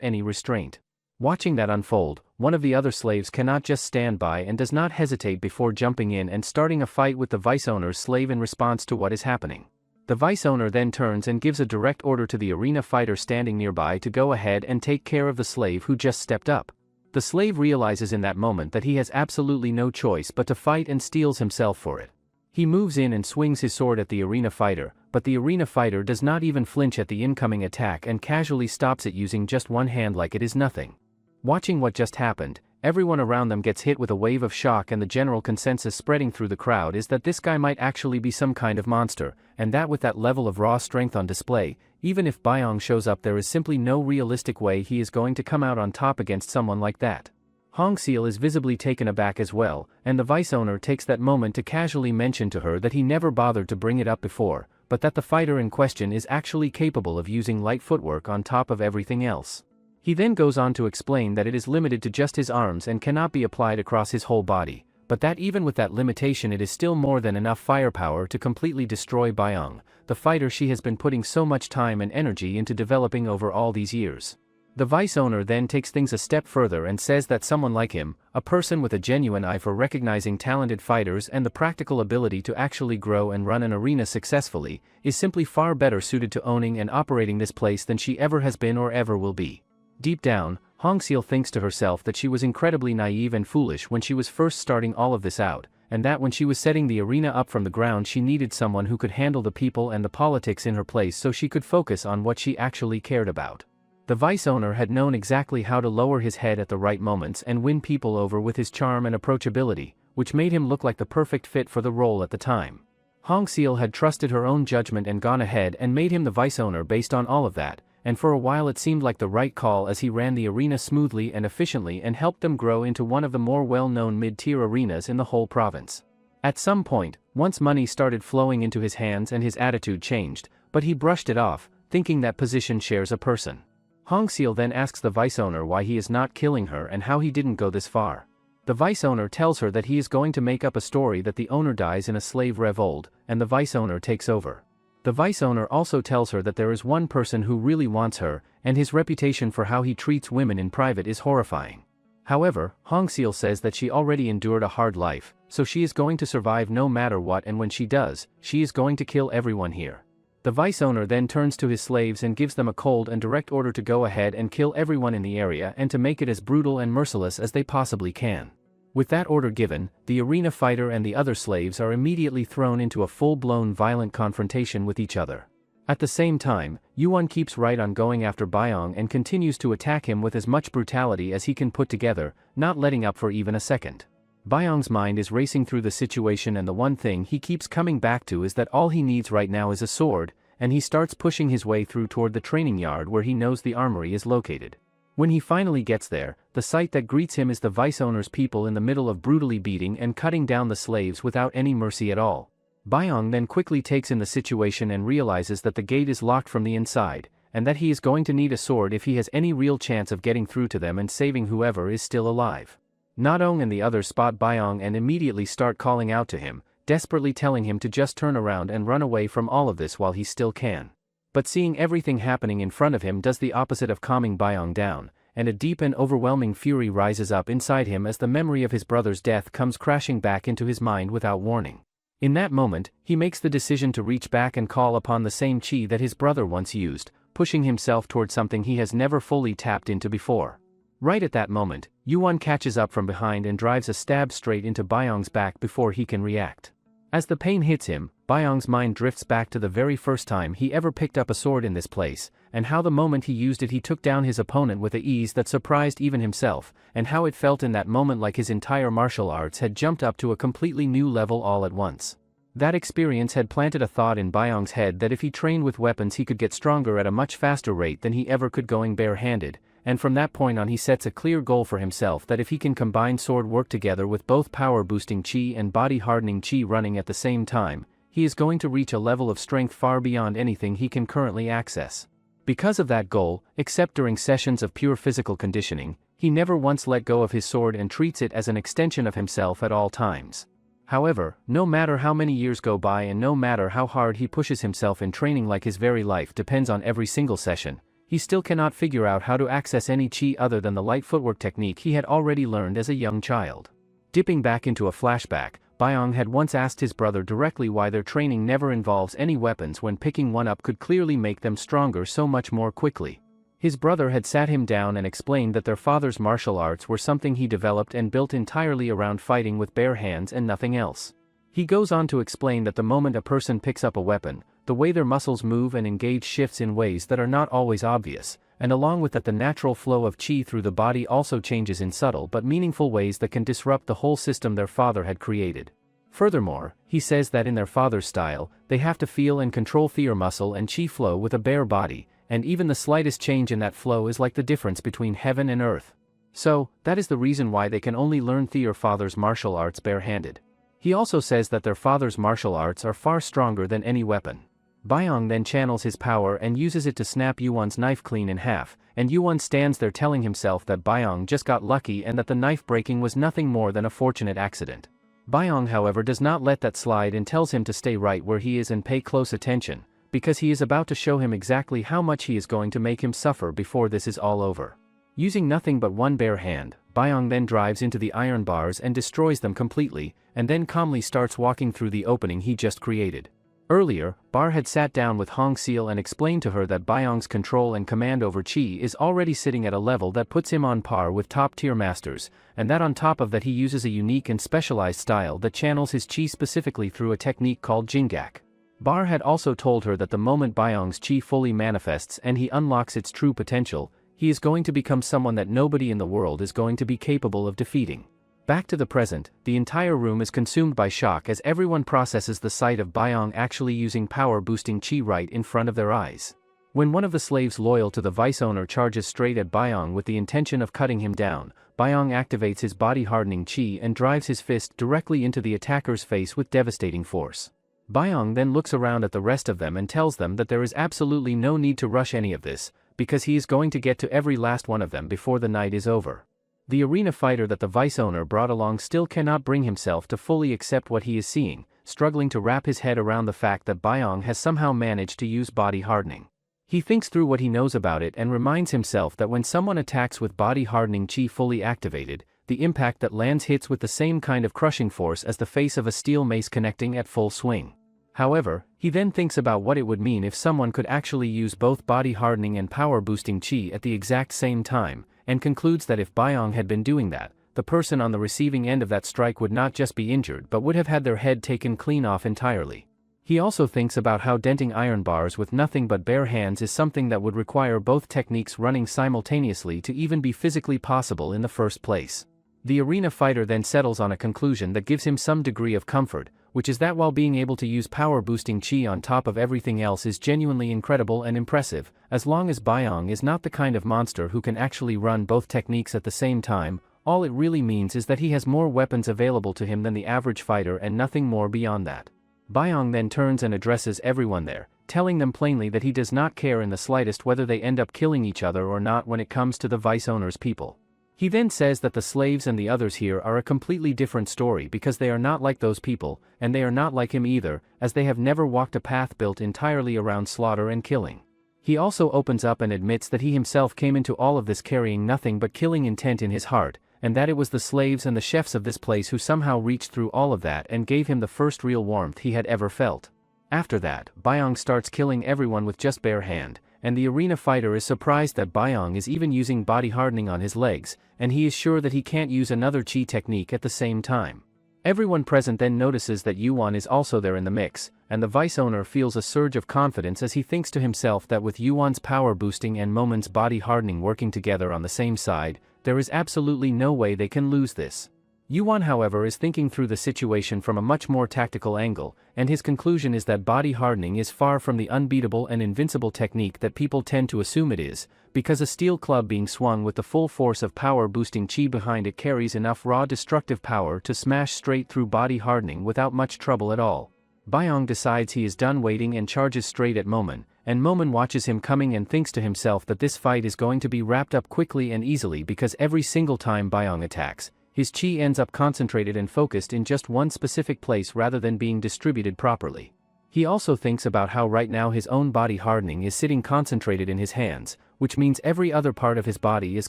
any restraint. Watching that unfold, one of the other slaves cannot just stand by and does not hesitate before jumping in and starting a fight with the vice owner's slave in response to what is happening. The vice owner then turns and gives a direct order to the arena fighter standing nearby to go ahead and take care of the slave who just stepped up. The slave realizes in that moment that he has absolutely no choice but to fight and steels himself for it. He moves in and swings his sword at the arena fighter, but the arena fighter does not even flinch at the incoming attack and casually stops it using just one hand like it is nothing. Watching what just happened, everyone around them gets hit with a wave of shock, and the general consensus spreading through the crowd is that this guy might actually be some kind of monster, and that with that level of raw strength on display, even if Byong shows up there is simply no realistic way he is going to come out on top against someone like that. Hongseal is visibly taken aback as well, and the vice owner takes that moment to casually mention to her that he never bothered to bring it up before, but that the fighter in question is actually capable of using light footwork on top of everything else. He then goes on to explain that it is limited to just his arms and cannot be applied across his whole body, but that even with that limitation it is still more than enough firepower to completely destroy Byong, the fighter she has been putting so much time and energy into developing over all these years. The vice owner then takes things a step further and says that someone like him, a person with a genuine eye for recognizing talented fighters and the practical ability to actually grow and run an arena successfully, is simply far better suited to owning and operating this place than she ever has been or ever will be. Deep down, Hongseal thinks to herself that she was incredibly naive and foolish when she was first starting all of this out, and that when she was setting the arena up from the ground she needed someone who could handle the people and the politics in her place so she could focus on what she actually cared about. The vice owner had known exactly how to lower his head at the right moments and win people over with his charm and approachability, which made him look like the perfect fit for the role at the time. Hongseal had trusted her own judgment and gone ahead and made him the vice owner based on all of that, and for a while it seemed like the right call as he ran the arena smoothly and efficiently and helped them grow into one of the more well-known mid-tier arenas in the whole province. At some point, once money started flowing into his hands and his attitude changed, but he brushed it off, thinking that position shares a person. Hongseal then asks the vice owner why he is not killing her and how he didn't go this far. The vice owner tells her that he is going to make up a story that the owner dies in a slave revolt, and the vice owner takes over. The vice owner also tells her that there is one person who really wants her, and his reputation for how he treats women in private is horrifying. However, Hongseal says that she already endured a hard life, so she is going to survive no matter what, and when she does, she is going to kill everyone here. The vice owner then turns to his slaves and gives them a cold and direct order to go ahead and kill everyone in the area and to make it as brutal and merciless as they possibly can. With that order given, the arena fighter and the other slaves are immediately thrown into a full-blown violent confrontation with each other. At the same time, Yuan keeps right on going after Byong and continues to attack him with as much brutality as he can put together, not letting up for even a second. Byong's mind is racing through the situation, and the one thing he keeps coming back to is that all he needs right now is a sword, and he starts pushing his way through toward the training yard where he knows the armory is located. When he finally gets there, the sight that greets him is the vice owner's people in the middle of brutally beating and cutting down the slaves without any mercy at all. Byong then quickly takes in the situation and realizes that the gate is locked from the inside, and that he is going to need a sword if he has any real chance of getting through to them and saving whoever is still alive. Nadong and the others spot Byong and immediately start calling out to him, desperately telling him to just turn around and run away from all of this while he still can. But seeing everything happening in front of him does the opposite of calming Byong down, and a deep and overwhelming fury rises up inside him as the memory of his brother's death comes crashing back into his mind without warning. In that moment, he makes the decision to reach back and call upon the same chi that his brother once used, pushing himself toward something he has never fully tapped into before. Right at that moment, Yuan catches up from behind and drives a stab straight into Byong's back before he can react. As the pain hits him, Byong's mind drifts back to the very first time he ever picked up a sword in this place, and how the moment he used it he took down his opponent with a ease that surprised even himself, and how it felt in that moment like his entire martial arts had jumped up to a completely new level all at once. That experience had planted a thought in Byong's head that if he trained with weapons he could get stronger at a much faster rate than he ever could going barehanded, and from that point on he sets a clear goal for himself that if he can combine sword work together with both power-boosting chi and body-hardening chi running at the same time, he is going to reach a level of strength far beyond anything he can currently access. Because of that goal, except during sessions of pure physical conditioning, he never once let go of his sword and treats it as an extension of himself at all times. However, no matter how many years go by and no matter how hard he pushes himself in training, like his very life depends on every single session, he still cannot figure out how to access any chi other than the light footwork technique he had already learned as a young child. Dipping back into a flashback, Byong had once asked his brother directly why their training never involves any weapons when picking one up could clearly make them stronger so much more quickly. His brother had sat him down and explained that their father's martial arts were something he developed and built entirely around fighting with bare hands and nothing else. He goes on to explain that the moment a person picks up a weapon, the way their muscles move and engage shifts in ways that are not always obvious, and along with that the natural flow of chi through the body also changes in subtle but meaningful ways that can disrupt the whole system their father had created. Furthermore, he says that in their father's style, they have to feel and control their muscle and chi flow with a bare body, and even the slightest change in that flow is like the difference between heaven and earth. So, that is the reason why they can only learn their father's martial arts barehanded. He also says that their father's martial arts are far stronger than any weapon. Byong then channels his power and uses it to snap Yuan's knife clean in half, and Yuan stands there telling himself that Byong just got lucky and that the knife breaking was nothing more than a fortunate accident. Byong, however, does not let that slide and tells him to stay right where he is and pay close attention, because he is about to show him exactly how much he is going to make him suffer before this is all over. Using nothing but one bare hand, Byong then drives into the iron bars and destroys them completely, and then calmly starts walking through the opening he just created. Earlier, Bar had sat down with Hong Seal and explained to her that Byong's control and command over chi is already sitting at a level that puts him on par with top-tier masters, and that on top of that he uses a unique and specialized style that channels his chi specifically through a technique called Jingak. Bar had also told her that the moment Byong's chi fully manifests and he unlocks its true potential, he is going to become someone that nobody in the world is going to be capable of defeating. Back to the present, the entire room is consumed by shock as everyone processes the sight of Byong actually using power-boosting chi right in front of their eyes. When one of the slaves loyal to the vice owner charges straight at Byong with the intention of cutting him down, Byong activates his body-hardening chi and drives his fist directly into the attacker's face with devastating force. Byong then looks around at the rest of them and tells them that there is absolutely no need to rush any of this, because he is going to get to every last one of them before the night is over. The arena fighter that the vice owner brought along still cannot bring himself to fully accept what he is seeing, struggling to wrap his head around the fact that Byong has somehow managed to use body hardening. He thinks through what he knows about it and reminds himself that when someone attacks with body hardening chi fully activated, the impact that lands hits with the same kind of crushing force as the face of a steel mace connecting at full swing. However, he then thinks about what it would mean if someone could actually use both body hardening and power boosting chi at the exact same time, and concludes that if Byong had been doing that, the person on the receiving end of that strike would not just be injured but would have had their head taken clean off entirely. He also thinks about how denting iron bars with nothing but bare hands is something that would require both techniques running simultaneously to even be physically possible in the first place. The arena fighter then settles on a conclusion that gives him some degree of comfort, which is that while being able to use power-boosting chi on top of everything else is genuinely incredible and impressive, as long as Byong is not the kind of monster who can actually run both techniques at the same time, all it really means is that he has more weapons available to him than the average fighter and nothing more beyond that. Byong then turns and addresses everyone there, telling them plainly that he does not care in the slightest whether they end up killing each other or not when it comes to the vice owner's people. He then says that the slaves and the others here are a completely different story because they are not like those people, and they are not like him either, as they have never walked a path built entirely around slaughter and killing. He also opens up and admits that he himself came into all of this carrying nothing but killing intent in his heart, and that it was the slaves and the chefs of this place who somehow reached through all of that and gave him the first real warmth he had ever felt. After that, Byong starts killing everyone with just bare hand, and the arena fighter is surprised that Byong is even using body hardening on his legs, and he is sure that he can't use another chi technique at the same time. Everyone present then notices that Yuan is also there in the mix, and the vice owner feels a surge of confidence as he thinks to himself that with Yuan's power boosting and Momon's body hardening working together on the same side, there is absolutely no way they can lose this. Yuan, however, is thinking through the situation from a much more tactical angle, and his conclusion is that body hardening is far from the unbeatable and invincible technique that people tend to assume it is, because a steel club being swung with the full force of power-boosting chi behind it carries enough raw destructive power to smash straight through body hardening without much trouble at all. Byong decides he is done waiting and charges straight at Momen, and Momen watches him coming and thinks to himself that this fight is going to be wrapped up quickly and easily because every single time Byong attacks, his chi ends up concentrated and focused in just one specific place rather than being distributed properly. He also thinks about how right now his own body hardening is sitting concentrated in his hands, which means every other part of his body is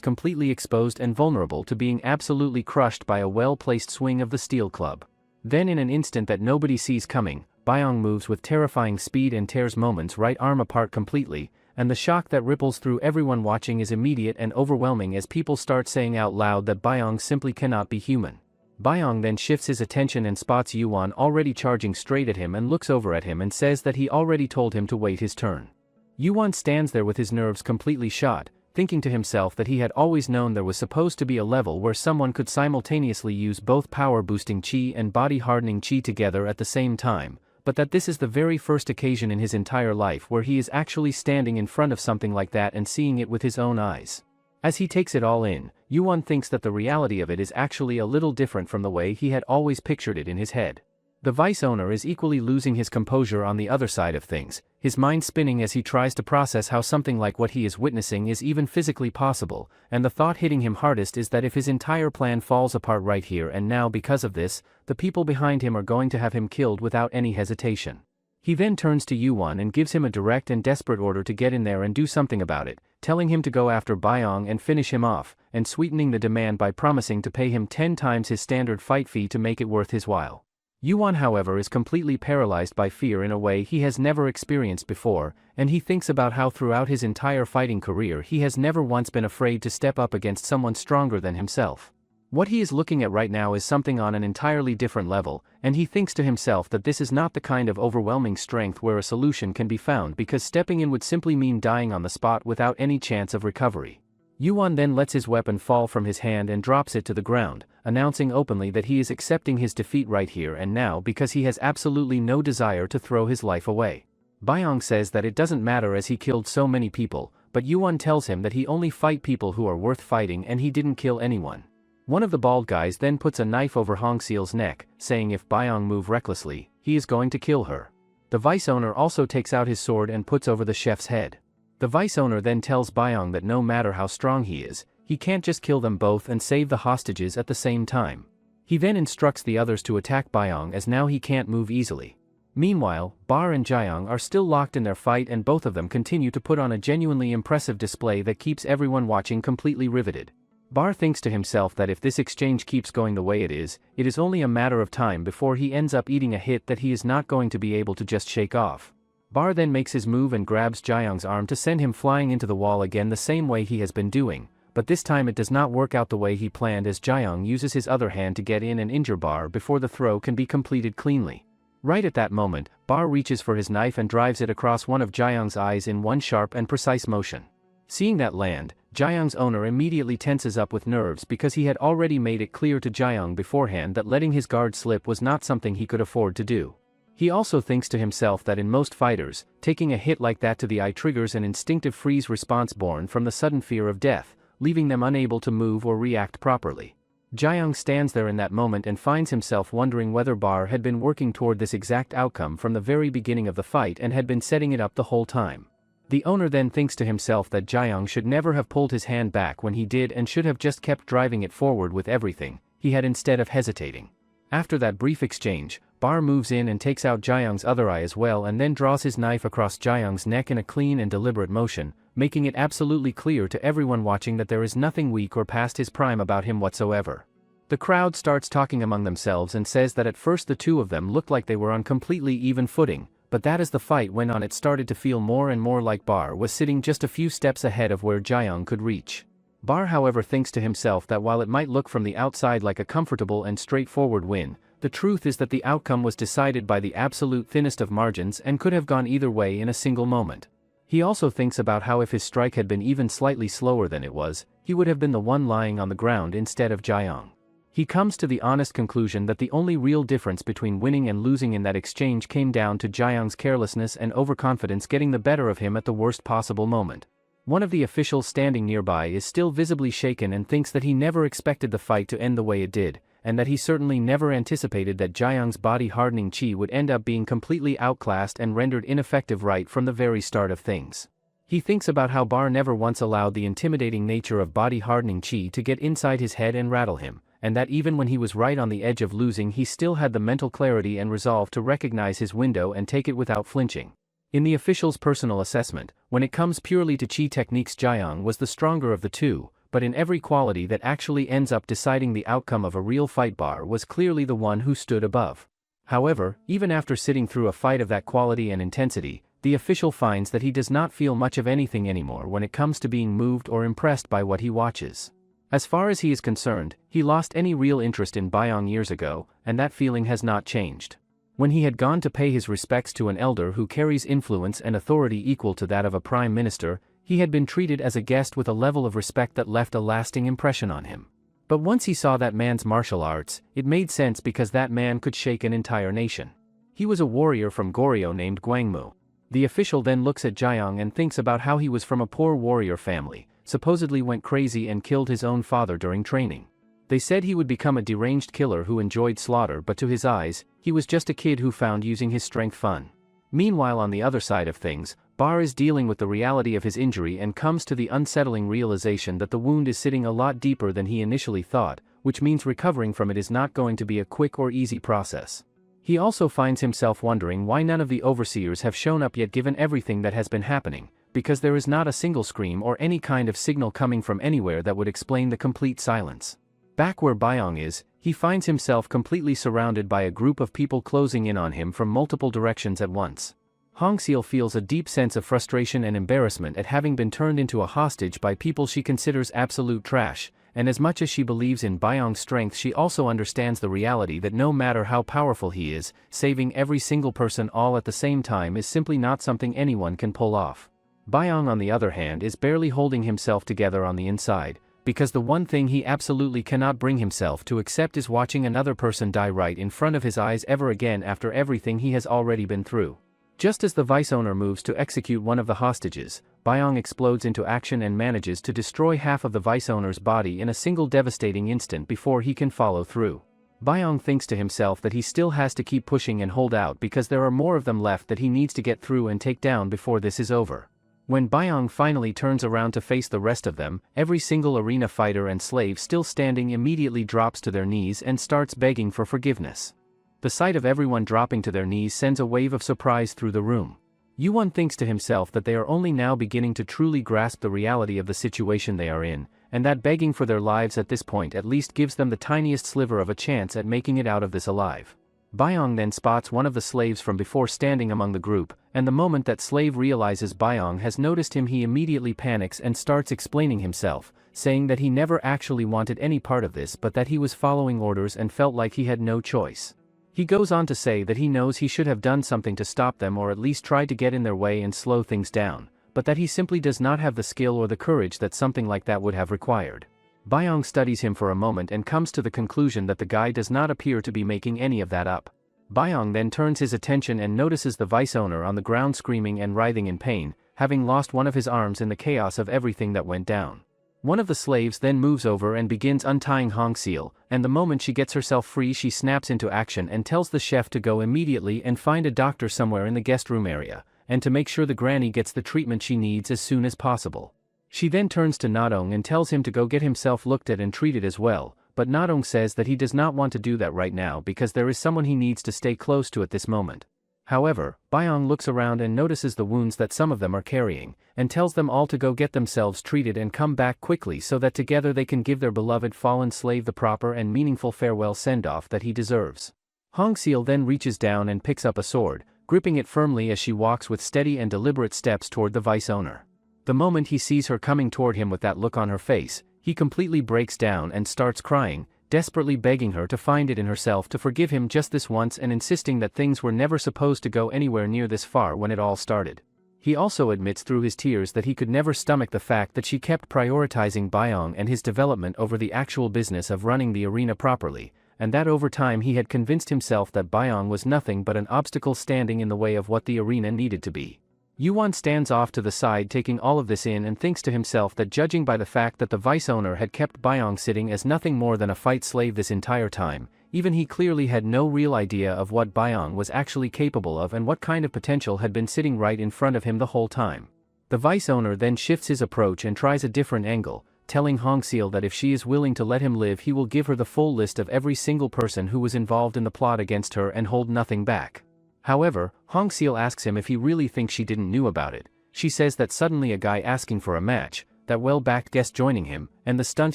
completely exposed and vulnerable to being absolutely crushed by a well-placed swing of the steel club. Then in an instant that nobody sees coming, Byong moves with terrifying speed and tears Momen's right arm apart completely, and the shock that ripples through everyone watching is immediate and overwhelming as people start saying out loud that Byong simply cannot be human. Byong then shifts his attention and spots Yuan already charging straight at him and looks over at him and says that he already told him to wait his turn. Yuan stands there with his nerves completely shot, thinking to himself that he had always known there was supposed to be a level where someone could simultaneously use both power-boosting chi and body-hardening chi together at the same time, but that this is the very first occasion in his entire life where he is actually standing in front of something like that and seeing it with his own eyes. As he takes it all in, Yuan thinks that the reality of it is actually a little different from the way he had always pictured it in his head. The vice owner is equally losing his composure on the other side of things, his mind spinning as he tries to process how something like what he is witnessing is even physically possible, and the thought hitting him hardest is that if his entire plan falls apart right here and now because of this, the people behind him are going to have him killed without any hesitation. He then turns to Yuan and gives him a direct and desperate order to get in there and do something about it, telling him to go after Byong and finish him off, and sweetening the demand by promising to pay him 10 times his standard fight fee to make it worth his while. Yuan, however, is completely paralyzed by fear in a way he has never experienced before, and he thinks about how throughout his entire fighting career he has never once been afraid to step up against someone stronger than himself. What he is looking at right now is something on an entirely different level, and he thinks to himself that this is not the kind of overwhelming strength where a solution can be found because stepping in would simply mean dying on the spot without any chance of recovery. Yuan then lets his weapon fall from his hand and drops it to the ground, announcing openly that he is accepting his defeat right here and now because he has absolutely no desire to throw his life away. Byong says that it doesn't matter as he killed so many people, but Yuan tells him that he only fight people who are worth fighting and he didn't kill anyone. One of the bald guys then puts a knife over Hongseal's neck, saying if Byong move recklessly, he is going to kill her. The vice owner also takes out his sword and puts over the chef's head. The vice owner then tells Byong that no matter how strong he is, he can't just kill them both and save the hostages at the same time. He then instructs the others to attack Byong as now he can't move easily. Meanwhile, Bar and Jiang are still locked in their fight and both of them continue to put on a genuinely impressive display that keeps everyone watching completely riveted. Bar thinks to himself that if this exchange keeps going the way it is only a matter of time before he ends up eating a hit that he is not going to be able to just shake off. Bar then makes his move and grabs Jiang's arm to send him flying into the wall again the same way he has been doing, but this time it does not work out the way he planned as Jiang uses his other hand to get in and injure Bar before the throw can be completed cleanly. Right at that moment, Bar reaches for his knife and drives it across one of Jiang's eyes in one sharp and precise motion. Seeing that land, Jiang's owner immediately tenses up with nerves because he had already made it clear to Jiang beforehand that letting his guard slip was not something he could afford to do. He also thinks to himself that in most fighters, taking a hit like that to the eye triggers an instinctive freeze response born from the sudden fear of death, leaving them unable to move or react properly. Jiang stands there in that moment and finds himself wondering whether Bar had been working toward this exact outcome from the very beginning of the fight and had been setting it up the whole time. The owner then thinks to himself that Jiang should never have pulled his hand back when he did and should have just kept driving it forward with everything he had instead of hesitating. After that brief exchange, Bar moves in and takes out Jiang's other eye as well and then draws his knife across Jiang's neck in a clean and deliberate motion, making it absolutely clear to everyone watching that there is nothing weak or past his prime about him whatsoever. The crowd starts talking among themselves and says that at first the two of them looked like they were on completely even footing, but that as the fight went on it started to feel more and more like Bar was sitting just a few steps ahead of where Jiang could reach. Bar however thinks to himself that while it might look from the outside like a comfortable and straightforward win, the truth is that the outcome was decided by the absolute thinnest of margins and could have gone either way in a single moment. He also thinks about how if his strike had been even slightly slower than it was, he would have been the one lying on the ground instead of Jiang. He comes to the honest conclusion that the only real difference between winning and losing in that exchange came down to Jiang's carelessness and overconfidence getting the better of him at the worst possible moment. One of the officials standing nearby is still visibly shaken and thinks that he never expected the fight to end the way it did, and that he certainly never anticipated that Jiang's body-hardening chi would end up being completely outclassed and rendered ineffective right from the very start of things. He thinks about how Bar never once allowed the intimidating nature of body-hardening chi to get inside his head and rattle him, and that even when he was right on the edge of losing he still had the mental clarity and resolve to recognize his window and take it without flinching. In the official's personal assessment, when it comes purely to chi techniques, Jiang was the stronger of the two, but in every quality that actually ends up deciding the outcome of a real fight, Bar was clearly the one who stood above. However, even after sitting through a fight of that quality and intensity, the official finds that he does not feel much of anything anymore when it comes to being moved or impressed by what he watches. As far as he is concerned, he lost any real interest in Byong years ago, and that feeling has not changed. When he had gone to pay his respects to an elder who carries influence and authority equal to that of a prime minister, he had been treated as a guest with a level of respect that left a lasting impression on him. But once he saw that man's martial arts, it made sense because that man could shake an entire nation. He was a warrior from Goryeo named Gwangmu. The official then looks at Jiang and thinks about how he was from a poor warrior family, supposedly went crazy and killed his own father during training. They said he would become a deranged killer who enjoyed slaughter, but to his eyes, he was just a kid who found using his strength fun. Meanwhile, on the other side of things, Bar is dealing with the reality of his injury and comes to the unsettling realization that the wound is sitting a lot deeper than he initially thought, which means recovering from it is not going to be a quick or easy process. He also finds himself wondering why none of the overseers have shown up yet given everything that has been happening, because there is not a single scream or any kind of signal coming from anywhere that would explain the complete silence. Back where Byong is, he finds himself completely surrounded by a group of people closing in on him from multiple directions at once. Hongseal feels a deep sense of frustration and embarrassment at having been turned into a hostage by people she considers absolute trash, and as much as she believes in Byong's strength, she also understands the reality that no matter how powerful he is, saving every single person all at the same time is simply not something anyone can pull off. Byong, on the other hand, is barely holding himself together on the inside, because the one thing he absolutely cannot bring himself to accept is watching another person die right in front of his eyes ever again after everything he has already been through. Just as the vice owner moves to execute one of the hostages, Byong explodes into action and manages to destroy half of the vice owner's body in a single devastating instant before he can follow through. Byong thinks to himself that he still has to keep pushing and hold out because there are more of them left that he needs to get through and take down before this is over. When Byong finally turns around to face the rest of them, every single arena fighter and slave still standing immediately drops to their knees and starts begging for forgiveness. The sight of everyone dropping to their knees sends a wave of surprise through the room. Yuan thinks to himself that they are only now beginning to truly grasp the reality of the situation they are in, and that begging for their lives at this point at least gives them the tiniest sliver of a chance at making it out of this alive. Byong then spots one of the slaves from before standing among the group, and the moment that slave realizes Byong has noticed him, he immediately panics and starts explaining himself, saying that he never actually wanted any part of this but that he was following orders and felt like he had no choice. He goes on to say that he knows he should have done something to stop them or at least tried to get in their way and slow things down, but that he simply does not have the skill or the courage that something like that would have required. Byong studies him for a moment and comes to the conclusion that the guy does not appear to be making any of that up. Byong then turns his attention and notices the vice owner on the ground screaming and writhing in pain, having lost one of his arms in the chaos of everything that went down. One of the slaves then moves over and begins untying Hongseal, and the moment she gets herself free she snaps into action and tells the chef to go immediately and find a doctor somewhere in the guest room area, and to make sure the granny gets the treatment she needs as soon as possible. She then turns to Nadong and tells him to go get himself looked at and treated as well, but Nadong says that he does not want to do that right now because there is someone he needs to stay close to at this moment. However, Byong looks around and notices the wounds that some of them are carrying, and tells them all to go get themselves treated and come back quickly so that together they can give their beloved fallen slave the proper and meaningful farewell send-off that he deserves. Hongseal then reaches down and picks up a sword, gripping it firmly as she walks with steady and deliberate steps toward the vice owner. The moment he sees her coming toward him with that look on her face, he completely breaks down and starts crying, desperately begging her to find it in herself to forgive him just this once and insisting that things were never supposed to go anywhere near this far when it all started. He also admits through his tears that he could never stomach the fact that she kept prioritizing Byong and his development over the actual business of running the arena properly, and that over time he had convinced himself that Byong was nothing but an obstacle standing in the way of what the arena needed to be. Yuan stands off to the side taking all of this in and thinks to himself that judging by the fact that the vice owner had kept Byong sitting as nothing more than a fight slave this entire time, even he clearly had no real idea of what Byong was actually capable of and what kind of potential had been sitting right in front of him the whole time. The vice owner then shifts his approach and tries a different angle, telling Hongseal that if she is willing to let him live he will give her the full list of every single person who was involved in the plot against her and hold nothing back. However, Hongseal asks him if he really thinks she didn't knew about it. She says that suddenly a guy asking for a match, that well-backed guest joining him, and the stunt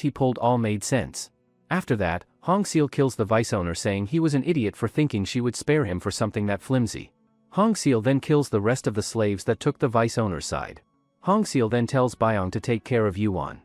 he pulled all made sense. After that, Hongseal kills the vice owner saying he was an idiot for thinking she would spare him for something that flimsy. Hongseal then kills the rest of the slaves that took the vice owner's side. Hongseal then tells Byong to take care of Yuan.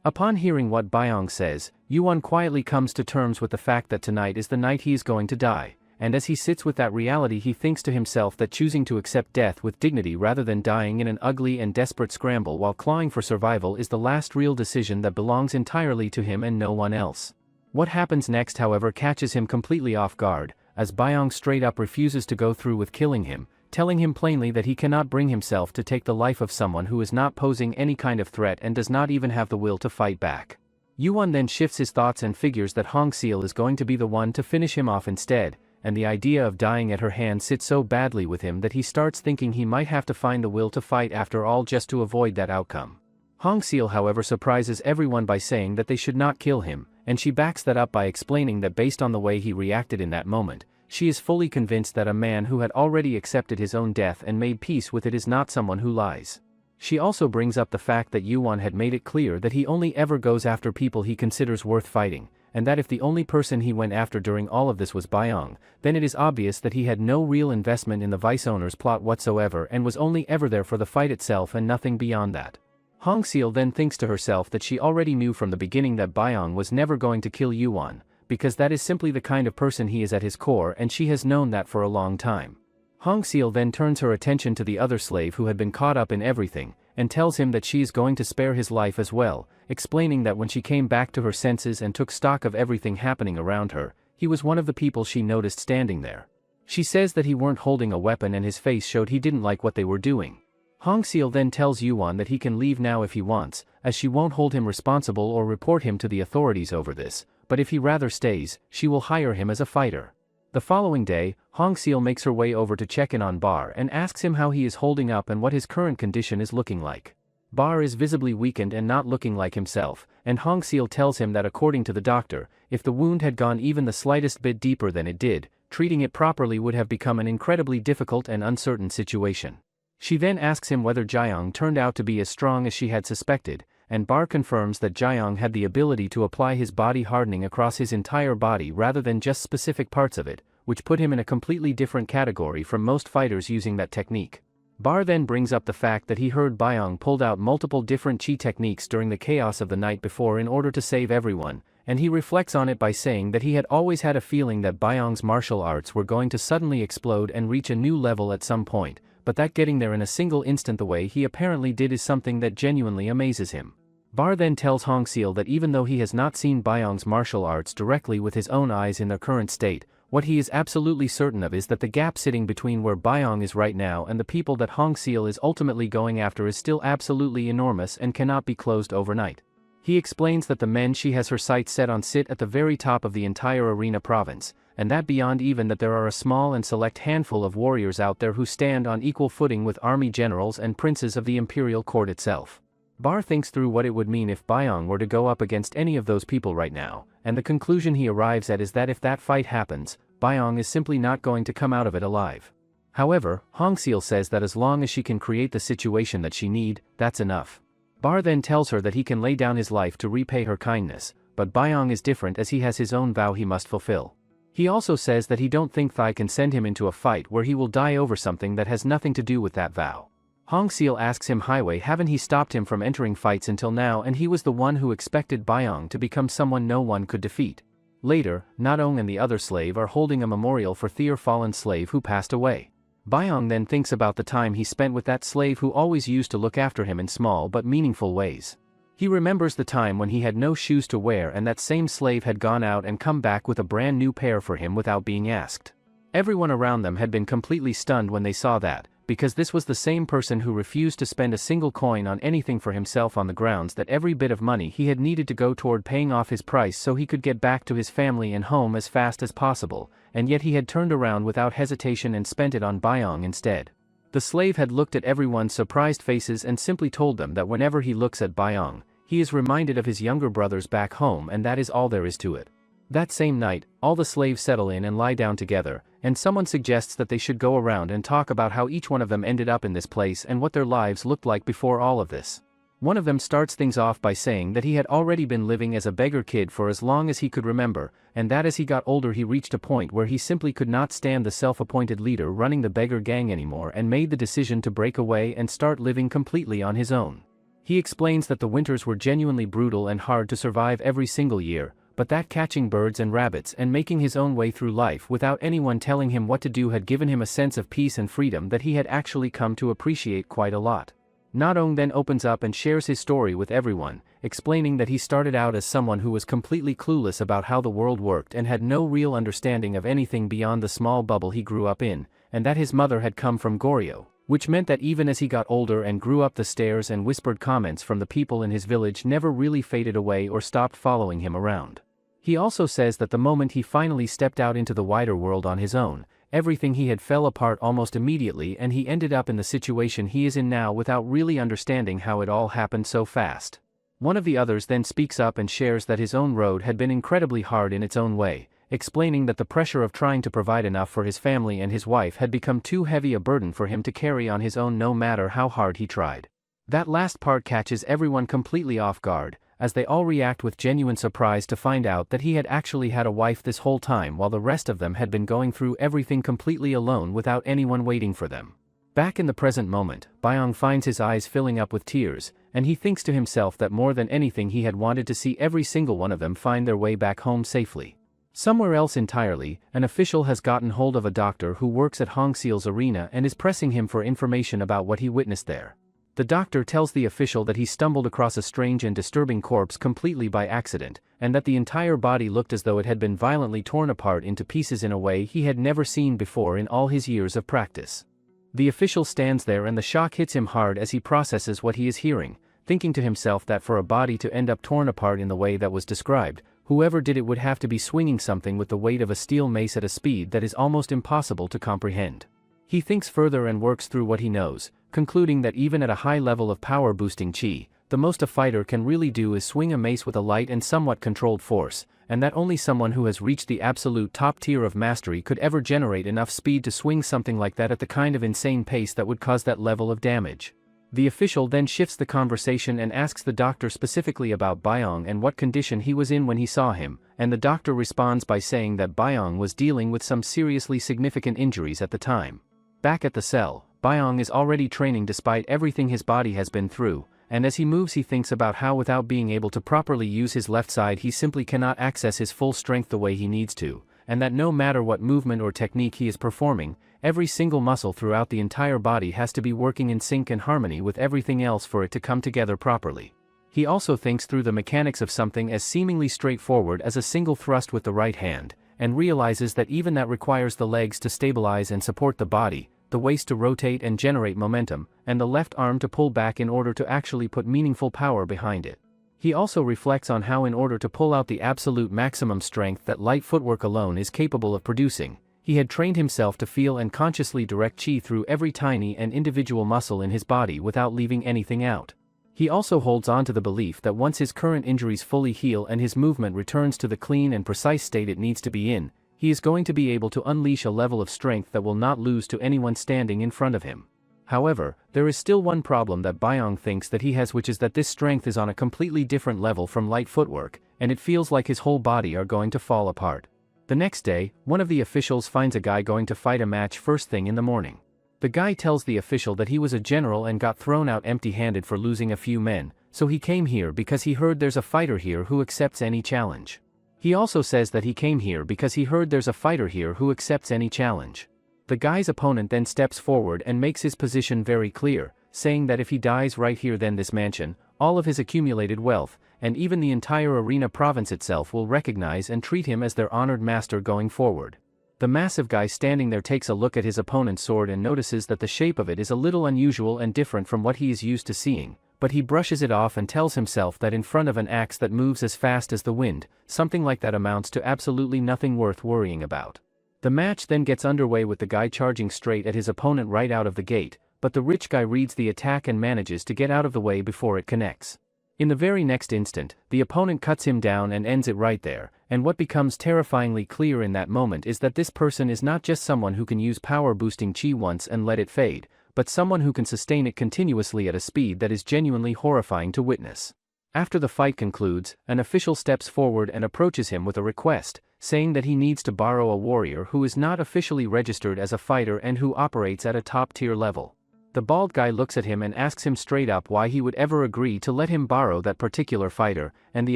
Upon hearing what Byong says, Yuan quietly comes to terms with the fact that tonight is the night he is going to die. And as he sits with that reality he thinks to himself that choosing to accept death with dignity rather than dying in an ugly and desperate scramble while clawing for survival is the last real decision that belongs entirely to him and no one else. What happens next however catches him completely off guard, as Byong straight up refuses to go through with killing him, telling him plainly that he cannot bring himself to take the life of someone who is not posing any kind of threat and does not even have the will to fight back. Yuan then shifts his thoughts and figures that Hongseal is going to be the one to finish him off instead, and the idea of dying at her hand sits so badly with him that he starts thinking he might have to find the will to fight after all just to avoid that outcome. Hongseal however surprises everyone by saying that they should not kill him, and she backs that up by explaining that based on the way he reacted in that moment, she is fully convinced that a man who had already accepted his own death and made peace with it is not someone who lies. She also brings up the fact that Yuan had made it clear that he only ever goes after people he considers worth fighting, and that if the only person he went after during all of this was Byong, then it is obvious that he had no real investment in the vice owner's plot whatsoever and was only ever there for the fight itself and nothing beyond that. Hongseal then thinks to herself that she already knew from the beginning that Byong was never going to kill Yuan, because that is simply the kind of person he is at his core and she has known that for a long time. Hongseal then turns her attention to the other slave who had been caught up in everything, and tells him that she is going to spare his life as well, explaining that when she came back to her senses and took stock of everything happening around her, he was one of the people she noticed standing there. She says that he weren't holding a weapon and his face showed he didn't like what they were doing. Hongseal then tells Yuan that he can leave now if he wants, as she won't hold him responsible or report him to the authorities over this, but if he rather stays, she will hire him as a fighter. The following day, Hongseal makes her way over to check in on Bar and asks him how he is holding up and what his current condition is looking like. Bar is visibly weakened and not looking like himself, and Hongseal tells him that according to the doctor, if the wound had gone even the slightest bit deeper than it did, treating it properly would have become an incredibly difficult and uncertain situation. She then asks him whether Jaeyoung turned out to be as strong as she had suspected, and Bar confirms that Jaeyoung had the ability to apply his body hardening across his entire body rather than just specific parts of it, which put him in a completely different category from most fighters using that technique. Bar then brings up the fact that he heard Byong pulled out multiple different chi techniques during the chaos of the night before in order to save everyone, and he reflects on it by saying that he had always had a feeling that Byong's martial arts were going to suddenly explode and reach a new level at some point, but that getting there in a single instant the way he apparently did is something that genuinely amazes him. Bar then tells Hongseal that even though he has not seen Byong's martial arts directly with his own eyes in their current state, what he is absolutely certain of is that the gap sitting between where Byong is right now and the people that Hongseal is ultimately going after is still absolutely enormous and cannot be closed overnight. He explains that the men she has her sights set on sit at the very top of the entire arena province, and that beyond even that there are a small and select handful of warriors out there who stand on equal footing with army generals and princes of the imperial court itself. Bar thinks through what it would mean if Byong were to go up against any of those people right now, and the conclusion he arrives at is that if that fight happens, Byong is simply not going to come out of it alive. However, Hongseal says that as long as she can create the situation that she need, that's enough. Bar then tells her that he can lay down his life to repay her kindness, but Byong is different as he has his own vow he must fulfill. He also says that he don't think Thai can send him into a fight where he will die over something that has nothing to do with that vow. Hongseal asks him why haven't he stopped him from entering fights until now, and he was the one who expected Byong to become someone no one could defeat. Later, Nadong and the other slave are holding a memorial for their fallen slave who passed away. Byung then thinks about the time he spent with that slave who always used to look after him in small but meaningful ways. He remembers the time when he had no shoes to wear and that same slave had gone out and come back with a brand new pair for him without being asked. Everyone around them had been completely stunned when they saw that, because this was the same person who refused to spend a single coin on anything for himself on the grounds that every bit of money he had needed to go toward paying off his price so he could get back to his family and home as fast as possible, and yet he had turned around without hesitation and spent it on Byung instead. The slave had looked at everyone's surprised faces and simply told them that whenever he looks at Byung, he is reminded of his younger brothers back home, and that is all there is to it. That same night, all the slaves settle in and lie down together, and someone suggests that they should go around and talk about how each one of them ended up in this place and what their lives looked like before all of this. One of them starts things off by saying that he had already been living as a beggar kid for as long as he could remember, and that as he got older he reached a point where he simply could not stand the self-appointed leader running the beggar gang anymore and made the decision to break away and start living completely on his own. He explains that the winters were genuinely brutal and hard to survive every single year, but that catching birds and rabbits and making his own way through life without anyone telling him what to do had given him a sense of peace and freedom that he had actually come to appreciate quite a lot. Na-dong then opens up and shares his story with everyone, explaining that he started out as someone who was completely clueless about how the world worked and had no real understanding of anything beyond the small bubble he grew up in, and that his mother had come from Goryeo, which meant that even as he got older and grew up the stares and whispered comments from the people in his village never really faded away or stopped following him around. He also says that the moment he finally stepped out into the wider world on his own, everything he had fell apart almost immediately and he ended up in the situation he is in now without really understanding how it all happened so fast. One of the others then speaks up and shares that his own road had been incredibly hard in its own way, explaining that the pressure of trying to provide enough for his family and his wife had become too heavy a burden for him to carry on his own no matter how hard he tried. That last part catches everyone completely off guard, as they all react with genuine surprise to find out that he had actually had a wife this whole time while the rest of them had been going through everything completely alone without anyone waiting for them. Back in the present moment, Byung finds his eyes filling up with tears, and he thinks to himself that more than anything he had wanted to see every single one of them find their way back home safely. Somewhere else entirely, an official has gotten hold of a doctor who works at Hong Seal's arena and is pressing him for information about what he witnessed there. The doctor tells the official that he stumbled across a strange and disturbing corpse completely by accident, and that the entire body looked as though it had been violently torn apart into pieces in a way he had never seen before in all his years of practice. The official stands there and the shock hits him hard as he processes what he is hearing, thinking to himself that for a body to end up torn apart in the way that was described, whoever did it would have to be swinging something with the weight of a steel mace at a speed that is almost impossible to comprehend. He thinks further and works through what he knows, concluding that even at a high level of power-boosting chi, the most a fighter can really do is swing a mace with a light and somewhat controlled force, and that only someone who has reached the absolute top tier of mastery could ever generate enough speed to swing something like that at the kind of insane pace that would cause that level of damage. The official then shifts the conversation and asks the doctor specifically about Byung and what condition he was in when he saw him, and the doctor responds by saying that Byung was dealing with some seriously significant injuries at the time. Back at the cell, Byung is already training despite everything his body has been through, and as he moves he thinks about how without being able to properly use his left side he simply cannot access his full strength the way he needs to, and that no matter what movement or technique he is performing, every single muscle throughout the entire body has to be working in sync and harmony with everything else for it to come together properly. He also thinks through the mechanics of something as seemingly straightforward as a single thrust with the right hand, and realizes that even that requires the legs to stabilize and support the body, the waist to rotate and generate momentum, and the left arm to pull back in order to actually put meaningful power behind it. He also reflects on how in order to pull out the absolute maximum strength that light footwork alone is capable of producing, he had trained himself to feel and consciously direct chi through every tiny and individual muscle in his body without leaving anything out. He also holds on to the belief that once his current injuries fully heal and his movement returns to the clean and precise state it needs to be in, he is going to be able to unleash a level of strength that will not lose to anyone standing in front of him. However, there is still one problem that Byung thinks that he has, which is that this strength is on a completely different level from light footwork, and it feels like his whole body are going to fall apart. The next day, one of the officials finds a guy going to fight a match first thing in the morning. The guy tells the official that he was a general and got thrown out empty-handed for losing a few men, so he came here because he heard there's a fighter here who accepts any challenge. He also says that he came here because he heard there's a fighter here who accepts any challenge. The guy's opponent then steps forward and makes his position very clear, saying that if he dies right here then this mansion, all of his accumulated wealth, and even the entire arena province itself will recognize and treat him as their honored master going forward. The massive guy standing there takes a look at his opponent's sword and notices that the shape of it is a little unusual and different from what he is used to seeing, but he brushes it off and tells himself that in front of an axe that moves as fast as the wind, something like that amounts to absolutely nothing worth worrying about. The match then gets underway with the guy charging straight at his opponent right out of the gate, but the rich guy reads the attack and manages to get out of the way before it connects. In the very next instant, the opponent cuts him down and ends it right there, and what becomes terrifyingly clear in that moment is that this person is not just someone who can use power-boosting chi once and let it fade, but someone who can sustain it continuously at a speed that is genuinely horrifying to witness. After the fight concludes, an official steps forward and approaches him with a request, saying that he needs to borrow a warrior who is not officially registered as a fighter and who operates at a top-tier level. The bald guy looks at him and asks him straight up why he would ever agree to let him borrow that particular fighter, and the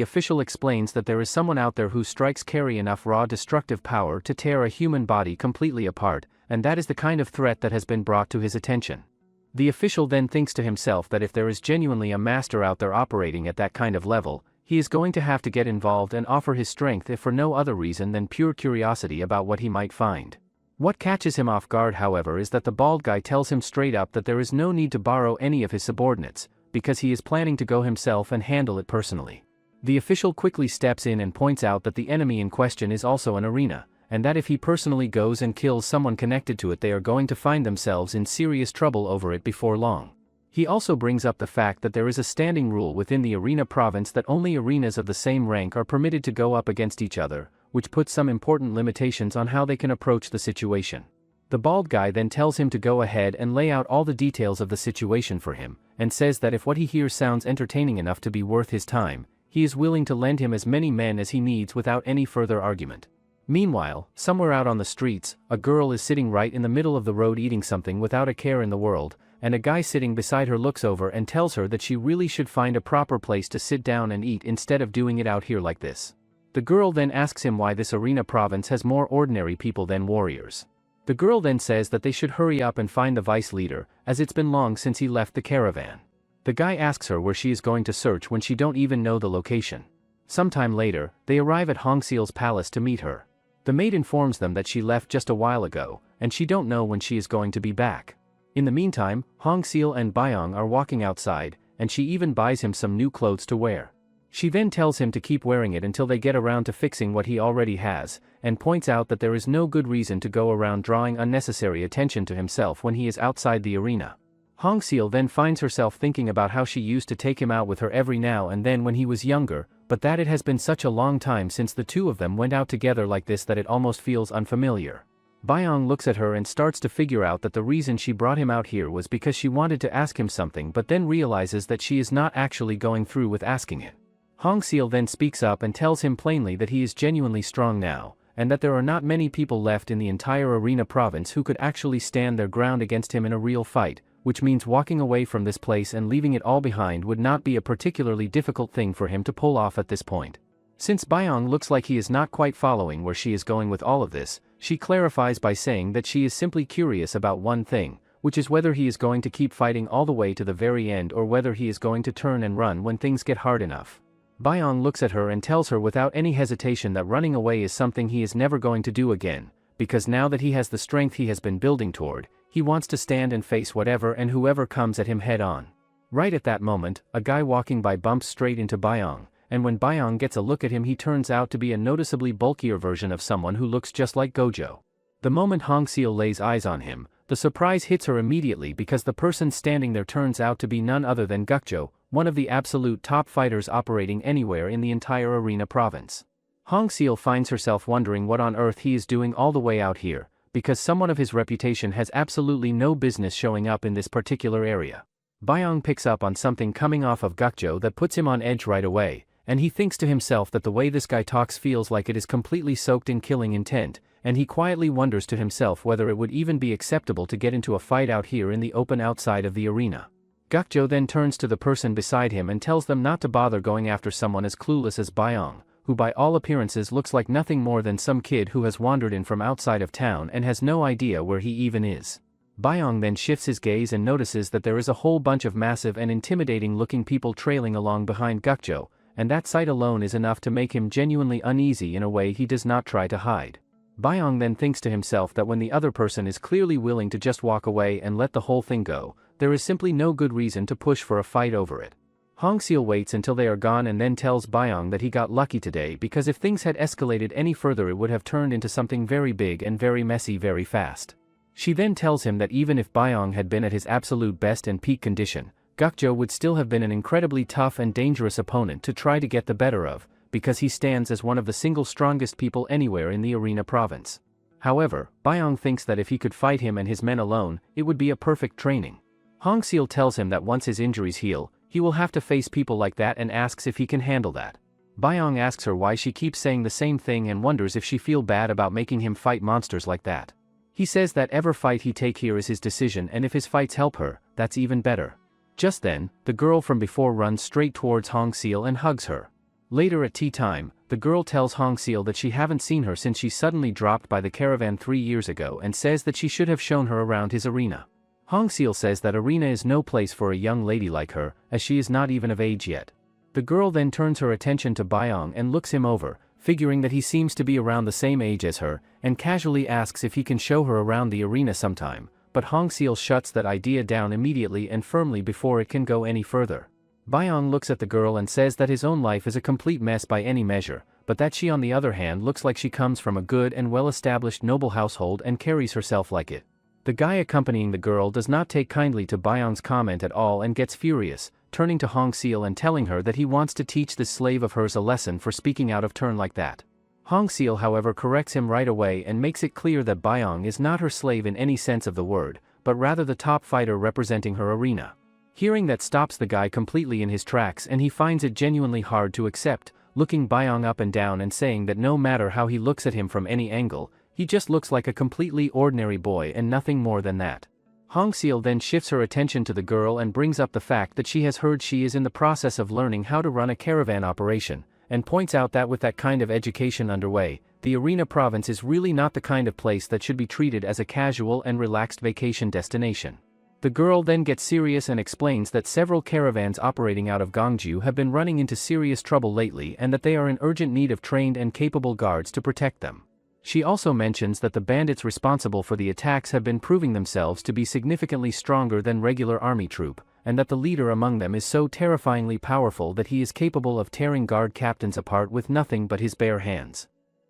official explains that there is someone out there who strikes carry enough raw destructive power to tear a human body completely apart, and that is the kind of threat that has been brought to his attention. The official then thinks to himself that if there is genuinely a master out there operating at that kind of level, he is going to have to get involved and offer his strength if for no other reason than pure curiosity about what he might find. What catches him off guard, however, is that the bald guy tells him straight up that there is no need to borrow any of his subordinates, because he is planning to go himself and handle it personally. The official quickly steps in and points out that the enemy in question is also an arena, and that if he personally goes and kills someone connected to it they are going to find themselves in serious trouble over it before long. He also brings up the fact that there is a standing rule within the arena province that only arenas of the same rank are permitted to go up against each other, which puts some important limitations on how they can approach the situation. The bald guy then tells him to go ahead and lay out all the details of the situation for him, and says that if what he hears sounds entertaining enough to be worth his time, he is willing to lend him as many men as he needs without any further argument. Meanwhile, somewhere out on the streets, a girl is sitting right in the middle of the road eating something without a care in the world, and a guy sitting beside her looks over and tells her that she really should find a proper place to sit down and eat instead of doing it out here like this. The girl then asks him why this arena province has more ordinary people than warriors. The girl then says that they should hurry up and find the vice leader, as it's been long since he left the caravan. The guy asks her where she is going to search when she don't even know the location. Sometime later, they arrive at Hongseal's palace to meet her. The maid informs them that she left just a while ago, and she don't know when she is going to be back. In the meantime, Hongseal and Byong are walking outside, and she even buys him some new clothes to wear. She then tells him to keep wearing it until they get around to fixing what he already has, and points out that there is no good reason to go around drawing unnecessary attention to himself when he is outside the arena. Hongseal then finds herself thinking about how she used to take him out with her every now and then when he was younger, but that it has been such a long time since the two of them went out together like this that it almost feels unfamiliar. Byong looks at her and starts to figure out that the reason she brought him out here was because she wanted to ask him something, but then realizes that she is not actually going through with asking it. Hongseal then speaks up and tells him plainly that he is genuinely strong now, and that there are not many people left in the entire arena province who could actually stand their ground against him in a real fight, which means walking away from this place and leaving it all behind would not be a particularly difficult thing for him to pull off at this point. Since Byong looks like he is not quite following where she is going with all of this, she clarifies by saying that she is simply curious about one thing, which is whether he is going to keep fighting all the way to the very end or whether he is going to turn and run when things get hard enough. Byong looks at her and tells her without any hesitation that running away is something he is never going to do again, because now that he has the strength he has been building toward, he wants to stand and face whatever and whoever comes at him head on. Right at that moment, a guy walking by bumps straight into Byong, and when Byong gets a look at him he turns out to be a noticeably bulkier version of someone who looks just like Gojo. The moment Hongseal lays eyes on him, the surprise hits her immediately because the person standing there turns out to be none other than Gukjo, one of the absolute top fighters operating anywhere in the entire arena province. Hongseal finds herself wondering what on earth he is doing all the way out here, because someone of his reputation has absolutely no business showing up in this particular area. Byong picks up on something coming off of Gukjo that puts him on edge right away, and he thinks to himself that the way this guy talks feels like it is completely soaked in killing intent, and he quietly wonders to himself whether it would even be acceptable to get into a fight out here in the open outside of the arena. Gukjo then turns to the person beside him and tells them not to bother going after someone as clueless as Byong, who by all appearances looks like nothing more than some kid who has wandered in from outside of town and has no idea where he even is. Byong then shifts his gaze and notices that there is a whole bunch of massive and intimidating-looking people trailing along behind Gukjo, and that sight alone is enough to make him genuinely uneasy in a way he does not try to hide. Byong then thinks to himself that when the other person is clearly willing to just walk away and let the whole thing go, there is simply no good reason to push for a fight over it. Hongseal waits until they are gone and then tells Byong that he got lucky today because if things had escalated any further it would have turned into something very big and very messy very fast. She then tells him that even if Byong had been at his absolute best and peak condition, Gukjo would still have been an incredibly tough and dangerous opponent to try to get the better of, because he stands as one of the single strongest people anywhere in the Arena province. However, Byong thinks that if he could fight him and his men alone, it would be a perfect training. Hongseal tells him that once his injuries heal, he will have to face people like that and asks if he can handle that. Byong asks her why she keeps saying the same thing and wonders if she feels bad about making him fight monsters like that. He says that every fight he take here is his decision and if his fights help her, that's even better. Just then, the girl from before runs straight towards Hongseal and hugs her. Later at tea time, the girl tells Hongseal that she haven't seen her since she suddenly dropped by the caravan 3 years ago and says that she should have shown her around his arena. Hongseal says that arena is no place for a young lady like her, as she is not even of age yet. The girl then turns her attention to Byong and looks him over, figuring that he seems to be around the same age as her, and casually asks if he can show her around the arena sometime, but Hongseal shuts that idea down immediately and firmly before it can go any further. Byong looks at the girl and says that his own life is a complete mess by any measure, but that she on the other hand looks like she comes from a good and well-established noble household and carries herself like it. The guy accompanying the girl does not take kindly to Byong's comment at all and gets furious, turning to Hongseal and telling her that he wants to teach this slave of hers a lesson for speaking out of turn like that. Hongseal however corrects him right away and makes it clear that Byong is not her slave in any sense of the word, but rather the top fighter representing her arena. Hearing that stops the guy completely in his tracks and he finds it genuinely hard to accept, looking Byong up and down and saying that no matter how he looks at him from any angle, he just looks like a completely ordinary boy and nothing more than that. Hongseal then shifts her attention to the girl and brings up the fact that she has heard she is in the process of learning how to run a caravan operation, and points out that with that kind of education underway, the Arena province is really not the kind of place that should be treated as a casual and relaxed vacation destination. The girl then gets serious and explains that several caravans operating out of Gongju have been running into serious trouble lately and that they are in urgent need of trained and capable guards to protect them. She also mentions that the bandits responsible for the attacks have been proving themselves to be significantly stronger than regular army troop, and that the leader among them is so terrifyingly powerful that he is capable of tearing guard captains apart with nothing but his bare hands.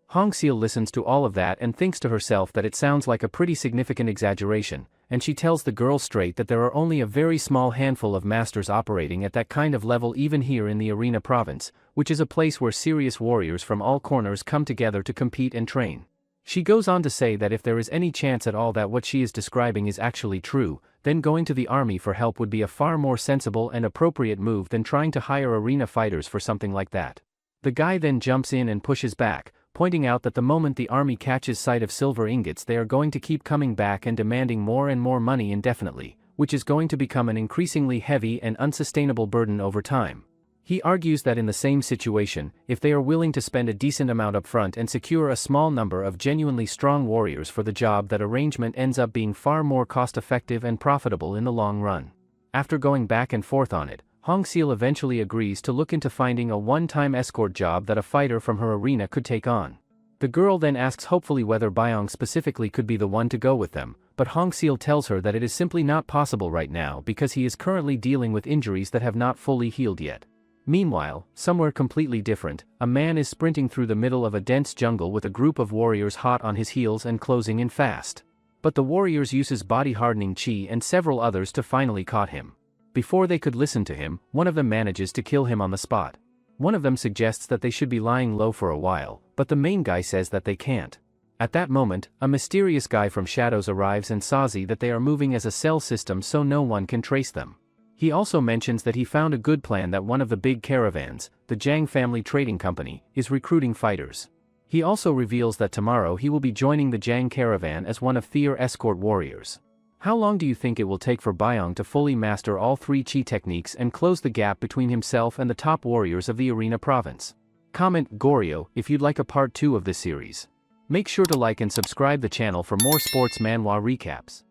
Hongseal listens to all of that and thinks to herself that it sounds like a pretty significant exaggeration, and she tells the girl straight that there are only a very small handful of masters operating at that kind of level even here in the Arena province, which is a place where serious warriors from all corners come together to compete and train. She goes on to say that if there is any chance at all that what she is describing is actually true, then going to the army for help would be a far more sensible and appropriate move than trying to hire arena fighters for something like that. The guy then jumps in and pushes back, pointing out that the moment the army catches sight of silver ingots they are going to keep coming back and demanding more and more money indefinitely, which is going to become an increasingly heavy and unsustainable burden over time. He argues that in the same situation, if they are willing to spend a decent amount up front and secure a small number of genuinely strong warriors for the job, that arrangement ends up being far more cost-effective and profitable in the long run. After going back and forth on it, Hongseal eventually agrees to look into finding a one-time escort job that a fighter from her arena could take on. The girl then asks hopefully whether Byong specifically could be the one to go with them, but Hongseal tells her that it is simply not possible right now because he is currently dealing with injuries that have not fully healed yet. Meanwhile, somewhere completely different, a man is sprinting through the middle of a dense jungle with a group of warriors hot on his heels and closing in fast. But the warriors uses body-hardening chi and several others to finally caught him. Before they could listen to him, one of them manages to kill him on the spot. One of them suggests that they should be lying low for a while, but the main guy says that they can't. At that moment, a mysterious guy from shadows arrives and says that they are moving as a cell system so no one can trace them. He also mentions that he found a good plan, that one of the big caravans, the Jiang family trading company, is recruiting fighters. He also reveals that tomorrow he will be joining the Jiang caravan as one of their escort warriors. How long do you think it will take for Byong to fully master all three chi techniques and close the gap between himself and the top warriors of the Arena province? Comment Goryeo if you'd like a part 2 of this series. Make sure to like and subscribe the channel for more sports manhwa recaps.